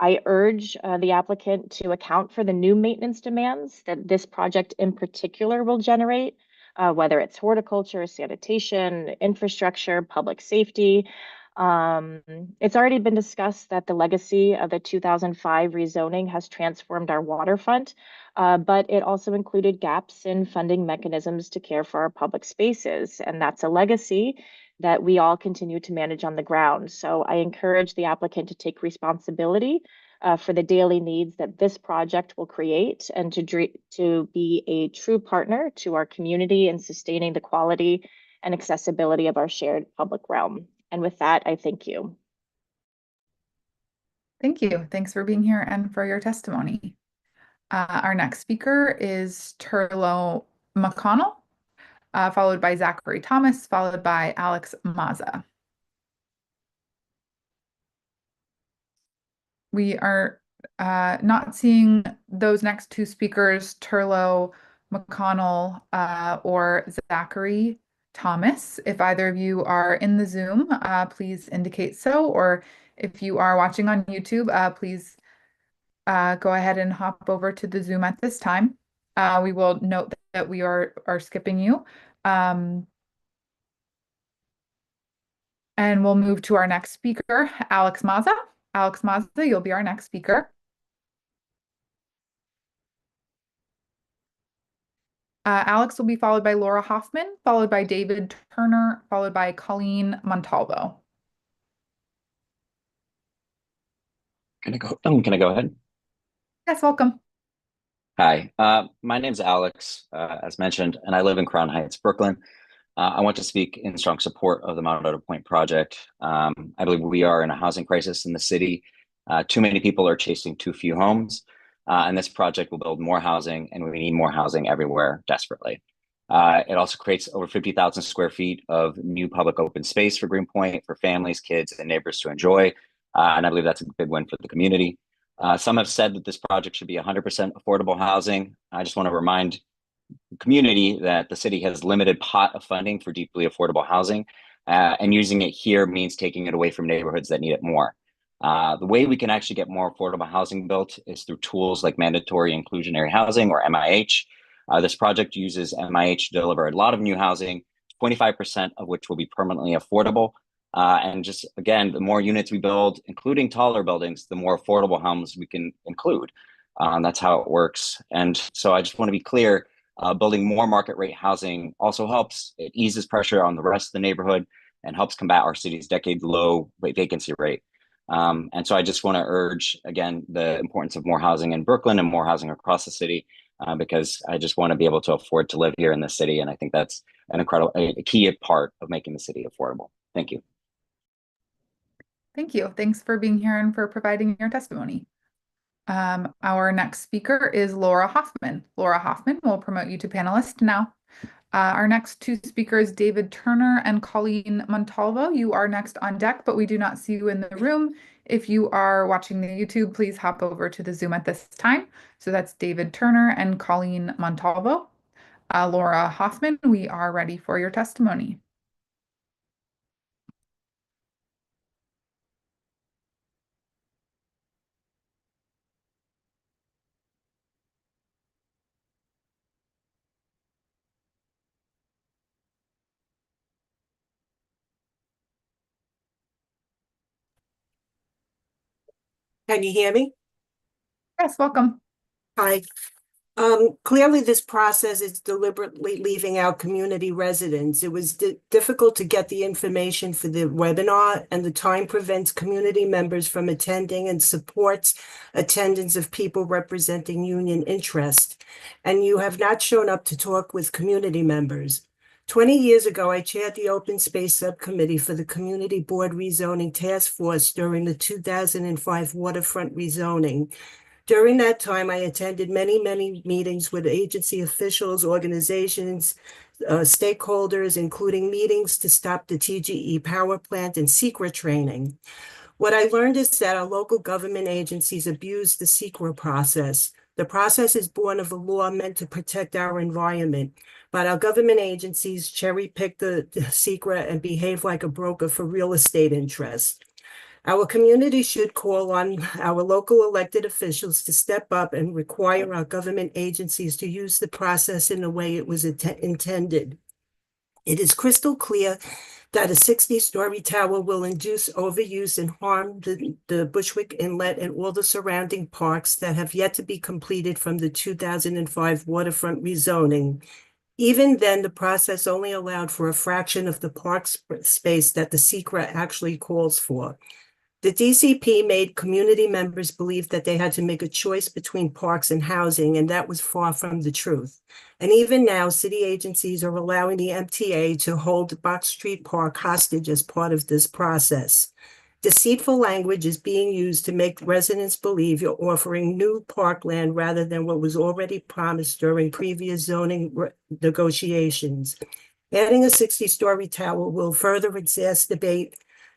I urge the applicant to account for the new maintenance demands that this project in particular will generate, whether it's horticulture, sanitation, infrastructure, public safety. It's already been discussed that the legacy of the 2005 rezoning has transformed our waterfront, but it also included gaps in funding mechanisms to care for our public spaces, and that's a legacy that we all continue to manage on the ground. So I encourage the applicant to take responsibility for the daily needs that this project will create and to be a true partner to our community in sustaining the quality and accessibility of our shared public realm. And with that, I thank you. Thank you. Thanks for being here and for your testimony. Our next speaker is Turlo McConnell, followed by Zachary Thomas, followed by Alex Mazza. We are not seeing those next two speakers, Turlo McConnell or Zachary Thomas. If either of you are in the Zoom, please indicate so, or if you are watching on YouTube, please go ahead and hop over to the Zoom at this time. We will note that we are skipping you. And we'll move to our next speaker, Alex Mazza. Alex Mazza, you'll be our next speaker. Alex will be followed by Laura Hoffman, followed by David Turner, followed by Colleen Montalvo. Can I go ahead? Yes, welcome. Hi, my name's Alex, as mentioned, and I live in Crown Heights, Brooklyn. I want to speak in strong support of the Mount Otter Point project. I believe we are in a housing crisis in the city. Too many people are chasing too few homes, and this project will build more housing, and we need more housing everywhere desperately. It also creates over 50,000 square feet of new public open space for Greenpoint, for families, kids, and neighbors to enjoy. And I believe that's a big win for the community. Some have said that this project should be 100% affordable housing. I just want to remind the community that the city has limited pot of funding for deeply affordable housing, and using it here means taking it away from neighborhoods that need it more. The way we can actually get more affordable housing built is through tools like mandatory inclusionary housing, or MIH. This project uses MIH to deliver a lot of new housing, 25% of which will be permanently affordable. And just, again, the more units we build, including taller buildings, the more affordable homes we can include. That's how it works. And so I just want to be clear, building more market rate housing also helps. It eases pressure on the rest of the neighborhood and helps combat our city's decade-low vacancy rate. And so I just want to urge, again, the importance of more housing in Brooklyn and more housing across the city, because I just want to be able to afford to live here in the city. And I think that's an incredible, a key part of making the city affordable. Thank you. Thank you. Thanks for being here and for providing your testimony. Our next speaker is Laura Hoffman. Laura Hoffman will promote you to panelist now. Our next two speakers, David Turner and Colleen Montalvo. You are next on deck, but we do not see you in the room. If you are watching the YouTube, please hop over to the Zoom at this time. So that's David Turner and Colleen Montalvo. Laura Hoffman, we are ready for your testimony. Can you hear me? Yes, welcome. Hi. Clearly, this process is deliberately leaving out community residents. It was difficult to get the information for the webinar, and the time prevents community members from attending and supports attendance of people representing union interest. And you have not shown up to talk with community members. 20 years ago, I chaired the Open Space Subcommittee for the Community Board Rezoning Task Force during the 2005 waterfront rezoning. During that time, I attended many meetings with agency officials, organizations, stakeholders, including meetings to stop the TGE power plant and CEQR training. What I learned is that our local government agencies abuse the CEQR process. The process is born of a law meant to protect our environment, but our government agencies cherry-pick the CEQR and behave like a broker for real estate interests. Our community should call on our local elected officials to step up and require our government agencies to use the process in the way it was intended. It is crystal clear that a 60-story tower will induce overuse and harm the Bushwick Inlet and all the surrounding parks that have yet to be completed from the 2005 waterfront rezoning. Even then, the process only allowed for a fraction of the park space that the CEQR actually calls for. The DCP made community members believe that they had to make a choice between parks and housing, and that was far from the truth. And even now, city agencies are allowing the MTA to hold Box Street Park hostage as part of this process. Deceitful language is being used to make residents believe you're offering new parkland rather than what was already promised during previous zoning negotiations. Adding a 60-story tower will further exacerbate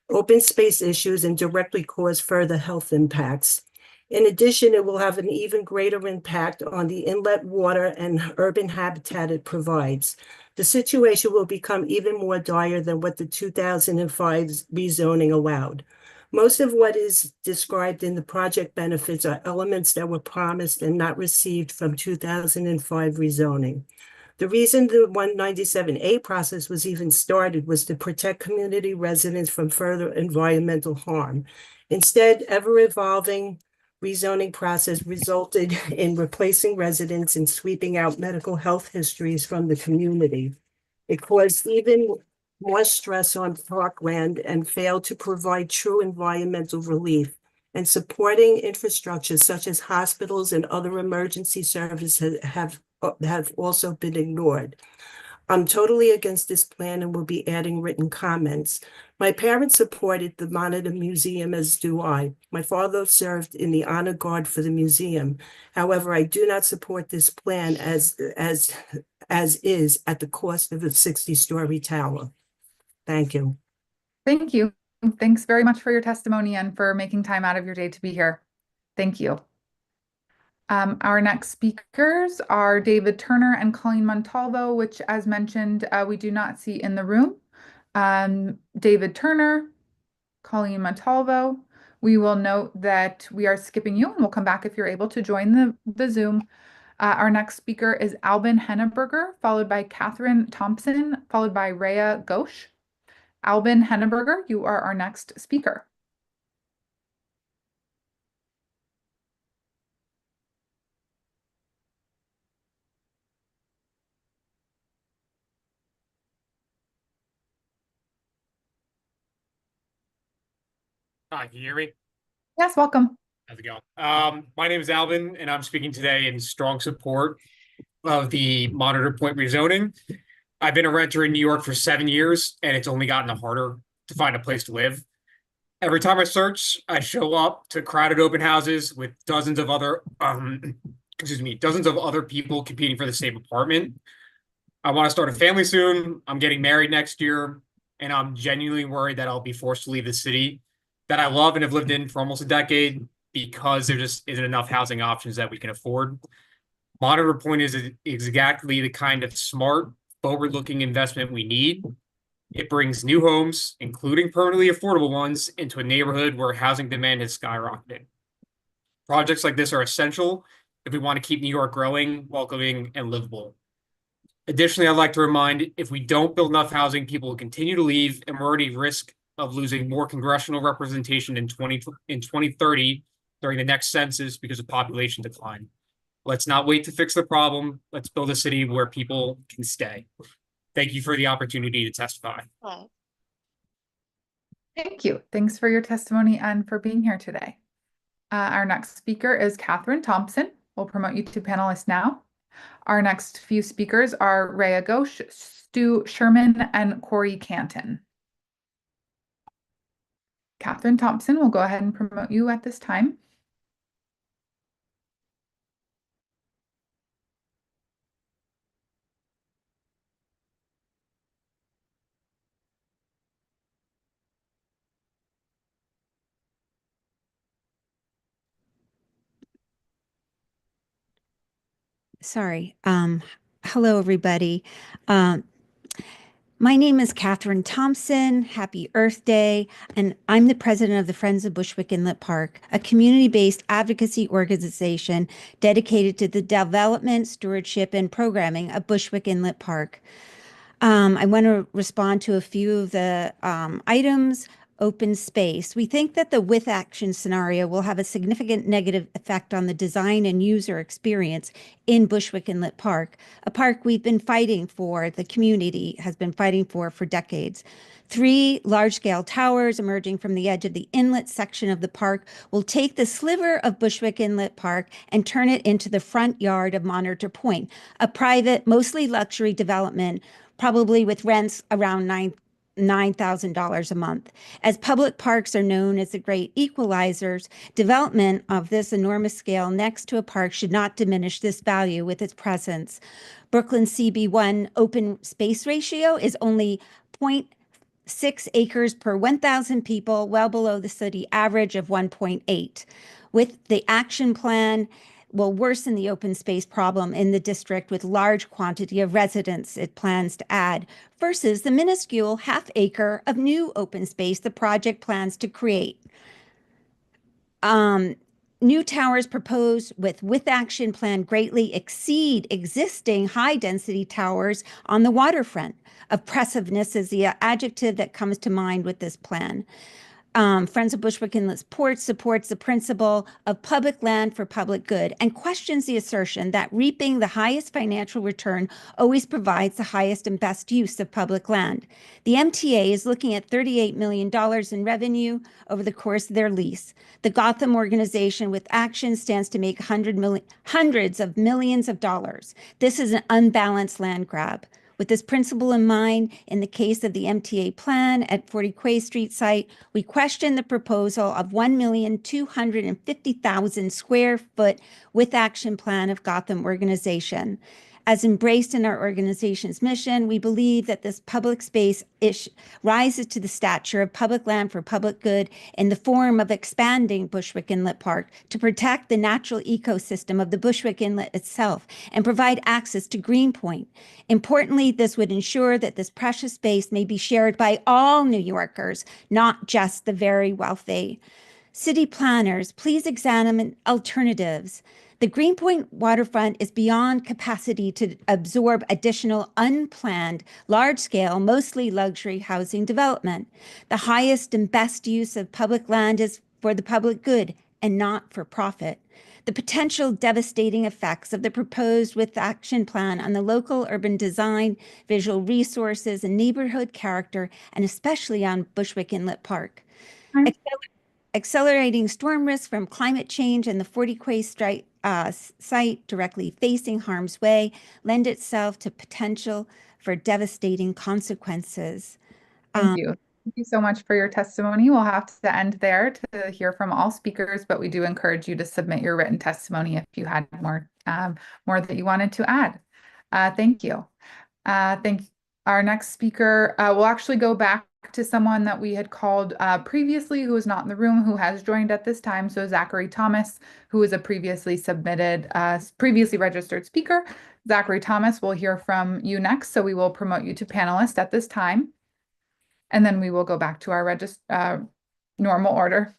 open space issues and directly cause further health impacts. In addition, it will have an even greater impact on the inlet water and urban habitat it provides. The situation will become even more dire than what the 2005 rezoning allowed. Most of what is described in the project benefits are elements that were promised and not received from 2005 rezoning. The reason the 197A process was even started was to protect community residents from further environmental harm. Instead, ever-evolving rezoning process resulted in replacing residents and sweeping out medical health histories from the community. It caused even more stress on parkland and failed to provide true environmental relief. And supporting infrastructure such as hospitals and other emergency services have also been ignored. I'm totally against this plan and will be adding written comments. My parents supported the Monitor Museum, as do I. My father served in the honor guard for the museum. However, I do not support this plan as is at the cost of a 60-story tower. Thank you. Thank you. Thanks very much for your testimony and for making time out of your day to be here. Thank you. Our next speakers are David Turner and Colleen Montalvo, which, as mentioned, we do not see in the room. David Turner, Colleen Montalvo. We will note that we are skipping you, and we'll come back if you're able to join the Zoom. Our next speaker is Albin Henneberger, followed by Catherine Thompson, followed by Rhea Ghosh. Albin Henneberger, you are our next speaker. Hi, can you hear me? Yes, welcome. How's it going? My name is Alvin, and I'm speaking today in strong support of the Monitor Point rezoning. I've been a renter in New York for 7 years, and it's only gotten harder to find a place to live. Every time I search, I show up to crowded open houses with dozens of other people competing for the same apartment. I want to start a family soon. I'm getting married next year, and I'm genuinely worried that I'll be forced to leave the city that I love and have lived in for almost a decade because there just isn't enough housing options that we can afford. Monitor Point is exactly the kind of smart, forward-looking investment we need. It brings new homes, including permanently affordable ones, into a neighborhood where housing demand has skyrocketed. Projects like this are essential if we want to keep New York growing, welcoming, and livable. Additionally, I'd like to remind, if we don't build enough housing, people will continue to leave, and we're already at risk of losing more congressional representation in 2030 during the next census because of population decline. Let's not wait to fix the problem. Let's build a city where people can stay. Thank you for the opportunity to testify. Thank you. Thanks for your testimony and for being here today. Our next speaker is Catherine Thompson. We'll promote you to panelist now. Our next few speakers are Rhea Ghosh, Stu Sherman, and Corey Canton. Catherine Thompson will go ahead and promote you at this time. Sorry. Hello, everybody. Um, my name is Catherine Thompson. Happy Earth Day. And I'm the president of the Friends of Bushwick Inlet Park, a community-based advocacy organization dedicated to the development, stewardship, and programming of Bushwick Inlet Park. I want to respond to a few of the items. Open space. We think that the with action scenario will have a significant negative effect on the design and user experience in Bushwick Inlet Park, a park we've been fighting for, the community has been fighting for decades. 3 large-scale towers emerging from the edge of the inlet section of the park will take the sliver of Bushwick Inlet Park and turn it into the front yard of Monitor Point, a private, mostly luxury development, probably with rents around $9,000 a month. As public parks are known as the great equalizers, development of this enormous scale next to a park should not diminish this value with its presence. Brooklyn CB1 open space ratio is only 0.6 acres per 1,000 people, well below the city average of 1.8. With the action plan, will worsen the open space problem in the district with large quantity of residents it plans to add versus the minuscule half acre of new open space the project plans to create. New towers proposed with action plan greatly exceed existing high density towers on the waterfront. Oppressiveness is the adjective that comes to mind with this plan. Friends of Bushwick Inlet Port supports the principle of public land for public good and questions the assertion that reaping the highest financial return always provides the highest and best use of public land. The MTA is looking at $38 million in revenue over the course of their lease. The Gotham organization with action stands to make hundreds of millions of dollars. This is an unbalanced land grab. With this principle in mind, in the case of the MTA plan at 40 Quay Street site, we question the proposal of 1,250,000 square foot with action plan of Gotham organization. As embraced in our organization's mission, we believe that this public space rises to the stature of public land for public good in the form of expanding Bushwick Inlet Park to protect the natural ecosystem of the Bushwick Inlet itself and provide access to Greenpoint. Importantly, this would ensure that this precious space may be shared by all New Yorkers, not just the very wealthy. City planners, please examine alternatives. The Greenpoint waterfront is beyond capacity to absorb additional unplanned, large-scale, mostly luxury housing development. The highest and best use of public land is for the public good and not for profit. The potential devastating effects of the proposed with action plan on the local urban design, visual resources, and neighborhood character, and especially on Bushwick Inlet Park. Accelerating storm risk from climate change and the 40 Quay site directly facing harm's way lend itself to potential for devastating consequences. Thank you. Thank you so much for your testimony. We'll have to end there to hear from all speakers, but we do encourage you to submit your written testimony if you had more that you wanted to add. Thank you. Our next speaker, we'll actually go back to someone that we had called previously who is not in the room, who has joined at this time. So Zachary Thomas, who is a previously registered speaker. Zachary Thomas, we'll hear from you next. So we will promote you to panelist at this time. And then we will go back to our normal order.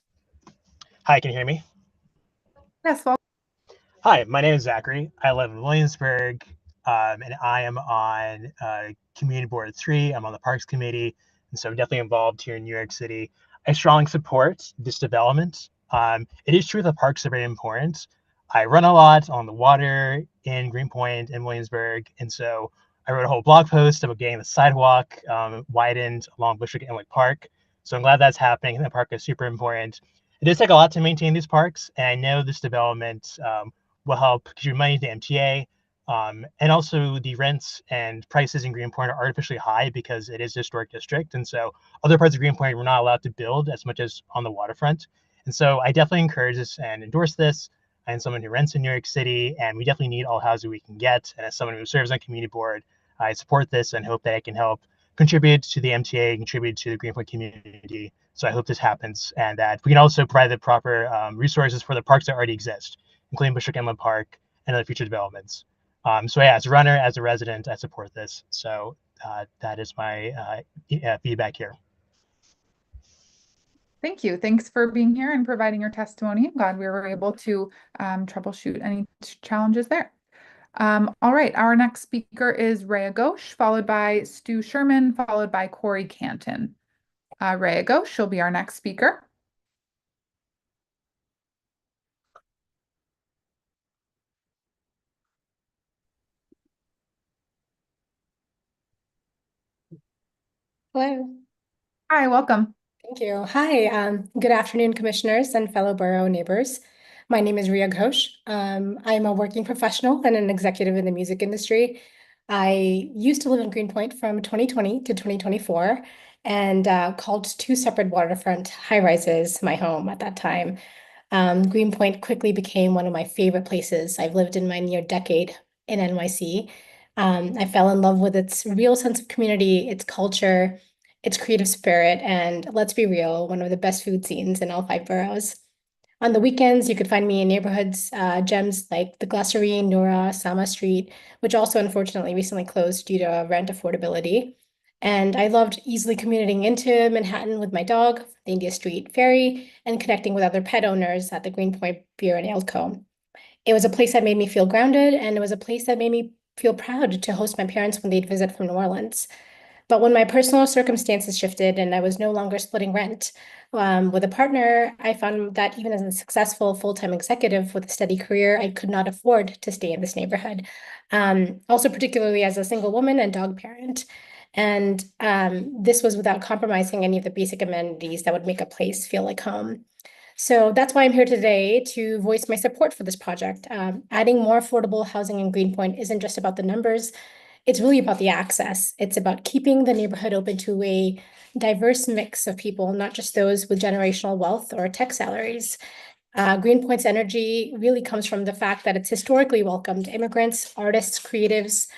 Hi, can you hear me? Yes. Well. Hi, my name is Zachary. I live in Williamsburg, and I am on Community Board 3. I'm on the Parks Committee, and so I'm definitely involved here in New York City. I strongly support this development. It is true that parks are very important. I run a lot on the water in Greenpoint and Williamsburg, and so I wrote a whole blog post about getting the sidewalk widened along Bushwick Inlet Park. So I'm glad that's happening. The park is super important. It does take a lot to maintain these parks, and I know this development will help contribute money to the MTA. And also the rents and prices in Greenpoint are artificially high because it is a historic district. And so other parts of Greenpoint were not allowed to build as much as on the waterfront. And so I definitely encourage this and endorse this. I'm someone who rents in New York City, and we definitely need all housing we can get. And as someone who serves on community board, I support this and hope that I can help contribute to the MTA, contribute to the Greenpoint community. So I hope this happens, and that we can also provide the proper resources for the parks that already exist, including Bushwick Inlet Park and other future developments. So yeah, as a runner, as a resident, I support this. So that is my feedback here. Thank you. Thanks for being here and providing your testimony. I'm glad we were able to troubleshoot any challenges there. All right, our next speaker is Rhea Ghosh, followed by Stu Sherman, followed by Corey Canton. Rhea Ghosh will be our next speaker. Hello. Hi, welcome. Thank you. Hi, good afternoon, commissioners and fellow borough neighbors. My name is Rhea Ghosh. I'm a working professional and an executive in the music industry. I used to live in Greenpoint from 2020 to 2024 and called two separate waterfront high rises my home at that time. Greenpoint quickly became one of my favorite places. I've lived in my near decade in NYC. I fell in love with its real sense of community, its culture, its creative spirit, and let's be real, one of the best food scenes in all five boroughs. On the weekends, you could find me in neighborhoods, gems like the Glasserie, Nora, Sama Street, which also unfortunately recently closed due to rent affordability. And I loved easily commuting into Manhattan with my dog, the India Street Ferry, and connecting with other pet owners at the Greenpoint Beer and Ale Co. It was a place that made me feel grounded, and it was a place that made me feel proud to host my parents when they'd visit from New Orleans. But when my personal circumstances shifted and I was no longer splitting rent with a partner, I found that even as a successful full-time executive with a steady career, I could not afford to stay in this neighborhood. Also, particularly as a single woman and dog parent. And this was without compromising any of the basic amenities that would make a place feel like home. So that's why I'm here today to voice my support for this project. Adding more affordable housing in Greenpoint isn't just about the numbers, it's really about the access. It's about keeping the neighborhood open to a diverse mix of people, not just those with generational wealth or tech salaries. Greenpoint's energy really comes from the fact that it's historically welcomed immigrants, artists, creatives,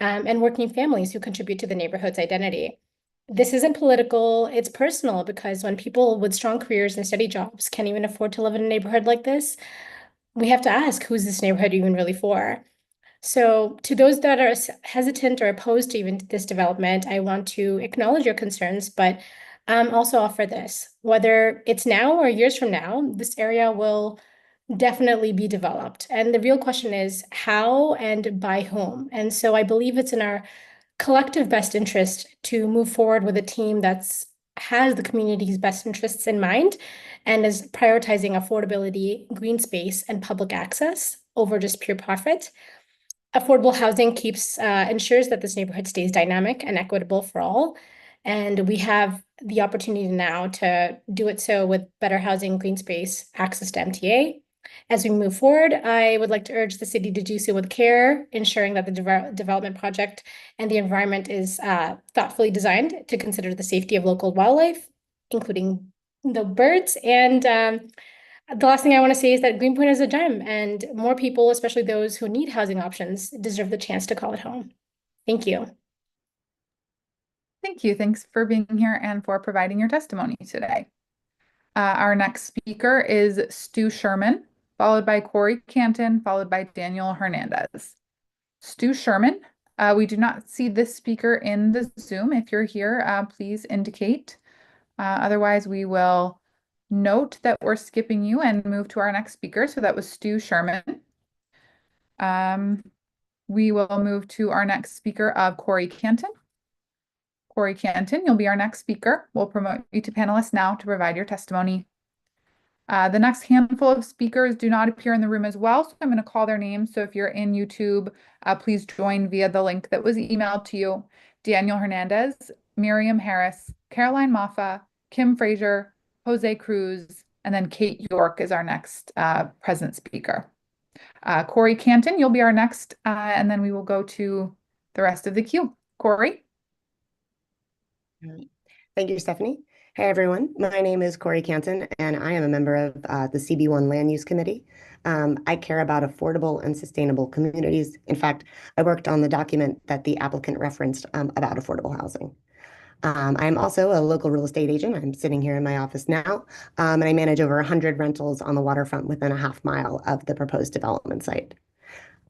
and working families who contribute to the neighborhood's identity. This isn't political, it's personal, because when people with strong careers and steady jobs can't even afford to live in a neighborhood like this, we have to ask, who's this neighborhood even really for? So to those that are hesitant or opposed to even this development, I want to acknowledge your concerns, but also offer this. Whether it's now or years from now, this area will definitely be developed. And the real question is how and by whom. And so I believe it's in our collective best interest to move forward with a team that's has the community's best interests in mind and is prioritizing affordability, green space, and public access over just pure profit. Affordable housing ensures that this neighborhood stays dynamic and equitable for all. And we have the opportunity now to do it so with better housing, green space, access to MTA. As we move forward, I would like to urge the city to do so with care, ensuring that the development project and the environment is thoughtfully designed to consider the safety of local wildlife, including the birds. And the last thing I want to say is that Greenpoint is a gem, and more people, especially those who need housing options, deserve the chance to call it home. Thank you. Thank you. Thanks for being here and for providing your testimony today. Our next speaker is Stu Sherman, followed by Corey Canton, followed by Daniel Hernandez. Stu Sherman, we do not see this speaker in the Zoom. If you're here, please indicate. Otherwise, we will note that we're skipping you and move to our next speaker. So that was Stu Sherman. We will move to our next speaker of Corey Canton. Corey Canton, you'll be our next speaker. We'll promote you to panelist now to provide your testimony. The next handful of speakers do not appear in the room as well, so I'm going to call their names. So if you're in YouTube, please join via the link that was emailed to you. Daniel Hernandez, Miriam Harris, Caroline Maffa, Kim Frazier, Jose Cruz, and then Kate York is our next present speaker. Corey Canton, you'll be our next, and then we will go to the rest of the queue. Corey? Thank you, Stephanie. Hey, everyone. My name is Corey Canton, and I am a member of the CB1 Land Use Committee. I care about affordable and sustainable communities. In fact, I worked on the document that the applicant referenced about affordable housing. I'm also a local real estate agent. I'm sitting here in my office now, and I manage over 100 rentals on the waterfront within a half mile of the proposed development site.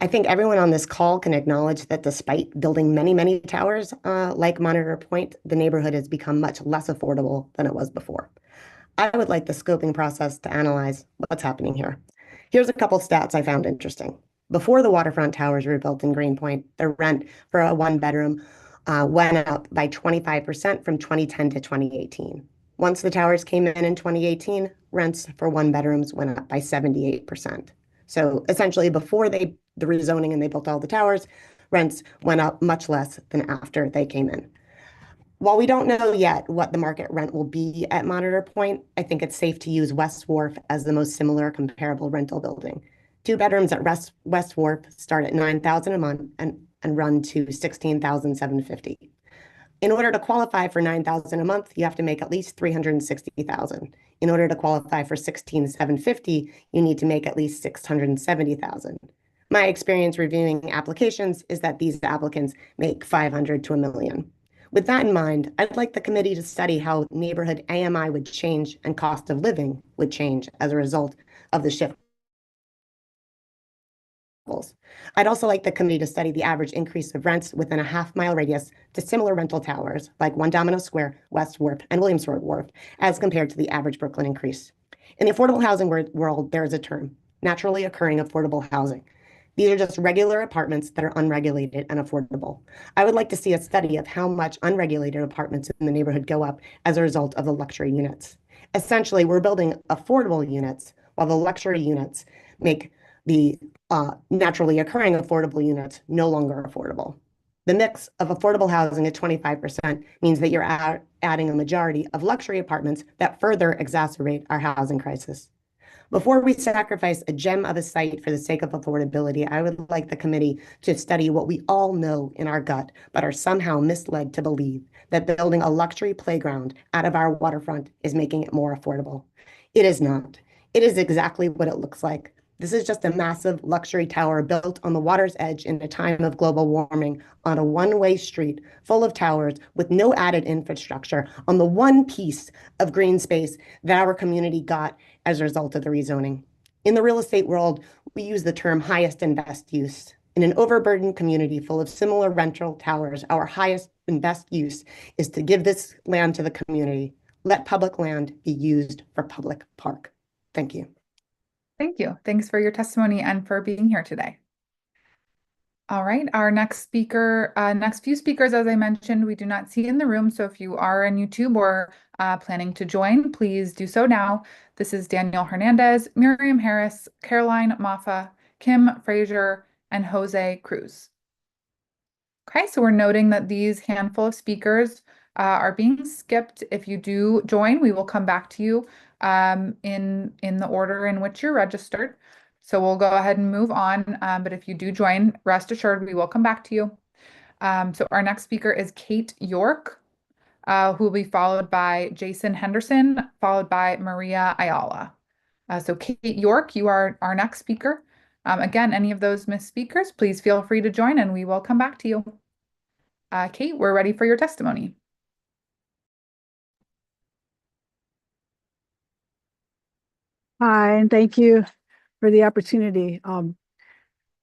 I think everyone on this call can acknowledge that despite building many, many towers like Monitor Point, the neighborhood has become much less affordable than it was before. I would like the scoping process to analyze what's happening here. Here's a couple stats I found interesting. Before the waterfront towers were built in Greenpoint, the rent for a one-bedroom went up by 25% from 2010 to 2018. Once the towers came in 2018, rents for one bedrooms went up by 78%. So essentially, before the rezoning and they built all the towers, rents went up much less than after they came in. While we don't know yet what the market rent will be at Monitor Point, I think it's safe to use West Wharf as the most similar comparable rental building. Two bedrooms at West Wharf start at $9,000 a month and run to $16,750. In order to qualify for $9,000 a month, you have to make at least $360,000. In order to qualify for $16,750, you need to make at least $670,000. My experience reviewing applications is that these applicants make $500,000 to $1 million. With that in mind, I'd like the committee to study how neighborhood AMI would change and cost of living would change as a result of the shift. I'd also like the committee to study the average increase of rents within a half-mile radius to similar rental towers like One Domino Square, West Wharf, and Williamsburg Wharf, as compared to the average Brooklyn increase. In the affordable housing world, there is a term, naturally occurring affordable housing. These are just regular apartments that are unregulated and affordable. I would like to see a study of how much unregulated apartments in the neighborhood go up as a result of the luxury units. Essentially, we're building affordable units while the luxury units make the naturally occurring affordable units no longer affordable. The mix of affordable housing at 25% means that you're adding a majority of luxury apartments that further exacerbate our housing crisis. Before we sacrifice a gem of a site for the sake of affordability, I would like the committee to study what we all know in our gut, but are somehow misled to believe, that building a luxury playground out of our waterfront is making it more affordable. It is not. It is exactly what it looks like. This is just a massive luxury tower built on the water's edge in a time of global warming on a one-way street full of towers with no added infrastructure on the one piece of green space that our community got as a result of the rezoning. In the real estate world, we use the term highest and best use. In an overburdened community full of similar rental towers, our highest and best use is to give this land to the community. Let public land be used for public park. Thank you. Thank you. Thanks for your testimony and for being here today. All right, our next few speakers, as I mentioned, we do not see in the room. So if you are on YouTube or planning to join, please do so now. This is Daniel Hernandez, Miriam Harris, Caroline Maffa, Kim Frazier, and Jose Cruz. Okay, so we're noting that these handful of speakers are being skipped. If you do join, we will come back to you in the order in which you're registered. So we'll go ahead and move on. But if you do join, rest assured, we will come back to you. So our next speaker is Kate York, who will be followed by Jason Henderson, followed by Maria Ayala. So Kate York, you are our next speaker. Again, any of those missed speakers, please feel free to join and we will come back to you. Kate, we're ready for your testimony. Hi, and thank you for the opportunity.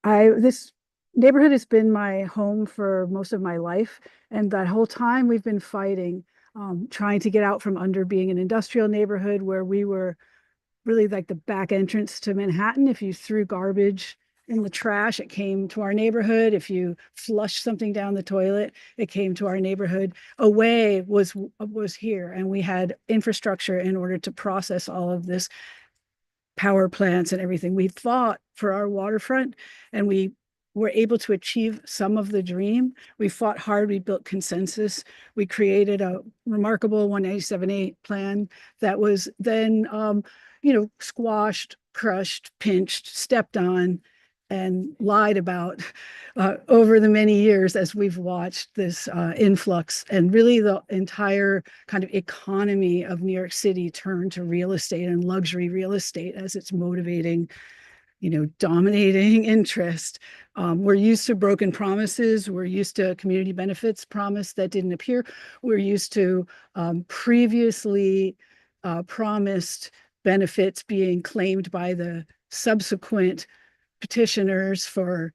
This neighborhood has been my home for most of my life, and that whole time we've been fighting, trying to get out from under being an industrial neighborhood where we were really like the back entrance to Manhattan. If you threw garbage in the trash, it came to our neighborhood. If you flushed something down the toilet, it came to our neighborhood. Away was here, and we had infrastructure in order to process all of this, power plants and everything. We fought for our waterfront, and we were able to achieve some of the dream. We fought hard. We built consensus. We created a remarkable 197.8 plan that was then, squashed, crushed, pinched, stepped on, and lied about over the many years as we've watched this influx, and really the entire kind of economy of New York City turn to real estate and luxury real estate as its motivating, dominating interest. We're used to broken promises. We're used to community benefits promise that didn't appear. We're used to previously promised benefits being claimed by the subsequent petitioners for,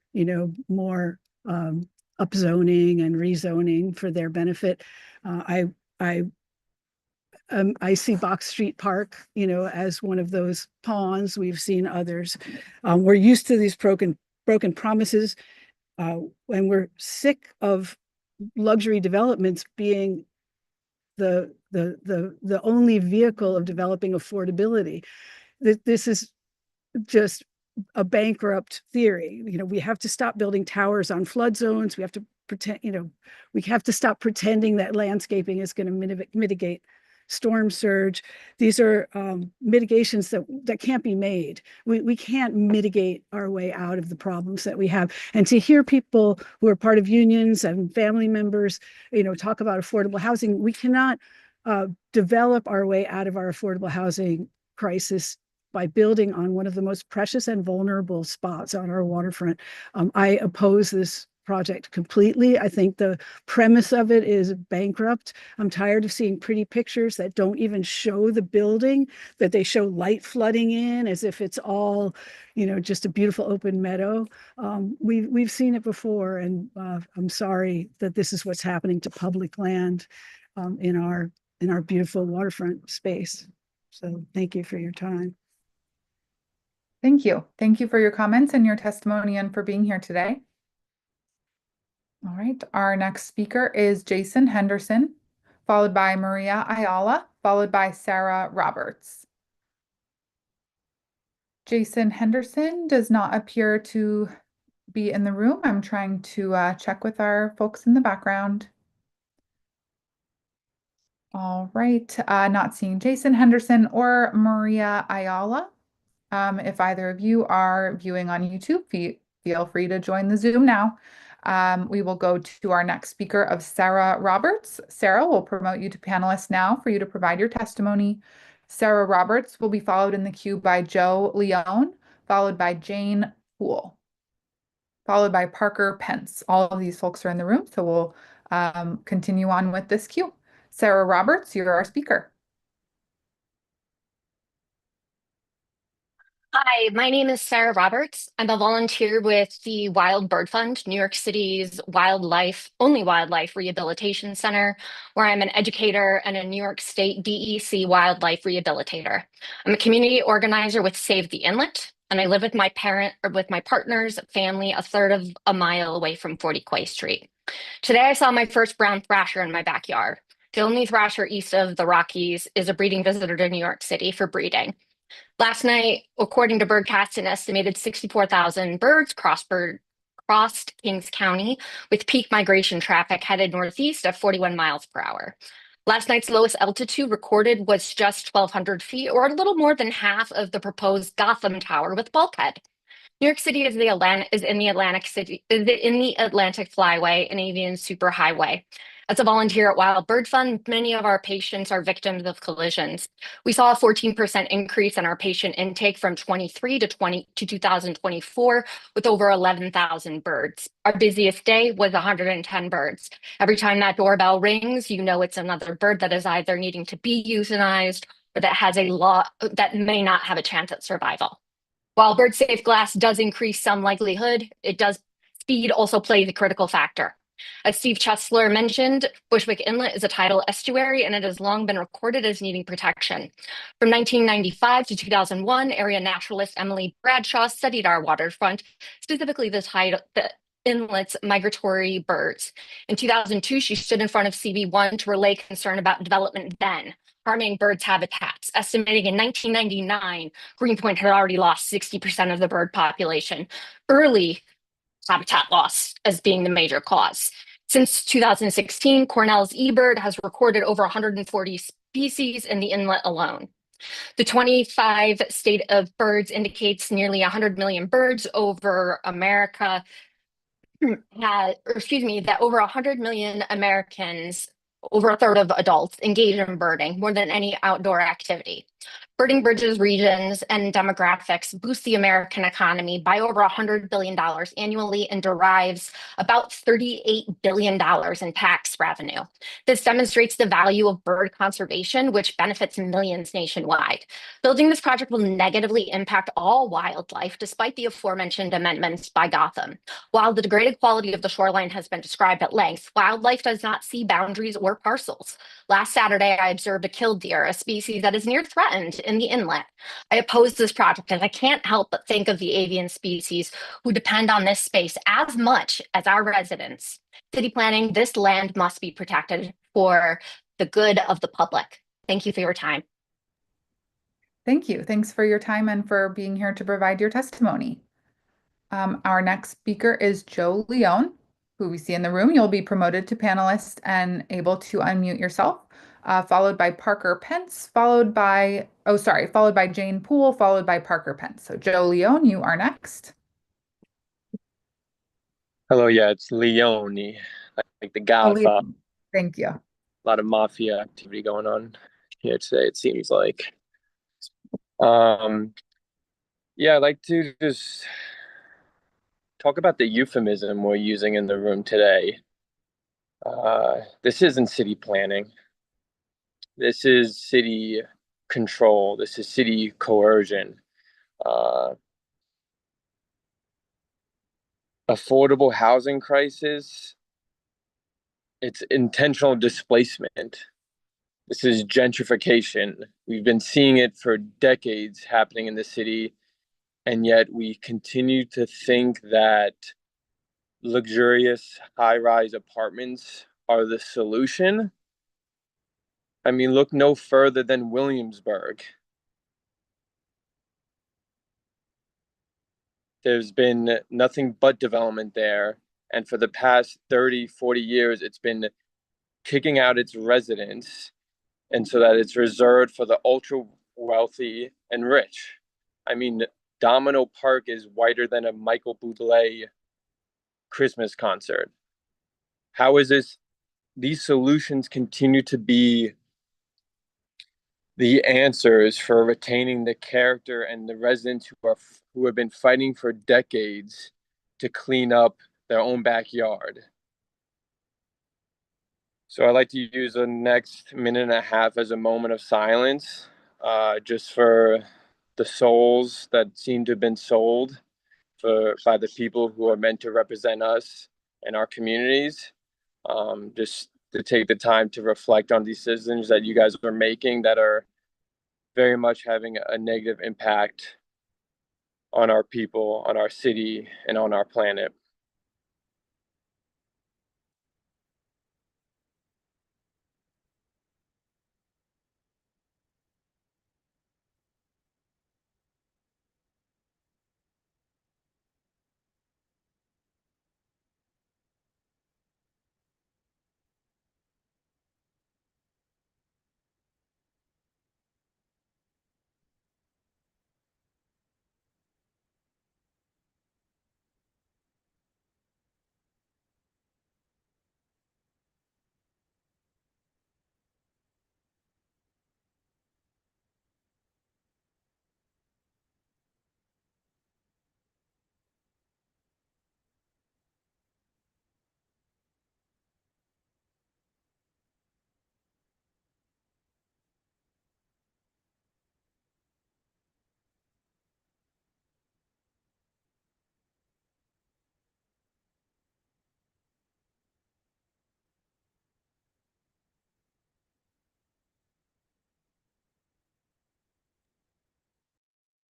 more upzoning and rezoning for their benefit. I see Box Street Park, as one of those pawns. We've seen others. We're used to these broken promises, and we're sick of luxury developments being the only vehicle of developing affordability. This is just a bankrupt theory. We have to stop building towers on flood zones. We have to pretend, we have to stop pretending that landscaping is going to mitigate storm surge. These are mitigations that can't be made. We can't mitigate our way out of the problems that we have. And to hear people who are part of unions and family members, talk about affordable housing, we cannot develop our way out of our affordable housing crisis by building on one of the most precious and vulnerable spots on our waterfront. I oppose this project completely. I think the premise of it is bankrupt. I'm tired of seeing pretty pictures that don't even show the building, that they show light flooding in as if it's all, just a beautiful open meadow. We've seen it before, and I'm sorry that this is what's happening to public land in our beautiful waterfront space. So thank you for your time. Thank you. Thank you for your comments and your testimony and for being here today. All right, our next speaker is Jason Henderson, followed by Maria Ayala, followed by Sarah Roberts. Jason Henderson does not appear to be in the room. I'm trying to check with our folks in the background. All right, not seeing Jason Henderson or Maria Ayala. If either of you are viewing on YouTube, feel free to join the Zoom now. We will go to our next speaker of Sarah Roberts. Sarah, will promote you to panelist now for you to provide your testimony. Sarah Roberts will be followed in the queue by Joe Leone, followed by Jane Poole, followed by Parker Pence. All of these folks are in the room, so we'll continue on with this queue. Sarah Roberts, you're our speaker. Hi, my name is Sarah Roberts. I'm a volunteer with the Wild Bird Fund, New York City's only wildlife rehabilitation center, where I'm an educator and a New York State DEC wildlife rehabilitator. I'm a community organizer with Save the Inlet, and I live with my partner's family a third of a mile away from 40 Quay Street. Today, I saw my first brown thrasher in my backyard. The only thrasher east of the Rockies is a breeding visitor to New York City for breeding. Last night, according to Birdcast, an estimated 64,000 birds crossed Kings County, with peak migration traffic headed northeast at 41 miles per hour. Last night's lowest altitude recorded was just 1,200 feet, or a little more than half of the proposed Gotham Tower with bulkhead. New York City is in the Atlantic Flyway and Avian Superhighway. As a volunteer at Wild Bird Fund, many of our patients are victims of collisions. We saw a 14% increase in our patient intake from 23 to 2024, with over 11,000 birds. Our busiest day was 110 birds. Every time that doorbell rings, it's another bird that is either needing to be euthanized or that may not have a chance at survival. While bird safe glass does increase some likelihood, speed also plays a critical factor. As Steve Chesler mentioned, Bushwick Inlet is a tidal estuary, and it has long been recorded as needing protection. From 1995 to 2001, area naturalist Emily Bradshaw studied our waterfront, specifically the inlet's migratory birds. In 2002, she stood in front of CB1 to relay concern about development then, harming birds' habitats. Estimating in 1999, Greenpoint had already lost 60% of the bird population. Early habitat loss as being the major cause. Since 2016, Cornell's eBird has recorded over 140 species in the inlet alone. The 25 state of birds indicates nearly 100 million birds over America, that over 100 million Americans, over a third of adults, engage in birding, more than any outdoor activity. Burning bridges, regions, and demographics boost the American economy by over $100 billion annually and derives about $38 billion in tax revenue. This demonstrates the value of bird conservation, which benefits millions nationwide. Building this project will negatively impact all wildlife, despite the aforementioned amendments by Gotham. While the degraded quality of the shoreline has been described at length, wildlife does not see boundaries or parcels. Last Saturday, I observed a killdeer, a species that is near threatened in the inlet. I oppose this project as I can't help but think of the avian species who depend on this space as much as our residents. City planning, this land must be protected for the good of the public. Thank you for your time. Thank you. Thanks for your time and for being here to provide your testimony. Our next speaker is Joe Leone, who we see in the room. You'll be promoted to panelist and able to unmute yourself, followed by Parker Pence, followed by Jane Poole, followed by Parker Pence. So Joe Leone, you are next. Hello, yeah, it's Leone, like the Godfather. Thank you. A lot of mafia activity going on here today, it seems like. Yeah, I'd like to just talk about the euphemism we're using in the room today. This isn't city planning. This is city control. This is city coercion. Affordable housing crisis. It's intentional displacement. This is gentrification. We've been seeing it for decades happening in the city, and yet we continue to think that luxurious high-rise apartments are the solution. I mean, look no further than Williamsburg. There's been nothing but development there, and for the past 30, 40 years, it's been kicking out its residents, and so that it's reserved for the ultra wealthy and rich. I mean, Domino Park is whiter than a Michael Bublé Christmas concert. How is this? These solutions continue to be the answers for retaining the character and the residents who have been fighting for decades to clean up their own backyard. So I'd like to use the next minute and a half as a moment of silence, just for the souls that seem to have been sold by the people who are meant to represent us and our communities. Just to take the time to reflect on these decisions that you guys are making that are very much having a negative impact on our people, on our city, and on our planet.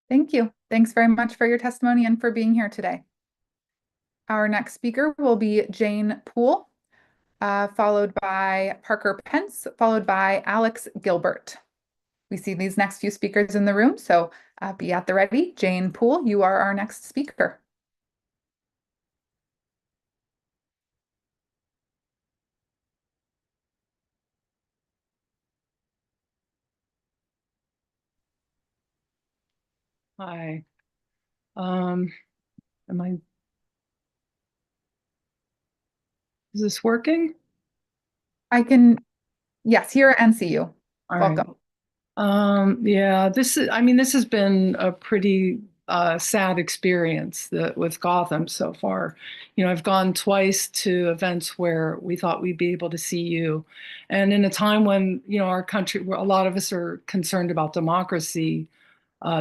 Thank you. Thanks very much for your testimony and for being here today. Our next speaker will be Jane Poole, followed by Parker Pence, followed by Alex Gilbert. We see these next few speakers in the room, so be at the ready. Jane Poole, you are our next speaker. Hi. Am I, is this working? I can, yes, hear and see you. All Welcome. right. Yeah, this has been a pretty sad experience with Gotham so far. I've gone twice to events where we thought we'd be able to see you. And in a time when, our country, where a lot of us are concerned about democracy,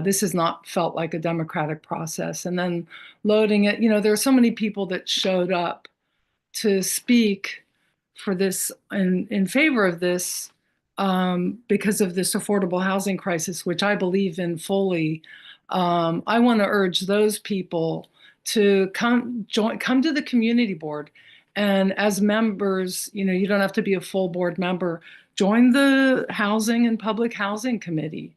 this has not felt like a democratic process. And then loading it, there are so many people that showed up to speak for this in favor of this because of this affordable housing crisis, which I believe in fully. I want to urge those people to come to the community board, and as members, you don't have to be a full board member. Join the Housing and Public Housing Committee.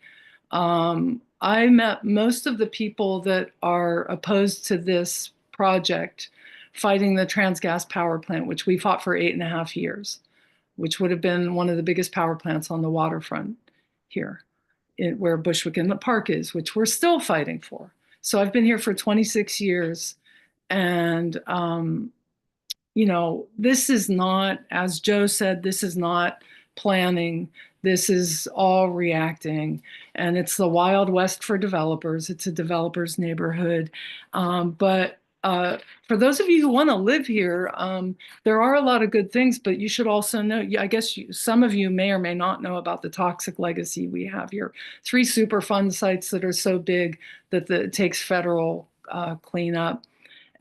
I met most of the people that are opposed to this project fighting the Transgas power plant, which we fought for 8.5 years, which would have been one of the biggest power plants on the waterfront here, where Bushwick Inlet Park is, which we're still fighting for. So I've been here for 26 years. And, this is not, as Joe said, this is not planning. This is all reacting. And it's the Wild West for developers. It's a developer's neighborhood. But for those of you who want to live here, there are a lot of good things, but you should also know, I guess some of you may or may not know about the toxic legacy we have here. 3 Superfund sites that are so big that it takes federal cleanup.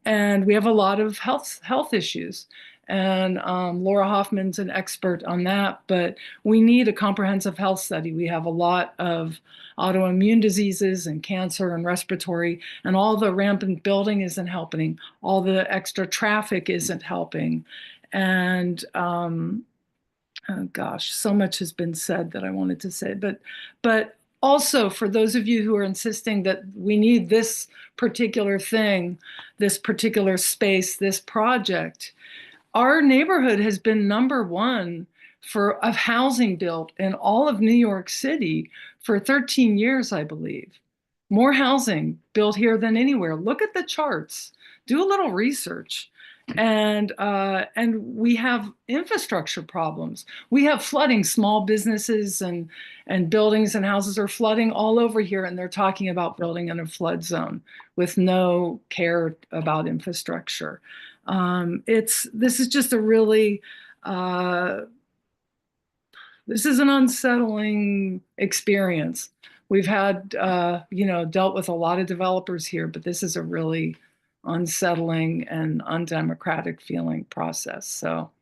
And we have a lot of health issues. And Laura Hoffman's an expert on that, but we need a comprehensive health study. We have a lot of autoimmune diseases and cancer and respiratory, and all the rampant building isn't helping. All the extra traffic isn't helping. And oh gosh, so much has been said that I wanted to say, but also for those of you who are insisting that we need this particular thing, this particular space, this project, our neighborhood has been #1 of housing built in all of New York City for 13 years, I believe. More housing built here than anywhere. Look at the charts. Do a little research. And we have infrastructure problems. We have flooding. Small businesses and buildings and houses are flooding all over here, and they're talking about building in a flood zone with no care about infrastructure. This is just a really this is an unsettling experience. We've had dealt with a lot of developers here, but this is a really unsettling and undemocratic feeling process. So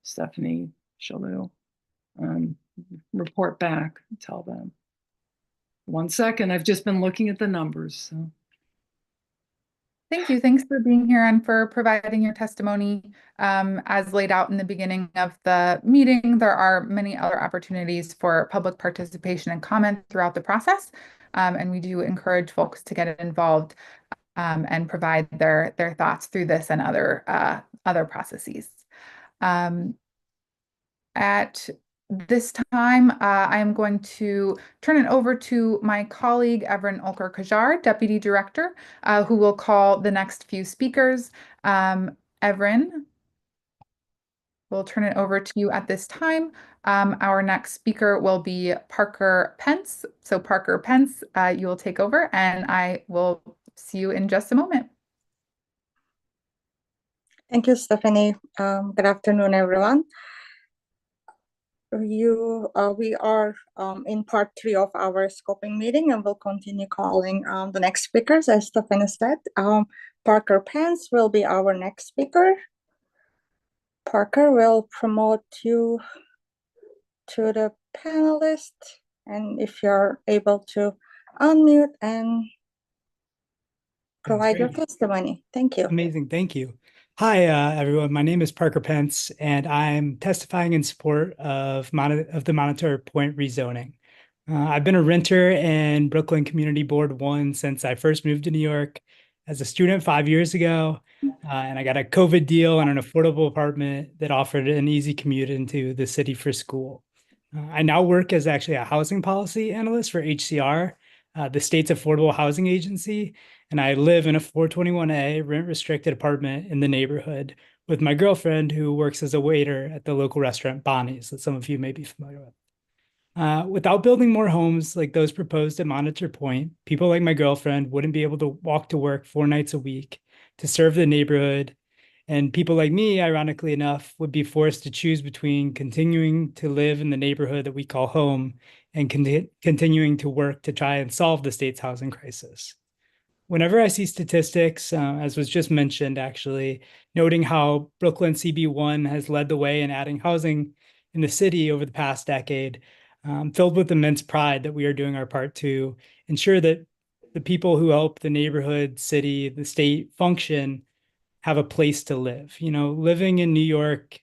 Stephanie Shalou, report back, tell them. 1 second, I've just been looking at the numbers. So. Thank you. Thanks for being here and for providing your testimony. As laid out in the beginning of the meeting, there are many other opportunities for public participation and comment throughout the process. And we do encourage folks to get involved and provide their thoughts through this and other processes. At this time, I am going to turn it over to my colleague, Evren Olker-Kajar, Deputy Director, who will call the next few speakers. Evren, we'll turn it over to you at this time. Our next speaker will be Parker Pence. So Parker Pence, you will take over, and I will see you in just a moment. Thank you, Stephanie. Good afternoon, everyone. We are in part 3 of our scoping meeting, and we'll continue calling the next speakers. As Stephanie said, Parker Pence will be our next speaker. Parker will promote you to the panelist, and if you're able to unmute and provide your testimony. Thank you. Amazing, thank you. Hi, everyone. My name is Parker Pence, and I'm testifying in support of the Monterey Point rezoning. I've been a renter in Brooklyn Community Board 1 since I first moved to New York as a student 5 years ago, and I got a COVID deal on an affordable apartment that offered an easy commute into the city for school. I now work as actually a housing policy analyst for HCR, the state's affordable housing agency, and I live in a 421A rent-restricted apartment in the neighborhood with my girlfriend, who works as a waiter at the local restaurant Bonnie's that some of you may be familiar with. Without building more homes like those proposed at Monitor Point, people like my girlfriend wouldn't be able to walk to work 4 nights a week to serve the neighborhood. And people like me, ironically enough, would be forced to choose between continuing to live in the neighborhood that we call home and continuing to work to try and solve the state's housing crisis. Whenever I see statistics, as was just mentioned, actually, noting how Brooklyn CB1 has led the way in adding housing in the city over the past decade, filled with immense pride that we are doing our part to ensure that the people who help the neighborhood, city, the state function have a place to live. You know, living in New York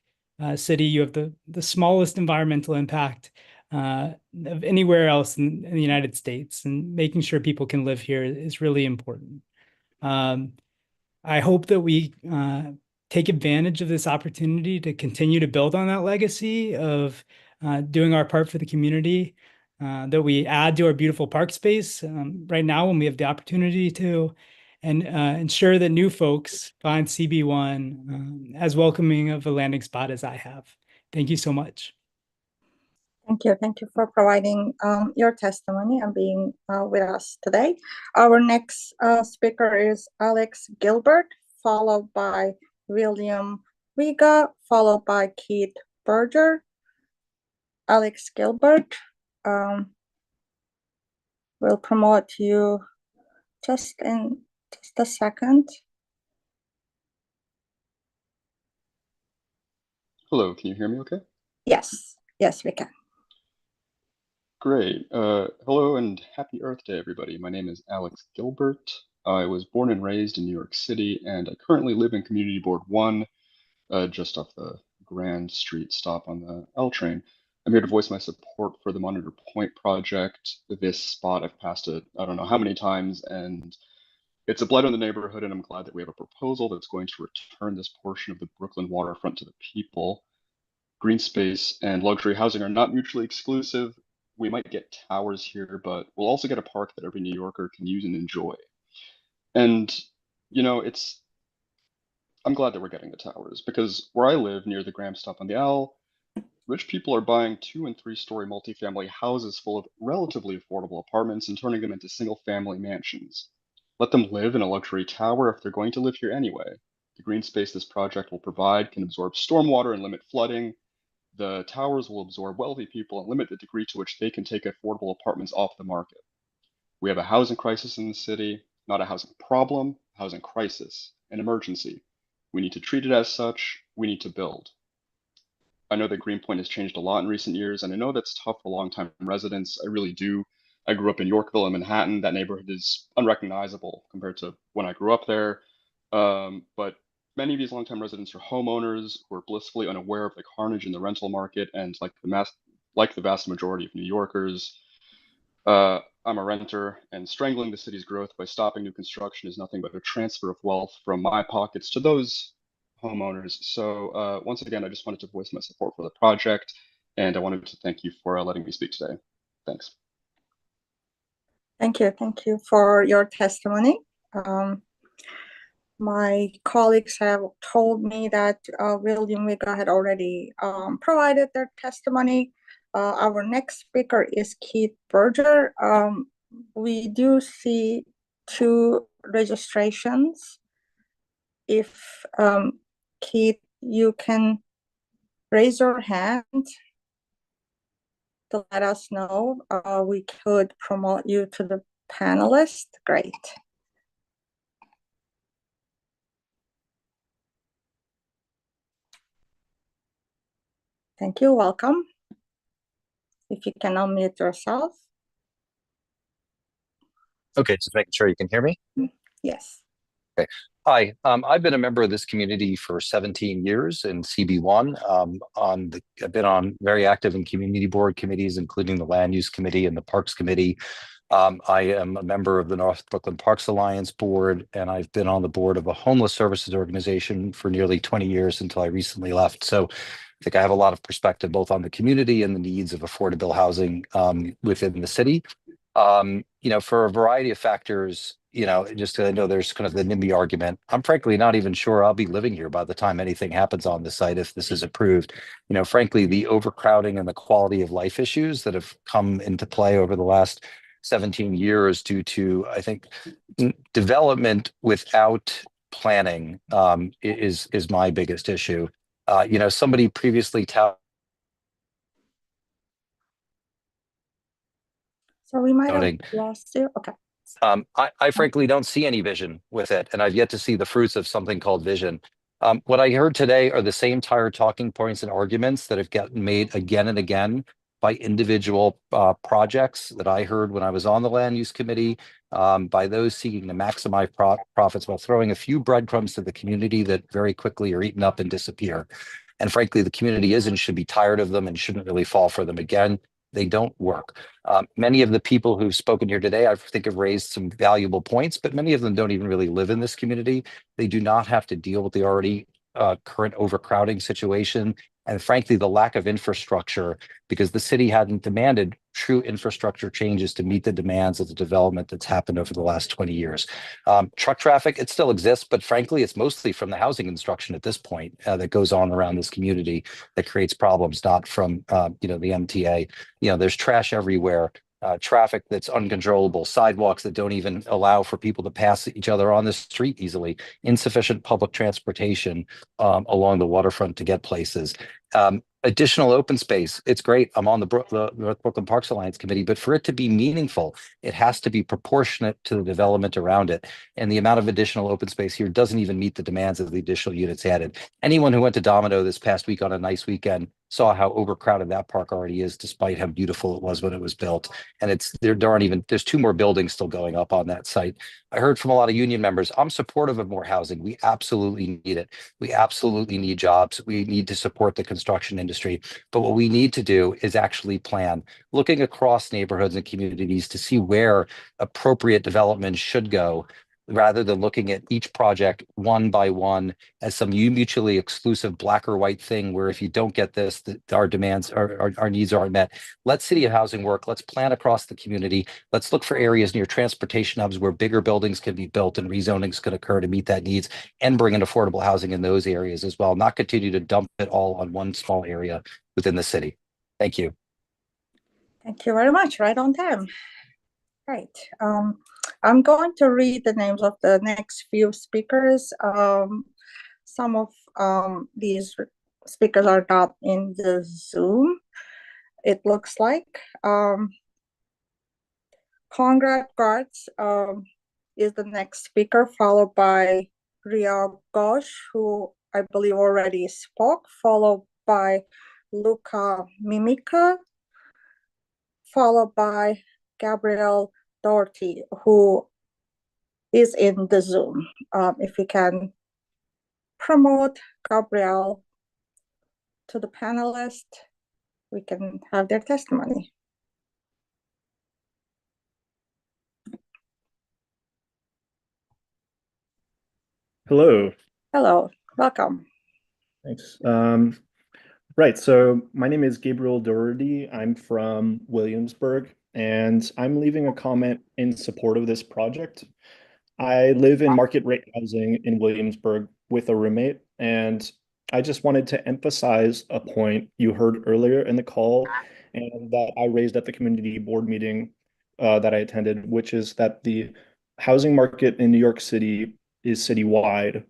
City, you have the smallest environmental impact of anywhere else in the United States, and making sure people can live here is really important. I hope that we take advantage of this opportunity to continue to build on that legacy of doing our part for the community, that we add to our beautiful park space right now when we have the opportunity to, and ensure that new folks find CB1 as welcoming of a landing spot as I have. Thank you so much. Thank you. Thank you for providing your testimony and being with us today. Our next speaker is Alex Gilbert, followed by William Riga, followed by Keith Berger. Alex Gilbert, will promote you just in just a second. Hello, can you hear me okay? Yes, yes, we can. Great. Hello and happy Earth Day, everybody. My name is Alex Gilbert. I was born and raised in New York City, and I currently live in Community Board 1, just off the Grand Street stop on the L train. I'm here to voice my support for the Monitor Point project. This spot I've passed it, I don't know how many times, and it's a blight on the neighborhood, and I'm glad that we have a proposal that's going to return this portion of the Brooklyn waterfront to the people. Green space and luxury housing are not mutually exclusive. We might get towers here, but we'll also get a park that every New Yorker can use and enjoy. And, you know, I'm glad that we're getting the towers, because where I live near the Graham stop on the L, rich people are buying 2- and 3-story multifamily houses full of relatively affordable apartments and turning them into single-family mansions. Let them live in a luxury tower if they're going to live here anyway. The green space this project will provide can absorb stormwater and limit flooding. The towers will absorb wealthy people and limit the degree to which they can take affordable apartments off the market. We have a housing crisis in the city, not a housing problem, a housing crisis, an emergency. We need to treat it as such. We need to build. I know that Greenpoint has changed a lot in recent years, and I know that's tough for longtime residents. I really do. I grew up in Yorkville and Manhattan. That neighborhood is unrecognizable compared to when I grew up there. But many of these longtime residents are homeowners who are blissfully unaware of the carnage in the rental market, and like the vast majority of New Yorkers, I'm a renter, and strangling the city's growth by stopping new construction is nothing but a transfer of wealth from my pockets to those homeowners. So once again, I just wanted to voice my support for the project, and I wanted to thank you for letting me speak today. Thanks. Thank you for your testimony. My colleagues have told me that William Riga had already provided their testimony. Our next speaker is Keith Berger. We do see 2 registrations. If Keith, you can raise your hand to let us know, we could promote you to the panelist. Great. Thank you. Welcome. If you can unmute yourself. Okay, just making sure you can hear me. Yes. Okay. Hi, I've been a member of this community for 17 years in CB1. I've been very active in community board committees, including the Land Use Committee and the Parks Committee. I am a member of the North Brooklyn Parks Alliance Board, and I've been on the board of a homeless services organization for nearly 20 years until I recently left. So I think I have a lot of perspective both on the community and the needs of affordable housing within the city. For a variety of factors, just I know there's kind of the NIMBY argument. I'm frankly not even sure I'll be living here by the time anything happens on the site if this is approved. Frankly, the overcrowding and the quality of life issues that have come into play over the last 17 years due to, I think, development without planning is my biggest issue. Somebody previously So we might have touting. lost you. Okay. I frankly don't see any vision with it, and I've yet to see the fruits of something called vision. What I heard today are the same tired talking points and arguments that have gotten made again and again by individual projects that I heard when I was on the land use committee, by those seeking to maximize profits while throwing a few breadcrumbs to the community that very quickly are eaten up and disappear. And frankly, the community is and should be tired of them and shouldn't really fall for them again. They don't work. Many of the people who've spoken here today, I think, have raised some valuable points, but many of them don't even really live in this community. They do not have to deal with the already current overcrowding situation. And frankly, the lack of infrastructure, because the city hadn't demanded true infrastructure changes to meet the demands of the development that's happened over the last 20 years. Truck traffic, it still exists, but frankly, it's mostly from the housing construction at this point that goes on around this community that creates problems, not from the MTA. There's trash everywhere. Traffic that's uncontrollable, sidewalks that don't even allow for people to pass each other on the street easily, insufficient public transportation along the waterfront to get places. Additional open space, it's great. I'm on the North Brooklyn Parks Alliance committee, but for it to be meaningful, it has to be proportionate to the development around it. And the amount of additional open space here doesn't even meet the demands of the additional units added. Anyone who went to Domino this past week on a nice weekend saw how overcrowded that park already is, despite how beautiful it was when it was built. And there's 2 more buildings still going up on that site. I heard from a lot of union members, I'm supportive of more housing. We absolutely need it. We absolutely need jobs. We need to support the construction industry. But what we need to do is actually plan, looking across neighborhoods and communities to see where appropriate development should go, rather than looking at each project one by one as some mutually exclusive black or white thing where if you don't get this, our demands, our needs aren't met. Let City of Housing work. Let's plan across the community. Let's look for areas near transportation hubs where bigger buildings can be built and rezonings could occur to meet that needs, and bring in affordable housing in those areas as well, not continue to dump it all on one small area within the city. Thank you. Thank you very much. Right on time. Right. I'm going to read the names of the next few speakers. Some of these speakers are not in the Zoom, it looks like. Conrad Gartz is the next speaker, followed by Ria Ghosh, who I believe already spoke, followed by Luca Mimica, followed by Gabrielle Doherty, who is in the Zoom. If we can promote Gabrielle to the panelist, we can have their testimony. Hello. Hello, welcome. Thanks. Right, so my name is Gabriel Doherty. I'm from Williamsburg, and I'm leaving a comment in support of this project. I live in market rate housing in Williamsburg with a roommate, and I just wanted to emphasize a point you heard earlier in the call and that I raised at the community board meeting that I attended, which is that the housing market in New York City is citywide.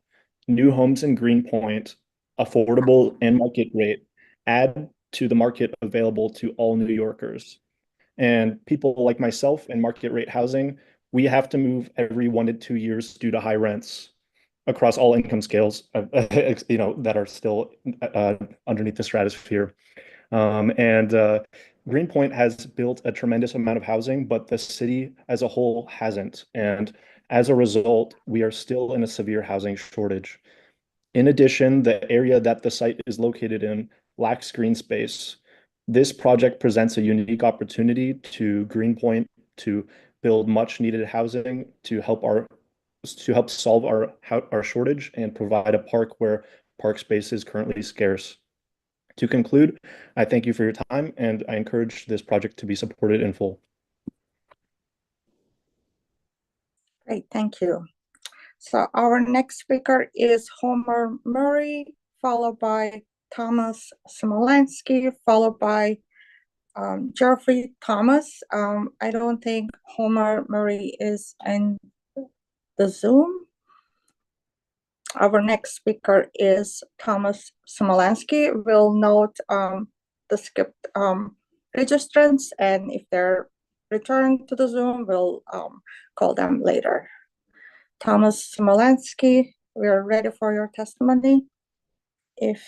New homes in Greenpoint, affordable and market rate, add to the market available to all New Yorkers. And people like myself in market rate housing, we have to move every 1 to 2 years due to high rents across all income scales, that are still underneath the stratosphere. Greenpoint has built a tremendous amount of housing, but the city as a whole hasn't. And as a result, we are still in a severe housing shortage. In addition, the area that the site is located in lacks green space. This project presents a unique opportunity to Greenpoint to build much needed housing to help solve our shortage and provide a park where park space is currently scarce. To conclude, I thank you for your time and I encourage this project to be supported in full. Great, thank you. So our next speaker is Homer Murray, followed by Thomas Smolansky, followed by Jeffrey Thomas. I don't think Homer Murray is in the Zoom. Our next speaker is Thomas Smolansky. We'll note the skipped registrants, and if they're returned to the Zoom, we'll call them later. Thomas Smolansky, we are ready for your testimony. If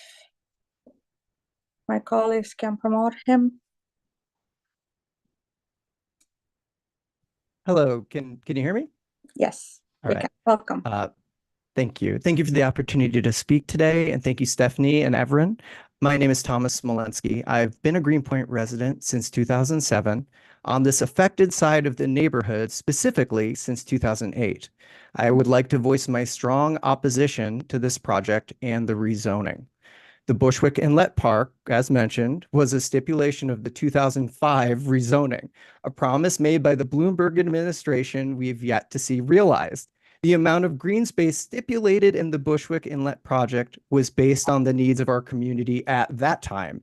my colleagues can promote him. Hello, can you hear me? Yes, All we right. can. Welcome. Thank you. Thank you for the opportunity to speak today, and thank you, Stephanie and Everin. My name is Thomas Smolensky. I've been a Greenpoint resident since 2007, on this affected side of the neighborhood specifically since 2008. I would like to voice my strong opposition to this project and the rezoning. The Bushwick Inlet Park, as mentioned, was a stipulation of the 2005 rezoning, a promise made by the Bloomberg administration we have yet to see realized. The amount of green space stipulated in the Bushwick Inlet project was based on the needs of our community at that time.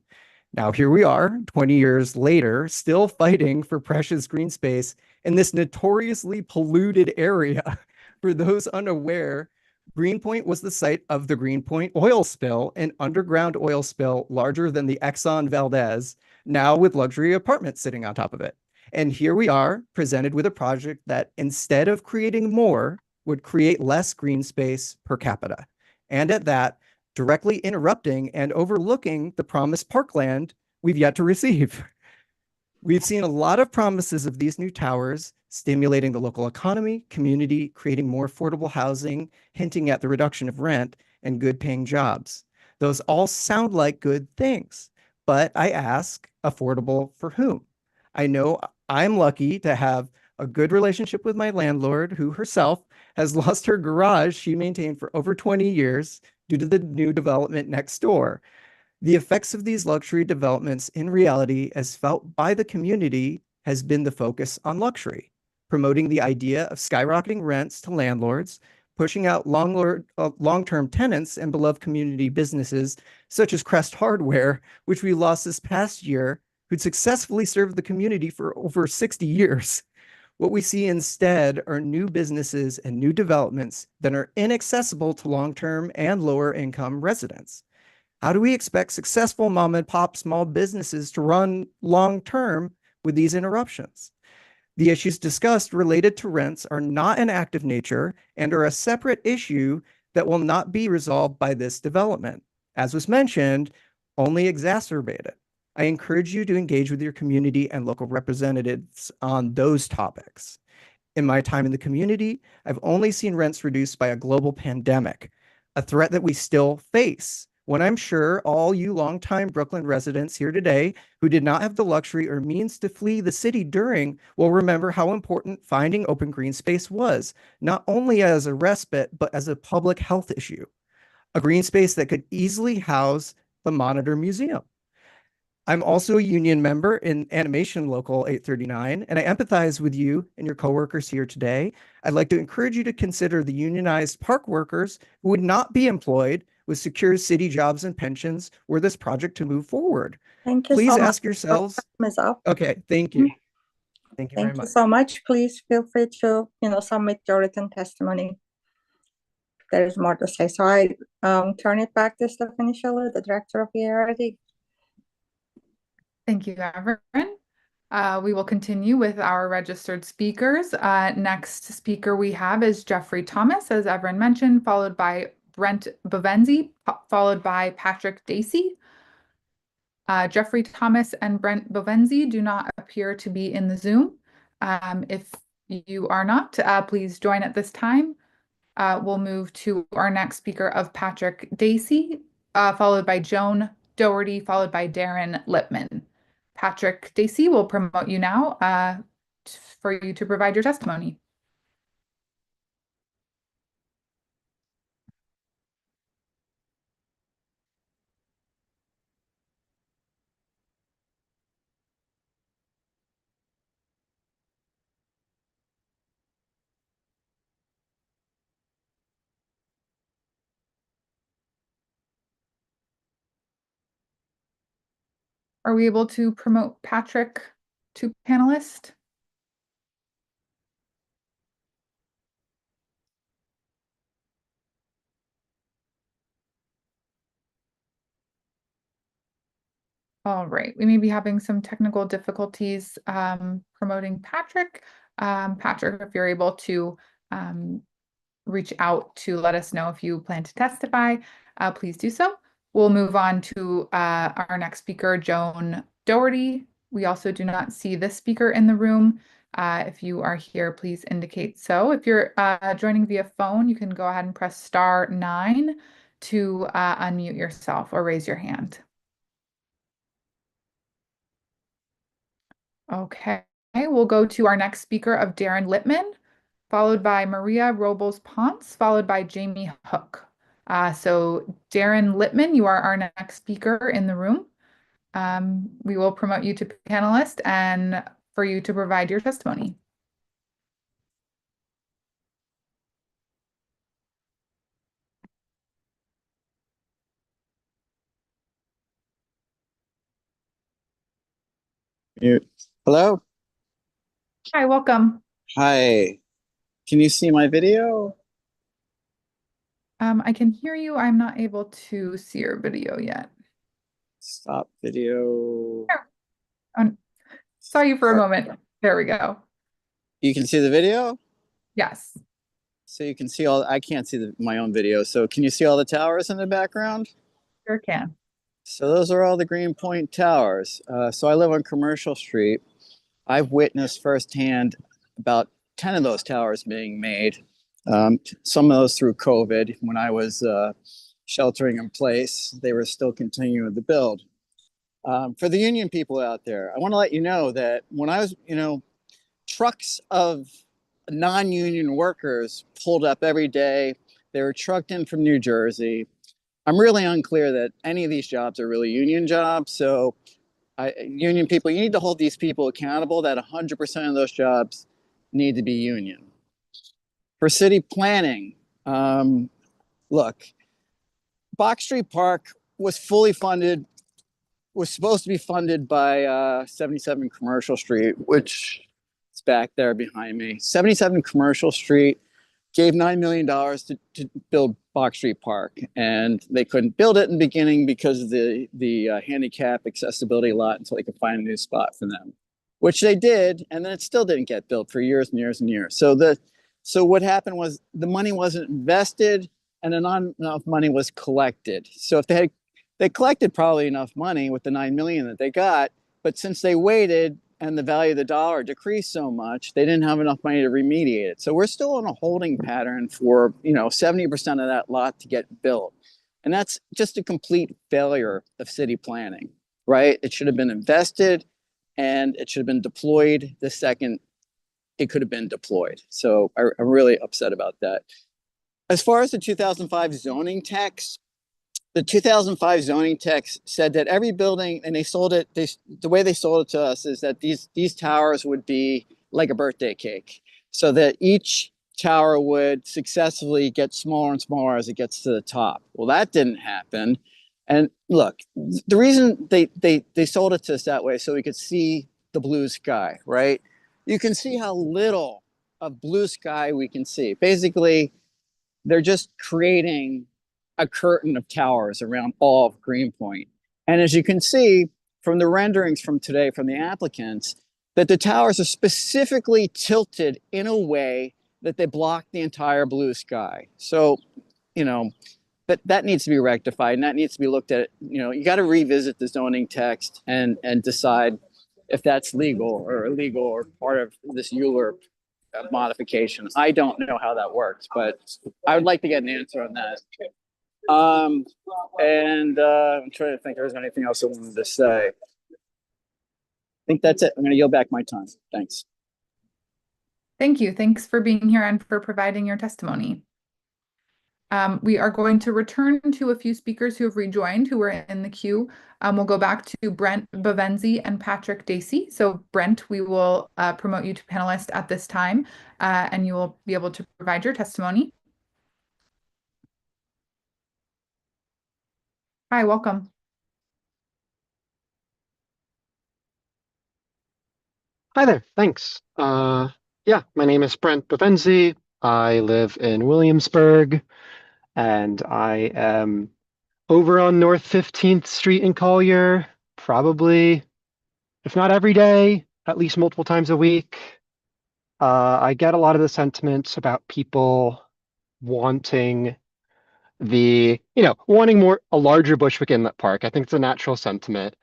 Now here we are, 20 years later, still fighting for precious green space in this notoriously polluted area. For those unaware, Greenpoint was the site of the Greenpoint oil spill, an underground oil spill larger than the Exxon Valdez, now with luxury apartments sitting on top of it. And here we are, presented with a project that instead of creating more, would create less green space per capita. And at that, directly interrupting and overlooking the promised parkland we've yet to receive. We've seen a lot of promises of these new towers, stimulating the local economy, community, creating more affordable housing, hinting at the reduction of rent and good paying jobs. Those all sound like good things, but I ask, affordable for whom? I know I'm lucky to have a good relationship with my landlord, who herself has lost her garage she maintained for over 20 years due to the new development next door. The effects of these luxury developments in reality, as felt by the community, has been the focus on luxury, promoting the idea of skyrocketing rents to landlords, pushing out long-term tenants and beloved community businesses such as Crest Hardware, which we lost this past year, who'd successfully served the community for over 60 years. What we see instead are new businesses and new developments that are inaccessible to long-term and lower-income residents. How do we expect successful mom and pop small businesses to run long-term with these interruptions? The issues discussed related to rents are not an act of nature and are a separate issue that will not be resolved by this development. As was mentioned, only exacerbate it. I encourage you to engage with your community and local representatives on those topics. In my time in the community, I've only seen rents reduced by a global pandemic, a threat that we still face. When I'm sure all you longtime Brooklyn residents here today who did not have the luxury or means to flee the city during will remember how important finding open green space was, not only as a respite, but as a public health issue. A green space that could easily house the Monitor Museum. I'm also a union member in Animation Local 839, and I empathize with you and your coworkers here today. I'd like to encourage you to consider the unionized park workers who would not be employed with secure city jobs and pensions were this project to move forward. Thank you Please so ask much. yourselves. Time is up. Okay, thank you. Thank you very Thank you much. so much. Please feel free to, submit your written testimony. There is more to say. So I turn it back to Stephanie Schiller, the director of EARD. Thank you, Everin. We will continue with our registered speakers. Next speaker we have is Jeffrey Thomas, as Everin mentioned, followed by Brent Bovenzi, followed by Patrick Dacey. Jeffrey Thomas and Brent Bovenzi do not appear to be in the Zoom. If you are not, please join at this time. We'll move to our next speaker of Patrick Dacey, followed by Joan Doherty, followed by Darren Lippman. Patrick Dacey will promote you now for you to provide your testimony. Are we able to promote Patrick to panelist? All right, we may be having some technical difficulties promoting Patrick. Patrick, if you're able to reach out to let us know if you plan to testify, please do so. We'll move on to our next speaker, Joan Doherty. We also do not see this speaker in the room. If you are here, please indicate so. If you're joining via phone, you can go ahead and press *9 to unmute yourself or raise your hand. Okay, we'll go to our next speaker of Darren Littman, followed by Maria Robles Ponce, followed by Jamie Hook. So Darren Littman, you are our next speaker in the room. We will promote you to panelist and for you to provide your testimony. Hello? Hi, welcome. Hi. Can you see my video? I can hear you. I'm not able to see your video yet. Stop video. Saw you for a moment. There we go. You can see the video? Yes. So you can see I can't see my own video. So can you see all the towers in the background? Sure can. So those are all the Greenpoint towers. So I live on Commercial Street. I've witnessed firsthand about 10 of those towers being made. Some of those through COVID. When I was sheltering in place, they were still continuing to build. For the union people out there, I want to let you know that when I was, trucks of non-union workers pulled up every day. They were trucked in from New Jersey. I'm really unclear that any of these jobs are really union jobs. So union people, you need to hold these people accountable that 100% of those jobs need to be union. For city planning, look, Box Street Park was fully funded, was supposed to be funded by 77 Commercial Street, which is back there behind me. 77 Commercial Street gave $9 million to build Box Street Park, and they couldn't build it in the beginning because of the handicap accessibility lot until they could find a new spot for them, which they did, and then it still didn't get built for years and years and years. So what happened was the money wasn't invested, and then not enough money was collected. So if they collected probably enough money with the 9 million that they got, but since they waited and the value of the dollar decreased so much, they didn't have enough money to remediate it. So we're still on a holding pattern for 70% of that lot to get built. And that's just a complete failure of city planning, right? It should have been invested and it should have been deployed the second it could have been deployed. So I'm really upset about that. As far as the 2005 zoning text, the 2005 zoning text said that every building, and they sold it, the way they sold it to us is that these towers would be like a birthday cake, so that each tower would successively get smaller and smaller as it gets to the top. Well, that didn't happen. And look, the reason they sold it to us that way so we could see the blue sky, right? You can see how little of blue sky we can see. Basically, they're just creating a curtain of towers around all of Greenpoint. And as you can see from the renderings from today from the applicants, that the towers are specifically tilted in a way that they block the entire blue sky. So, that needs to be rectified, and that needs to be looked at. You got to revisit the zoning text and decide if that's legal or illegal or part of this ULURP modification. I don't know how that works, but I would like to get an answer on that. I'm trying to think if there's anything else I wanted to say. I think that's it. I'm going to yield back my time. Thanks. Thank you. Thanks for being here and for providing your testimony. We are going to return to a few speakers who have rejoined, who were in the queue. We'll go back to Brent Bavenzi and Patrick Dacey. So Brent, we will promote you to panelist at this time, and you will be able to provide your testimony. Hi, welcome. Hi there, thanks. Yeah, my name is Brent Bavenzi. I live in Williamsburg, and I am over on North 15th Street in Collier, probably, if not every day, at least multiple times a week. I get a lot of the sentiments about people wanting wanting a larger Bushwick Inlet Park. I think it's a natural sentiment,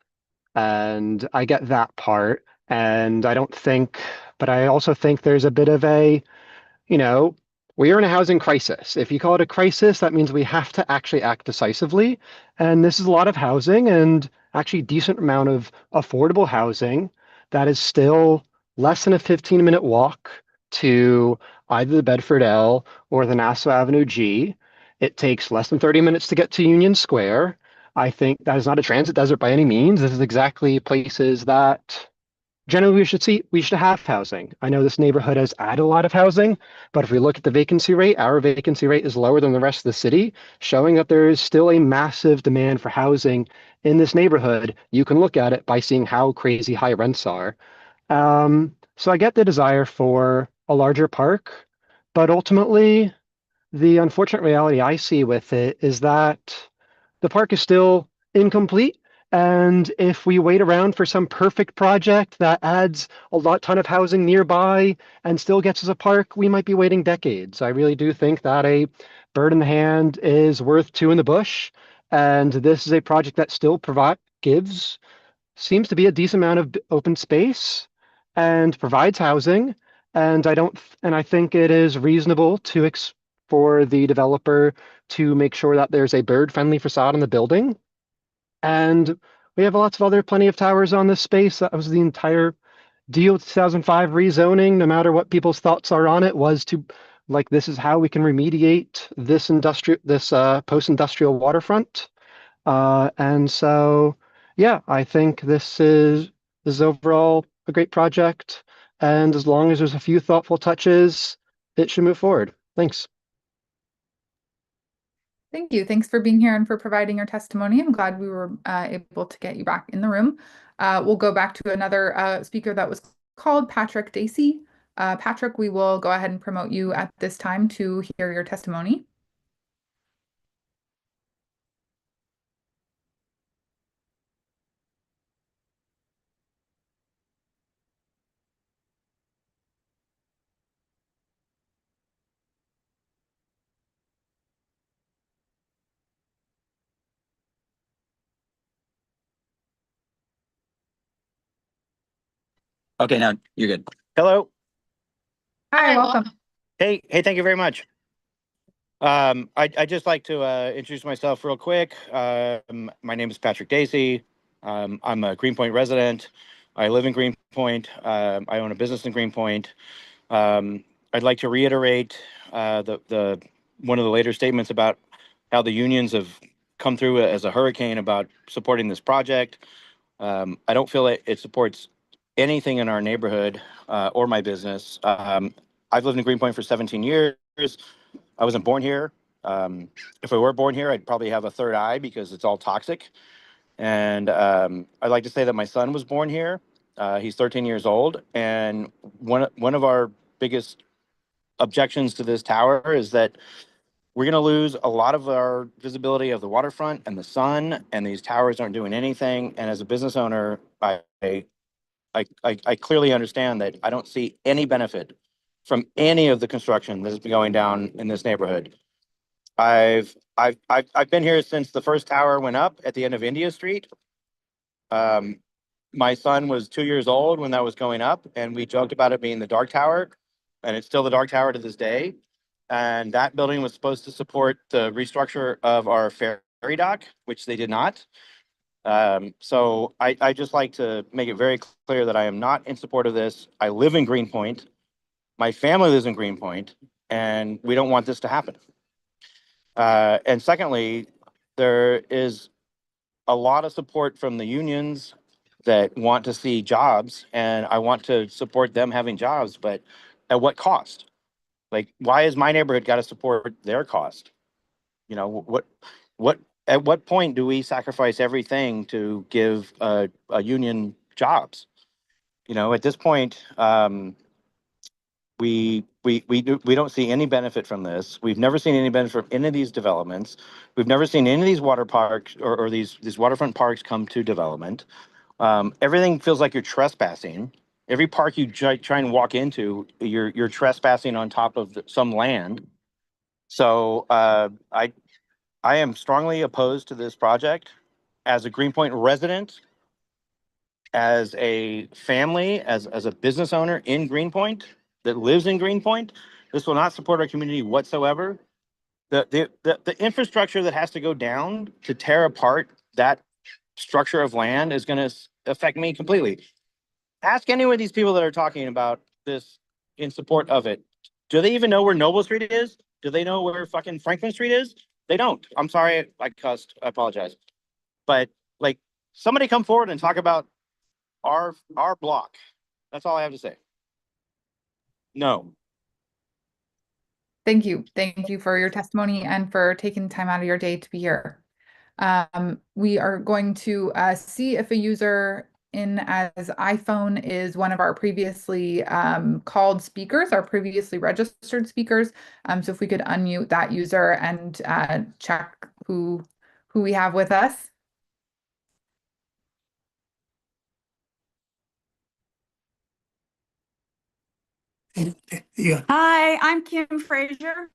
and I get that part. And but I also think there's a bit of you know, we are in a housing crisis. If you call it a crisis, that means we have to actually act decisively. And this is a lot of housing and actually decent amount of affordable housing that is still less than a 15-minute walk to either the Bedford L or the Nassau Avenue G. It takes less than 30 minutes to get to Union Square. I think that is not a transit desert by any means. This is exactly places that generally we should have housing. I know this neighborhood has added a lot of housing, but if we look at the vacancy rate, our vacancy rate is lower than the rest of the city, showing that there is still a massive demand for housing in this neighborhood. You can look at it by seeing how crazy high rents are. So I get the desire for a larger park, but ultimately the unfortunate reality I see with it is that the park is still incomplete. And if we wait around for some perfect project that adds ton of housing nearby and still gets us a park, we might be waiting decades. I really do think that a bird in the hand is worth two in the bush. And this is a project that still seems to be a decent amount of open space and provides housing. And I think it is reasonable for the developer to make sure that there's a bird-friendly facade in the building. And we have plenty of towers on this space. That was the entire deal with 2005 rezoning. No matter what people's thoughts are on it, was to this is how we can remediate this post-industrial waterfront. And so, yeah, I think this is overall a great project. And as long as there's a few thoughtful touches, it should move forward. Thanks. Thank you. Thanks for being here and for providing your testimony. I'm glad we were able to get you back in the room. We'll go back to another speaker that was called Patrick Dacey. Patrick, we will go ahead and promote you at this time to hear your testimony. Okay, now you're good. Hello. Hi, welcome. Hey, thank you very much. I'd just like to introduce myself real quick. My name is Patrick Dacey. I'm a Greenpoint resident. I live in Greenpoint. I own a business in Greenpoint. I'd like to reiterate the one of the later statements about how the unions have come through as a hurricane about supporting this project. I don't feel it supports anything in our neighborhood or my business. I've lived in Greenpoint for 17 years. I wasn't born here. If I were born here, I'd probably have a third eye because it's all toxic. And I'd like to say that my son was born here. He's 13 years old. And one of our biggest objections to this tower is that we're going to lose a lot of our visibility of the waterfront and the sun, and these towers aren't doing anything. And as a business owner, I clearly understand that I don't see any benefit from any of the construction that has been going down in this neighborhood. I've been here since the first tower went up at the end of India Street. My son was 2 years old when that was going up, and we joked about it being the Dark Tower, and it's still the Dark Tower to this day. And that building was supposed to support the restructure of our ferry dock, which they did not. So I just like to make it very clear that I am not in support of this. I live in Greenpoint. My family lives in Greenpoint, and we don't want this to happen. And secondly, there is a lot of support from the unions that want to see jobs, and I want to support them having jobs, but at what cost? Like, why has my neighborhood got to support their cost? You know, at what point do we sacrifice everything to give a union jobs? at this point, we don't see any benefit from this. We've never seen any benefit from any of these developments. We've never seen any of these water parks or these waterfront parks come to development. Everything feels like you're trespassing. Every park you try and walk into, you're trespassing on top of some land. So I am strongly opposed to this project as a Greenpoint resident, as a family, as a business owner in Greenpoint that lives in Greenpoint. This will not support our community whatsoever. The infrastructure that has to go down to tear apart that structure of land is going to affect me completely. Ask any of these people that are talking about this in support of it. Do they even know where Noble Street is? Do they know where fucking Franklin Street is? They don't. I'm sorry, I cussed. I apologize. But like, somebody come forward and talk about our block. That's all I have to say. No. Thank you. Thank you for your testimony and for taking time out of your day to be here. We are going to see if a user in as iPhone is one of our previously called speakers, our previously registered speakers. So if we could unmute that user and check who we have with us. Yeah. Hi, I'm Kim Frazier.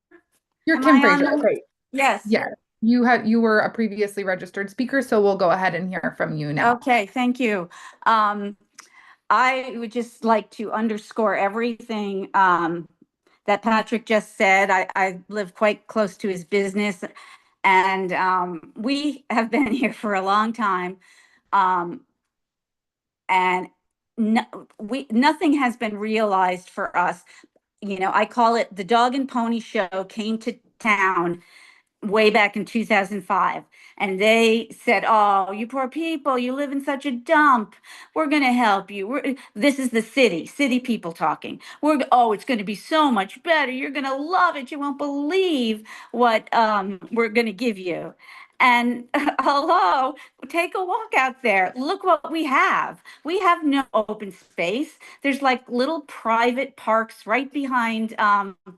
You're Am Kim I Frazier. on? Okay. Yes. Yeah. You were a previously registered speaker, so we'll go ahead and hear from you now. Okay, thank you. I would just like to underscore everything that Patrick just said. I live quite close to his business, and we have been here for a long time. And nothing has been realized for us. I call it the dog and pony show came to town way back in 2005. And they said, oh, you poor people, you live in such a dump. We're going to help you. This is the city people talking. It's going to be so much better. You're going to love it. You won't believe what we're going to give you. And hello, take a walk out there. Look what we have. We have no open space. There's like little private parks right behind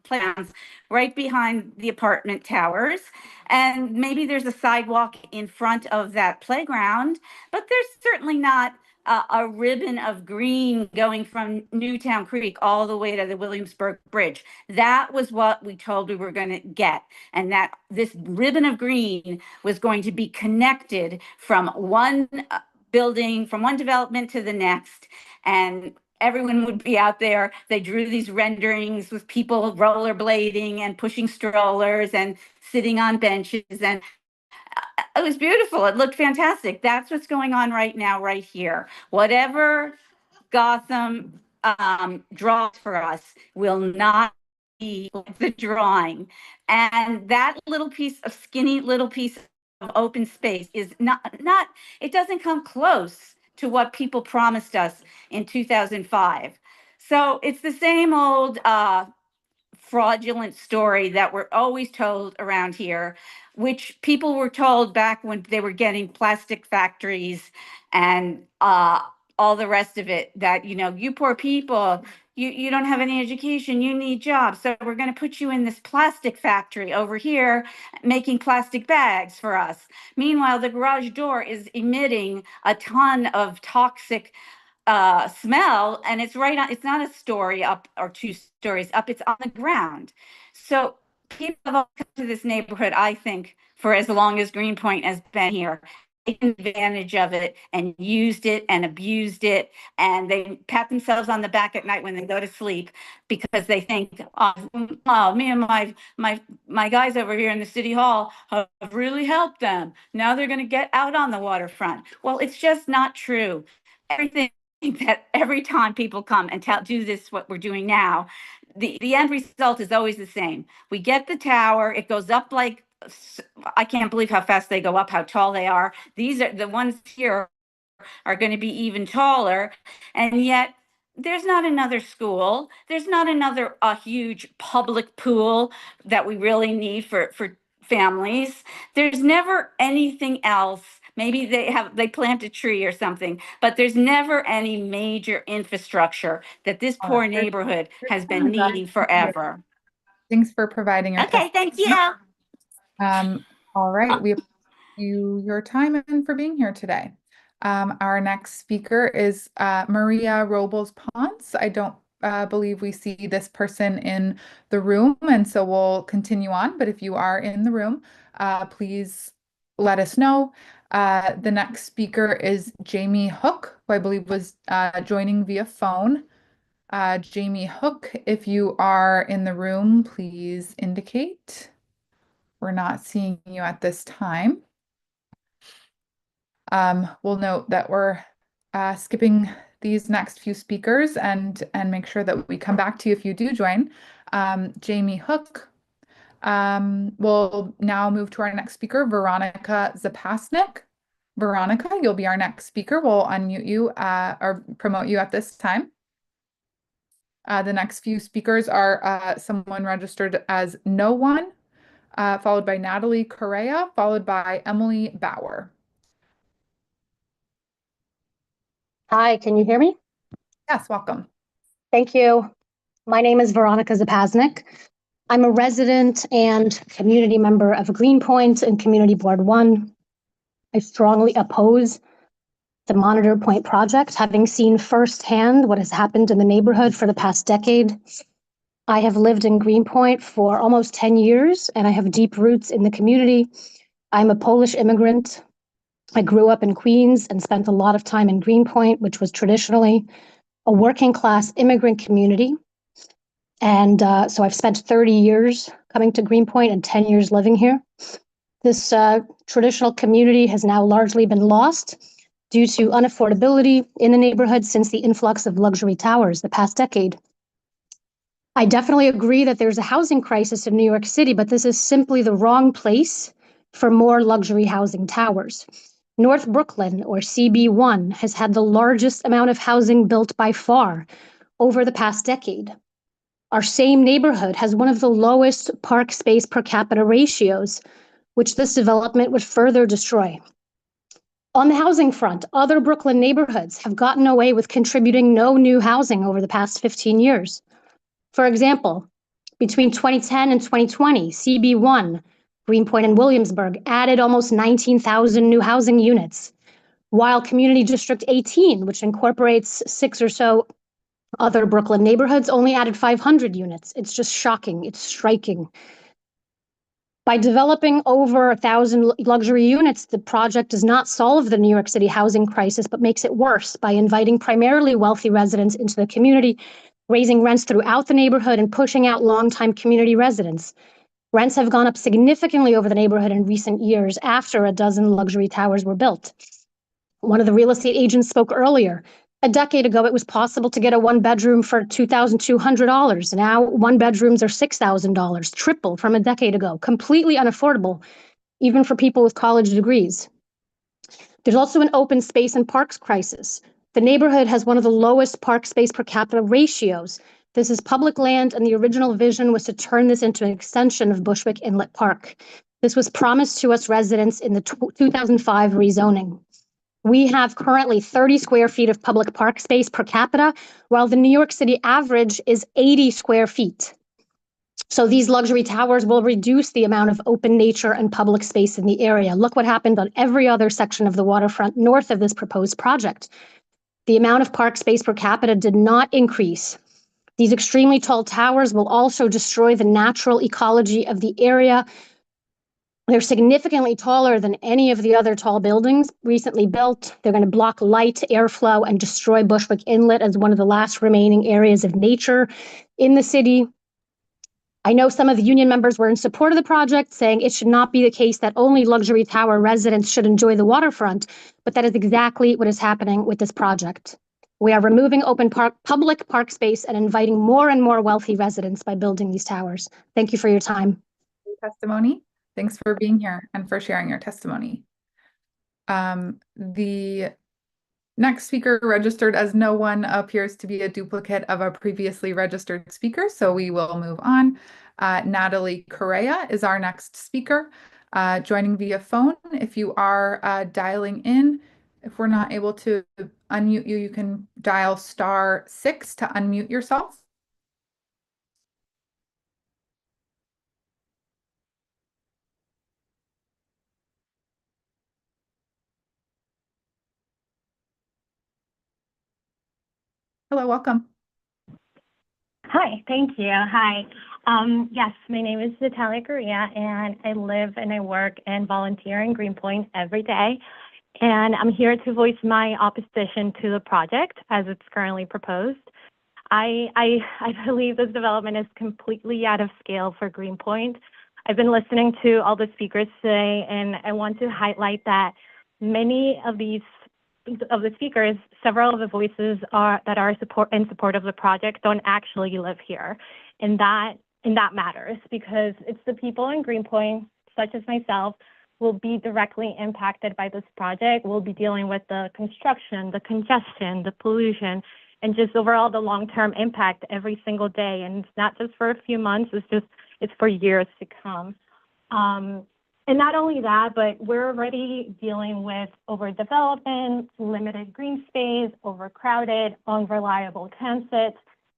plants, right behind the apartment towers. And maybe there's a sidewalk in front of that playground, but there's certainly not a ribbon of green going from Newtown Creek all the way to the Williamsburg Bridge. That was what we told we were going to get. And that this ribbon of green was going to be connected from one building, from one development to the next. And everyone would be out there. They drew these renderings with people rollerblading and pushing strollers and sitting on benches. And it was beautiful. It looked fantastic. That's what's going on right now, right here. Whatever Gotham draws for us will not be like the drawing. And that little piece of skinny little piece of open space is not it doesn't come close to what people promised us in 2005. So it's the same old fraudulent story that we're always told around here, which people were told back when they were getting plastic factories and all the rest of it, that, you poor people, you don't have any education, you need jobs. So we're going to put you in this plastic factory over here making plastic bags for us. Meanwhile, the garage door is emitting a ton of toxic smell, and it's right on, it's not a story up or 2 stories up, it's on the ground. So people have all come to this neighborhood, I think, for as long as Greenpoint has been here, taken advantage of it and used it and abused it, and they pat themselves on the back at night when they go to sleep because they think, oh, me and my guys over here in the city hall have really helped them. Now they're going to get out on the waterfront. Well, it's just not true. Everything that every time people come and do this, what we're doing now, the end result is always the same. We get the tower, it goes up like, I can't believe how fast they go up, how tall they are. These are the ones here are going to be even taller, and yet there's not another school. There's not another huge public pool that we really need for families. There's never anything else. Maybe they plant a tree or something, but there's never any major infrastructure that this poor neighborhood has been needing forever. Thanks for providing your Okay, thank you. All right, we appreciate your time and for being here today. Our next speaker is Maria Robles Ponce. I don't believe we see this person in the room, and so we'll continue on. But if you are in the room, please let us know. The next speaker is Jamie Hook, who I believe was joining via phone. Jamie Hook, if you are in the room, please indicate. We're not seeing you at this time. We'll note that we're skipping these next few speakers and make sure that we come back to you if you do join. Jamie Hook. We'll now move to our next speaker, Veronica Zapasnik. Veronica, you'll be our next speaker. We'll unmute you or promote you at this time. The next few speakers are someone registered as no one, followed by Natalie Correa, followed by Emily Bauer. Hi, can you hear me? Yes, welcome. Thank you. My name is Veronica Zapasnik. I'm a resident and community member of Greenpoint and Community Board 1. I strongly oppose the Monitor Point project, having seen firsthand what has happened in the neighborhood for the past decade. I have lived in Greenpoint for almost 10 years, and I have deep roots in the community. I'm a Polish immigrant. I grew up in Queens and spent a lot of time in Greenpoint, which was traditionally a working class immigrant community. And so I've spent 30 years coming to Greenpoint and 10 years living here. This traditional community has now largely been lost due to unaffordability in the neighborhood since the influx of luxury towers the past decade. I definitely agree that there's a housing crisis in New York City, but this is simply the wrong place for more luxury housing towers. North Brooklyn, or CB1, has had the largest amount of housing built by far over the past decade. Our same neighborhood has one of the lowest park space per capita ratios, which this development would further destroy. On the housing front, other Brooklyn neighborhoods have gotten away with contributing no new housing over the past 15 years. For example, between 2010 and 2020, CB1, Greenpoint and Williamsburg added almost 19,000 new housing units, while Community District 18, which incorporates 6 or so other Brooklyn neighborhoods, only added 500 units. It's just shocking. It's striking. By developing over 1,000 luxury units, the project does not solve the New York City housing crisis, but makes it worse by inviting primarily wealthy residents into the community, raising rents throughout the neighborhood and pushing out longtime community residents. Rents have gone up significantly over the neighborhood in recent years after a dozen luxury towers were built. One of the real estate agents spoke earlier. A decade ago, it was possible to get a one-bedroom for $2,200. Now, one-bedrooms are $6,000, triple from a decade ago, completely unaffordable, even for people with college degrees. There's also an open space and parks crisis. The neighborhood has one of the lowest park space per capita ratios. This is public land, and the original vision was to turn this into an extension of Bushwick Inlet Park. This was promised to us residents in the 2005 rezoning. We have currently 30 square feet of public park space per capita, while the New York City average is 80 square feet. So these luxury towers will reduce the amount of open nature and public space in the area. Look what happened on every other section of the waterfront north of this proposed project. The amount of park space per capita did not increase. These extremely tall towers will also destroy the natural ecology of the area. They're significantly taller than any of the other tall buildings recently built. They're going to block light, airflow, and destroy Bushwick Inlet as one of the last remaining areas of nature in the city. I know some of the union members were in support of the project, saying it should not be the case that only luxury tower residents should enjoy the waterfront, but that is exactly what is happening with this project. We are removing public park space and inviting more and more wealthy residents by building these towers. Thank you for your time. Testimony. Thanks for being here and for sharing your testimony. The Next speaker registered as no one appears to be a duplicate of a previously registered speaker, so we will move on. Natalie Correa is our next speaker, joining via phone. If you are dialing in, if we're not able to unmute you, you can dial *6 to unmute yourself. Hello, welcome. Hi, thank you. Hi. Yes, my name is Natalia Correa, and I live and I work and volunteer in Greenpoint every day. And I'm here to voice my opposition to the project as it's currently proposed. I believe this development is completely out of scale for Greenpoint. I've been listening to all the speakers today, and I want to highlight that many of the speakers, several of the voices that are in support of the project don't actually live here. And that matters because it's the people in Greenpoint, such as myself, will be directly impacted by this project. We'll be dealing with the construction, the congestion, the pollution, and just overall the long-term impact every single day. And it's not just for a few months, it's for years to come. And not only that, but we're already dealing with overdevelopment, limited green space, overcrowded, unreliable transit.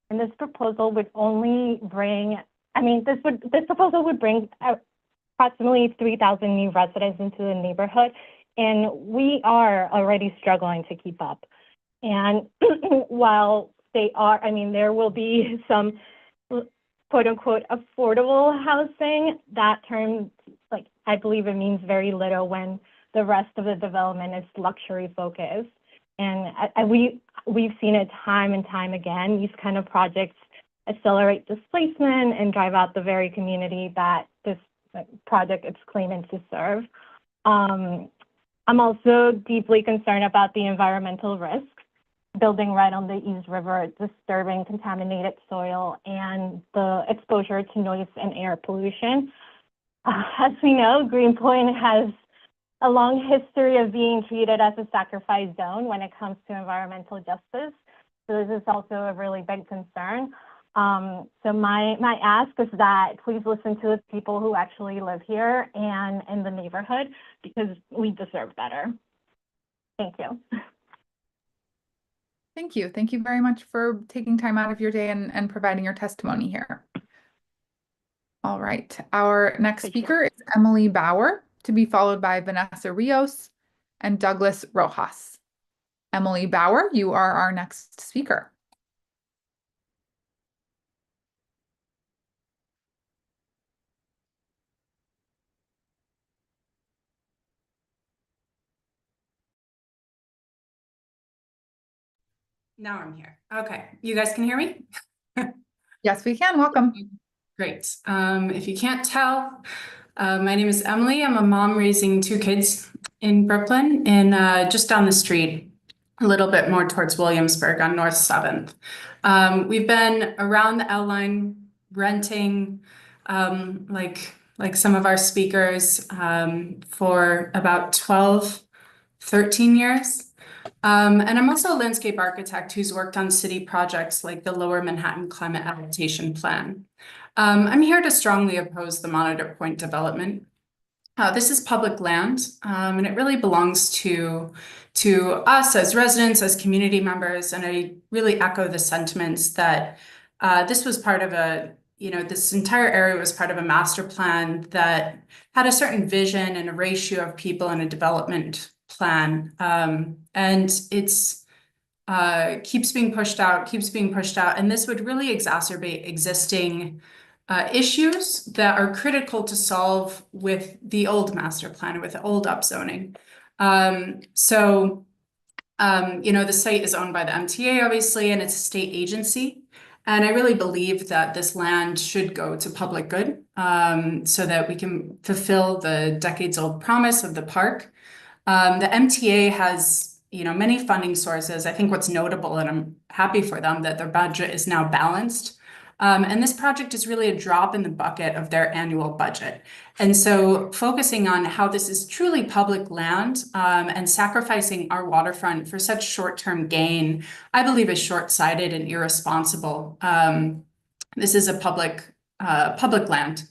And this proposal would only bring, this proposal would bring approximately 3,000 new residents into the neighborhood. And we are already struggling to keep up. And while there will be some quote unquote affordable housing, that term, I believe it means very little when the rest of the development is luxury focused. And we've seen it time and time again. These kind of projects accelerate displacement and drive out the very community that this project is claiming to serve. I'm also deeply concerned about the environmental risks. Building right on the East River, disturbing contaminated soil, and the exposure to noise and air pollution. As we know, Greenpoint has a long history of being treated as a sacrifice zone when it comes to environmental justice. So this is also a really big concern. So my ask is that please listen to the people who actually live here and in the neighborhood, because we deserve better. Thank you. Thank you. Thank you very much for taking time out of your day and providing your testimony here. All right. Our next speaker is Emily Bauer, to be followed by Vanessa Rios and Douglas Rojas. Emily Bauer, you are our next speaker. Now I'm here. Okay, you guys can hear me? Yes, we can. Welcome. Great. If you can't tell, my name is Emily. I'm a mom raising 2 kids in Brooklyn and just down the street, a little bit more towards Williamsburg on North 7th. We've been around the L line renting, like some of our speakers, for about 12, 13 years. And I'm also a landscape architect who's worked on city projects like the Lower Manhattan Climate Adaptation Plan. I'm here to strongly oppose the Monitor Point development. This is public land, and it really belongs to us as residents, as community members, and I really echo the sentiments that this was part of this entire area was part of a master plan that had a certain vision and a ratio of people in a development plan, and it's keeps being pushed out, and this would really exacerbate existing issues that are critical to solve with the old master plan, with the old upzoning. The site is owned by the MTA, obviously, and it's a state agency. And I really believe that this land should go to public good, so that we can fulfill the decades-old promise of the park. The MTA has, many funding sources. I think what's notable, and I'm happy for them, that their budget is now balanced. And this project is really a drop in the bucket of their annual budget. And so focusing on how this is truly public land and sacrificing our waterfront for such short-term gain, I believe is short-sighted and irresponsible. This is a public land,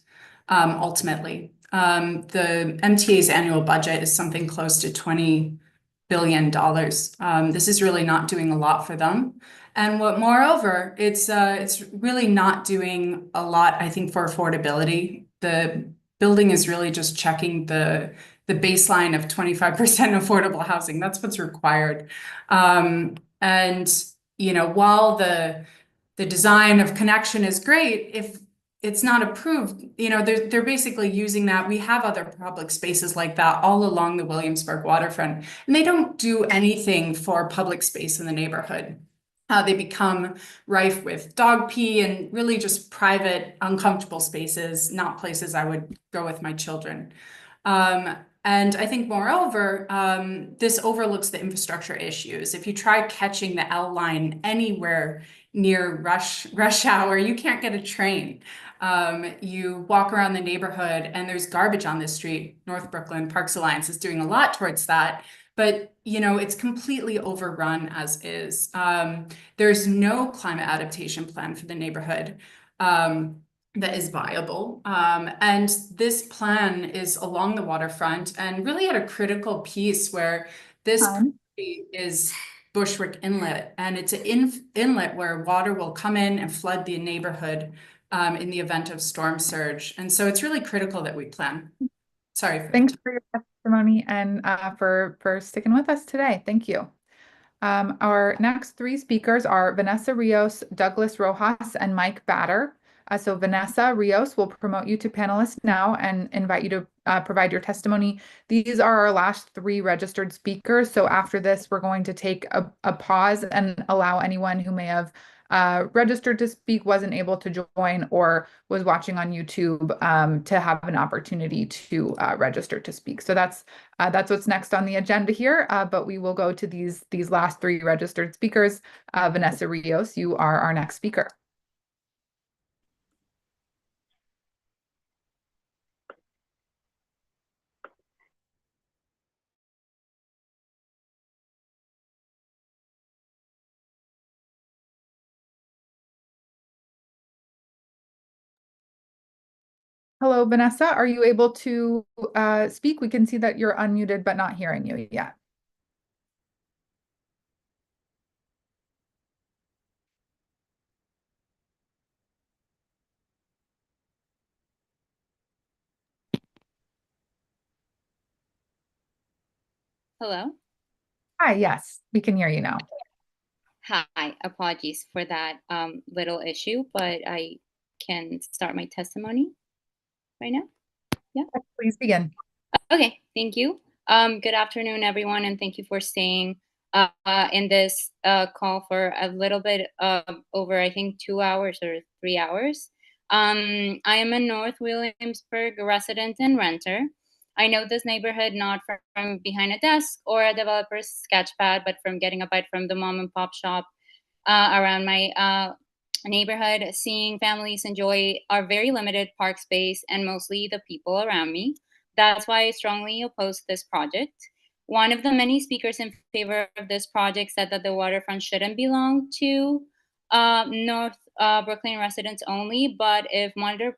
ultimately. The MTA's annual budget is something close to $20 billion. This is really not doing a lot for them. And moreover, it's really not doing a lot, I think, for affordability. The building is really just checking the baseline of 25% affordable housing. That's what's required. And while the design of connection is great, if it's not approved, they're basically using that. We have other public spaces like that all along the Williamsburg waterfront, and they don't do anything for public space in the neighborhood. They become rife with dog pee and really just private, uncomfortable spaces, not places I would go with my children. And I think, moreover, this overlooks the infrastructure issues. If you try catching the L line anywhere near rush hour, you can't get a train. You walk around the neighborhood and there's garbage on the street. North Brooklyn Parks Alliance is doing a lot towards that. But, it's completely overrun as is. There's no climate adaptation plan for the neighborhood that is viable. And this plan is along the waterfront and really at a critical piece where this property is Bushwick Inlet, and it's an inlet where water will come in and flood the neighborhood in the event of storm surge. And so it's really critical that we plan. Sorry. Thanks for your testimony and for sticking with us today. Thank you. Our next three speakers are Vanessa Rios, Douglas Rojas, and Mike Batter. So Vanessa Rios will promote you to panelist now and invite you to provide your testimony. These are our last three registered speakers. So after this, we're going to take a pause and allow anyone who may have registered to speak, wasn't able to join, or was watching on YouTube to have an opportunity to register to speak. So that's what's next on the agenda here. But we will go to these last three registered speakers. Vanessa Rios, you are our next speaker. Hello, Vanessa. Are you able to speak? We can see that you're unmuted, but not hearing you yet. Hello? Hi, yes, we can hear you now. Hi, apologies for that little issue, but I can start my testimony right now. Yeah. Please begin. Okay, thank you. Good afternoon, everyone, and thank you for staying in this call for a little bit over, I think, 2 hours or 3 hours. I am a North Williamsburg resident and renter. I know this neighborhood not from behind a desk or a developer's sketchpad, but from getting a bite from the mom and pop shop around my neighborhood, seeing families enjoy our very limited park space and mostly the people around me. That's why I strongly oppose this project. One of the many speakers in favor of this project said that the waterfront shouldn't belong to North Brooklyn residents only, but if Monitor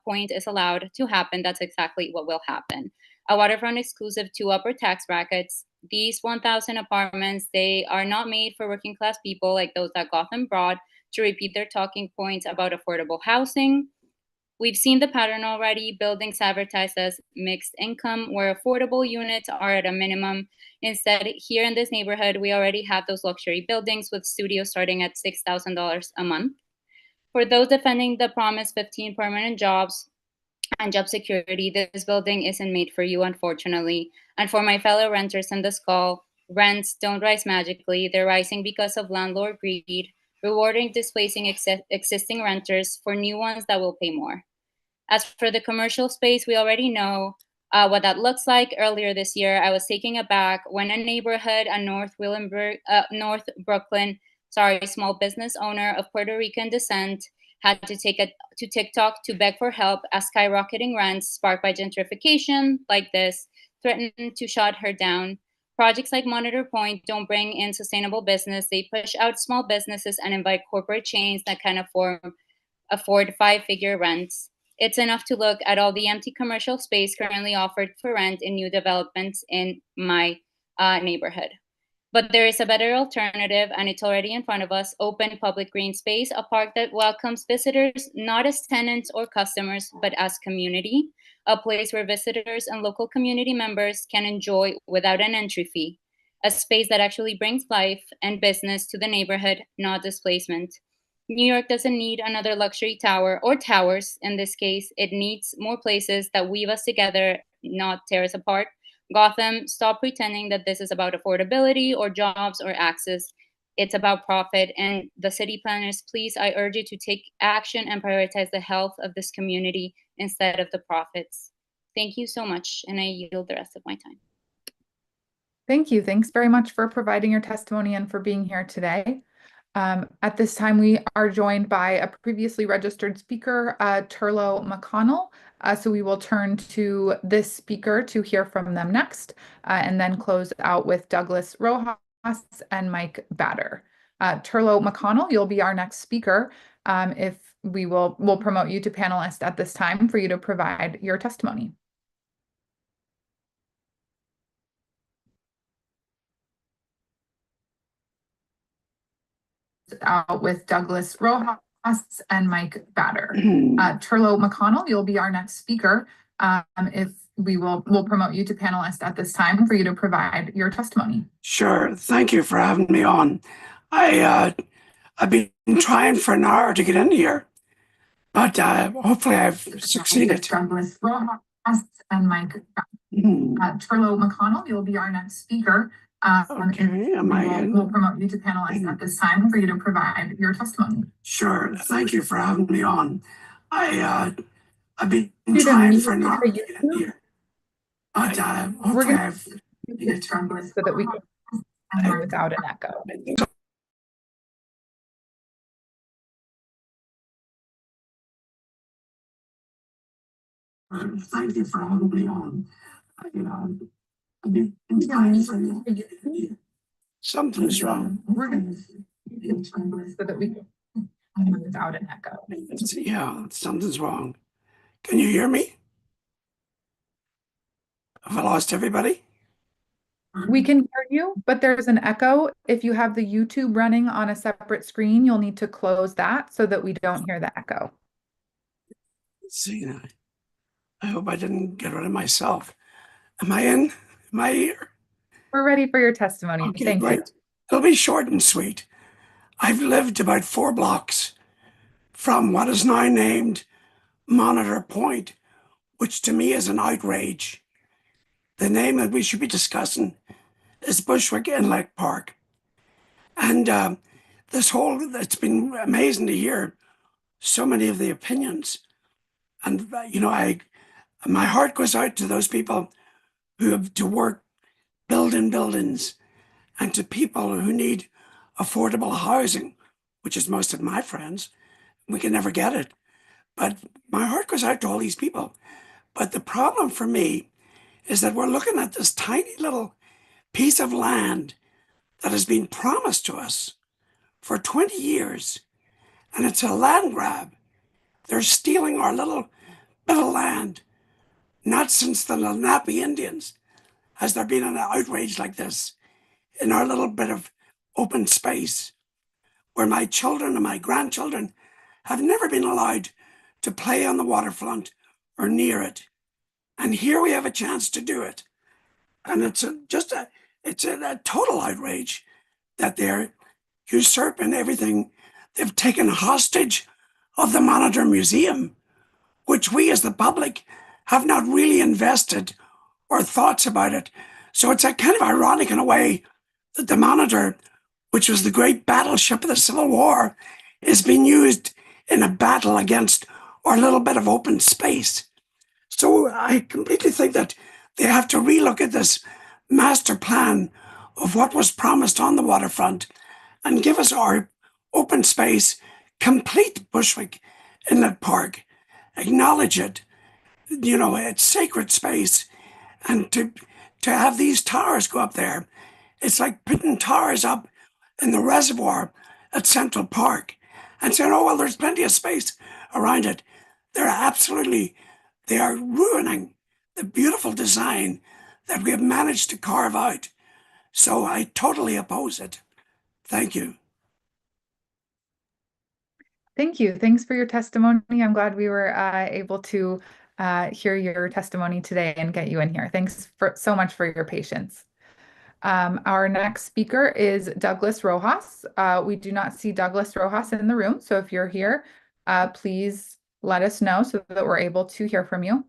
Point is allowed to happen, that's exactly what will happen. A waterfront exclusive to upper tax brackets. These 1,000 apartments, they are not made for working class people like those at Gotham Broad to repeat their talking points about affordable housing. We've seen the pattern already, buildings advertised as mixed income, where affordable units are at a minimum. Instead, here in this neighborhood, we already have those luxury buildings with studios starting at $6,000 a month. For those defending the promised 15 permanent jobs and job security, this building isn't made for you, unfortunately. And for my fellow renters in this call, rents don't rise magically. They're rising because of landlord greed, rewarding displacing existing renters for new ones that will pay more. As for the commercial space, we already know what that looks like. Earlier this year, I was taken aback when a neighborhood, a North Brooklyn, small business owner of Puerto Rican descent, had to take to TikTok to beg for help as skyrocketing rents sparked by gentrification like this threatened to shut her down. Projects like Monitor Point don't bring in sustainable business. They push out small businesses and invite corporate chains that can afford five-figure rents. It's enough to look at all the empty commercial space currently offered for rent in new developments in my neighborhood. But there is a better alternative, and it's already in front of us: open public green space, a park that welcomes visitors not as tenants or customers, but as community, a place where visitors and local community members can enjoy without an entry fee, a space that actually brings life and business to the neighborhood, not displacement. New York doesn't need another luxury tower, or towers in this case. It needs more places that weave us together, not tear us apart. Gotham, stop pretending that this is about affordability or jobs or access. It's about profit. And the city planners, please, I urge you to take action and prioritize the health of this community instead of the profits. Thank you so much, and I yield the rest of my time. Thank you. Thanks very much for providing your testimony and for being here today. At this time, we are joined by a previously registered speaker, Turlo McConnell. So we will turn to this speaker to hear from them next, and then close out with Douglas Rojas and Mike Batter. Turlo McConnell, you'll be our next speaker. If we'll promote you to panelist at this time for you to provide your testimony. Out with Douglas Rojas and Mike Batter. Turlo McConnell, you'll be our next speaker. If we'll promote you to panelist at this time for you to provide your testimony. Sure. Thank you for having me on. I've been trying for an hour to get in here, but hopefully I've succeeded. Douglas Rojas and Mike Batter. Turlo McConnell, you'll be our next speaker. Okay, we'll promote you to panelist at this time for you to provide your testimony. Sure. Thank you for having me on. I've been trying for an hour to get in here, but hopefully I've succeeded. So that we can without an echo. Thank you for having me on. I've been trying for an hour to get in here. Something's wrong. We're going to so that we can without an echo. Yeah, something's wrong. Can you hear me? Have I lost everybody? We can hear you, but there's an echo. If you have the YouTube running on a separate screen, you'll need to close that so that we don't hear the echo. Let's see. I hope I didn't get rid of myself. Am I in? Am I here? We're ready for your testimony. Okay, Thank great. you. It'll be short and sweet. I've lived about 4 blocks from what is now named Monitor Point, which to me is an outrage. The name that we should be discussing is Bushwick Inlet Park. And it's been amazing to hear so many of the opinions. And, my heart goes out to those people who have to work building buildings, and to people who need affordable housing, which is most of my friends. We can never get it. But my heart goes out to all these people. But the problem for me is that we're looking at this tiny little piece of land that has been promised to us for 20 years, and it's a land grab. They're stealing our little bit of land. Not since the Lenape Indians has there been an outrage like this in our little bit of open space where my children and my grandchildren have never been allowed to play on the waterfront or near it. And here we have a chance to do it. And it's a total outrage that they're usurping everything. They've taken hostage of the Monitor Museum, which we as the public have not really invested or thoughts about it. So it's a kind of ironic in a way that the Monitor, which was the great battleship of the Civil War, is being used in a battle against our little bit of open space. So I completely think that they have to relook at this master plan of what was promised on the waterfront and give us our open space, complete Bushwick in that park, acknowledge it. You know, it's sacred space. And to have these towers go up there, it's like putting towers up in the reservoir at Central Park and saying, oh, well, there's plenty of space around it. They are ruining the beautiful design that we have managed to carve out. So I totally oppose it. Thank you. Thank you. Thanks for your testimony. I'm glad we were able to hear your testimony today and get you in here. Thanks so much for your patience. Our next speaker is Douglas Rojas. We do not see Douglas Rojas in the room, so if you're here, please let us know so that we're able to hear from you.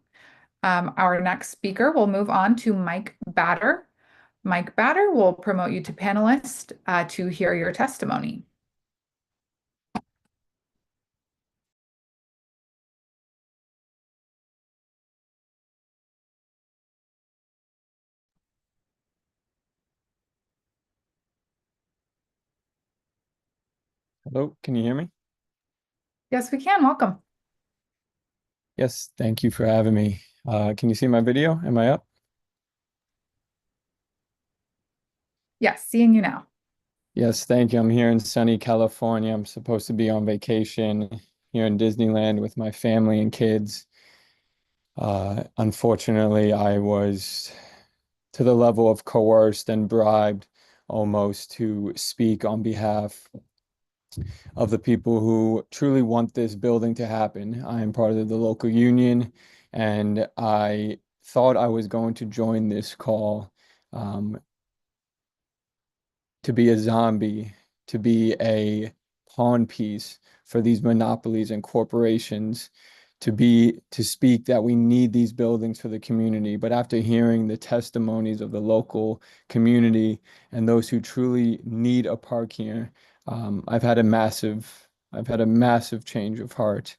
Our next speaker will move on to Mike Batter. Mike Batter will promote you to panelist to hear your testimony. Hello, can you hear me? Yes, we can. Welcome. Yes, thank you for having me. Can you see my video? Am I up? Yes, seeing you now. Yes, thank you. I'm here in sunny California. I'm supposed to be on vacation here in Disneyland with my family and kids. Unfortunately, I was to the level of coerced and bribed almost to speak on behalf of the people who truly want this building to happen. I am part of the local union, and I thought I was going to join this call to be a zombie, to be a pawn piece for these monopolies and corporations, to speak that we need these buildings for the community. But after hearing the testimonies of the local community and those who truly need a park here, I've had a massive change of heart.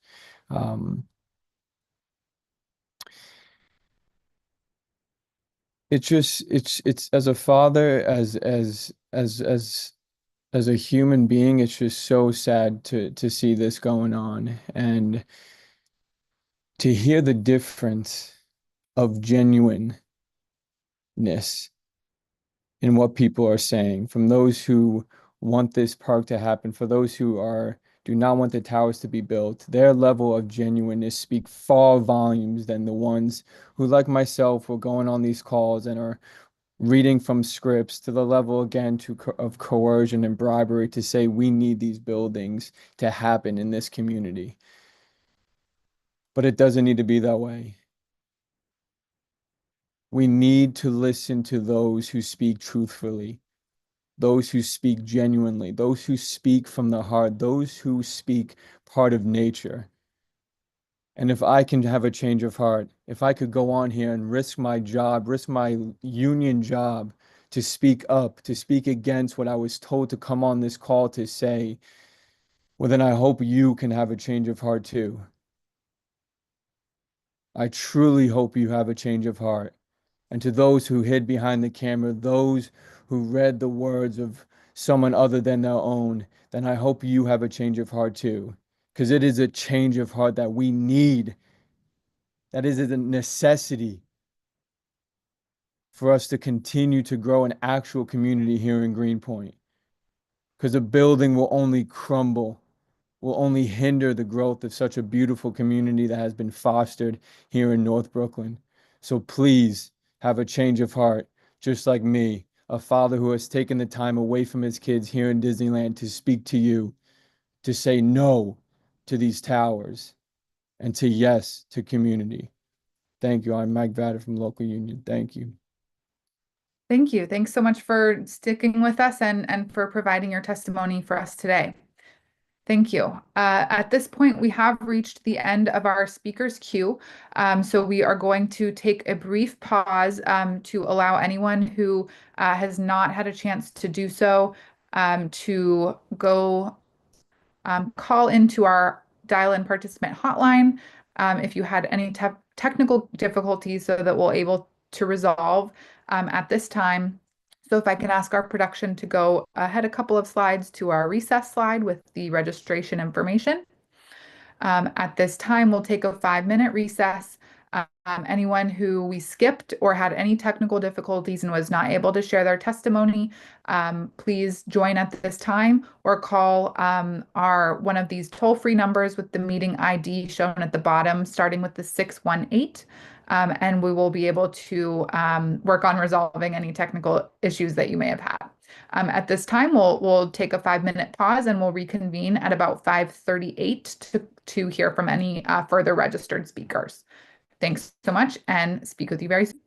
It's as a father, as a human being, it's just so sad to see this going on and to hear the difference of genuineness in what people are saying from those who want this park to happen, for those who do not want the towers to be built. Their level of genuineness speak far volumes than the ones who, like myself, were going on these calls and are reading from scripts to the level again of coercion and bribery to say we need these buildings to happen in this community. But it doesn't need to be that way. We need to listen to those who speak truthfully, those who speak genuinely, those who speak from the heart, those who speak part of nature. And if I can have a change of heart, if I could go on here and risk my job, risk my union job to speak up, to speak against what I was told to come on this call to say, well, then I hope you can have a change of heart too. I truly hope you have a change of heart. And to those who hid behind the camera, those who read the words of someone other than their own, then I hope you have a change of heart too. Because it is a change of heart that we need. That is a necessity for us to continue to grow an actual community here in Greenpoint. Because a building will only crumble, will only hinder the growth of such a beautiful community that has been fostered here in North Brooklyn. So please have a change of heart, just like me, a father who has taken the time away from his kids here in Disneyland to speak to you, to say no to these towers, and to yes to community. Thank you. I'm Mike Vader from Local Union. Thank you. Thank you. Thanks so much for sticking with us and for providing your testimony for us today. Thank you. At this point, we have reached the end of our speakers queue. So we are going to take a brief pause to allow anyone who has not had a chance to do so to go call into our dial-in participant hotline if you had any technical difficulties so that we'll able to resolve at this time. So if I can ask our production to go ahead a couple of slides to our recess slide with the registration information. At this time, we'll take a 5-minute recess. Anyone who we skipped or had any technical difficulties and was not able to share their testimony, please join at this time or call one of these toll-free numbers with the meeting ID shown at the bottom, starting with the 618. And we will be able to work on resolving any technical issues that you may have had. At this time, we'll take a 5-minute pause and we'll reconvene at about 5:38 to hear from any further registered speakers. Thanks so much and speak with you very soon.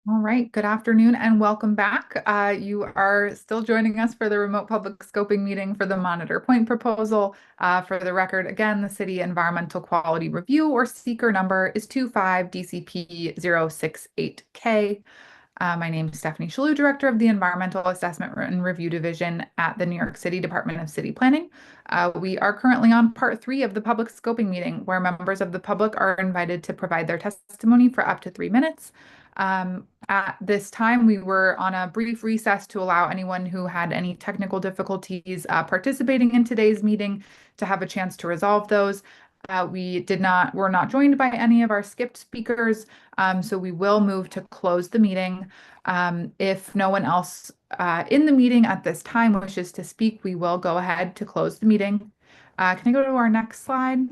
All right, good afternoon and welcome back. You are still joining us for the remote public scoping meeting for the Monitor Point proposal. For the record, again, the City Environmental Quality Review, or CEQR number, is 25DCP068K. My name is Stephanie Shalhoub, Director of the Environmental Assessment and Review Division at the New York City Department of City Planning. We are currently on part 3 of the public scoping meeting, where members of the public are invited to provide their testimony for up to 3 minutes. At this time, we were on a brief recess to allow anyone who had any technical difficulties participating in today's meeting to have a chance to resolve those. We're not joined by any of our skipped speakers, so we will move to close the meeting. If no one else in the meeting at this time wishes to speak, we will go ahead to close the meeting. Can I go to our next slide?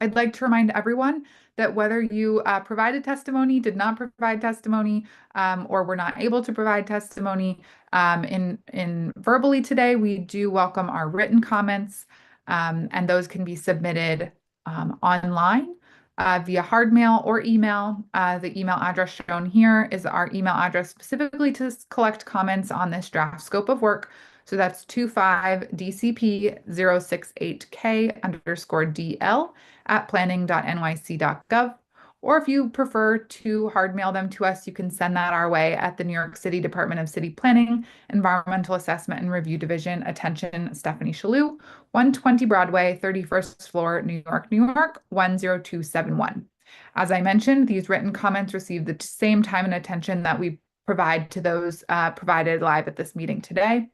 I'd like to remind everyone that whether you provided testimony, did not provide testimony, or were not able to provide testimony in verbally today, we do welcome our written comments, and those can be submitted online via hard mail or email. The email address shown here is our email address specifically to collect comments on this draft scope of work. So that's 25DCP068K_DL@planning.nyc.gov. Or if you prefer to hard mail them to us, you can send that our way at the New York City Department of City Planning, Environmental Assessment and Review Division. Attention, Stephanie Shalhoub, 120 Broadway, 31st floor, New York, New York, 10271. As I mentioned, these written comments receive the same time and attention that we provide to those provided live at this meeting today.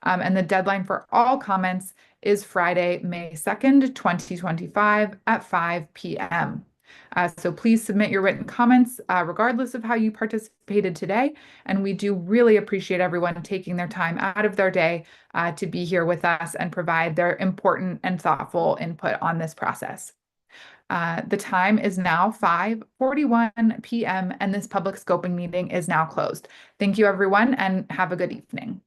And the deadline for all comments is Friday, May 2nd, 2025 at 5 p.m. So please submit your written comments regardless of how you participated today. And we do really appreciate everyone taking their time out of their day to be here with us and provide their important and thoughtful input on this process. The time is now 5:41 p.m. and this public scoping meeting is now closed. Thank you, everyone, and have a good evening.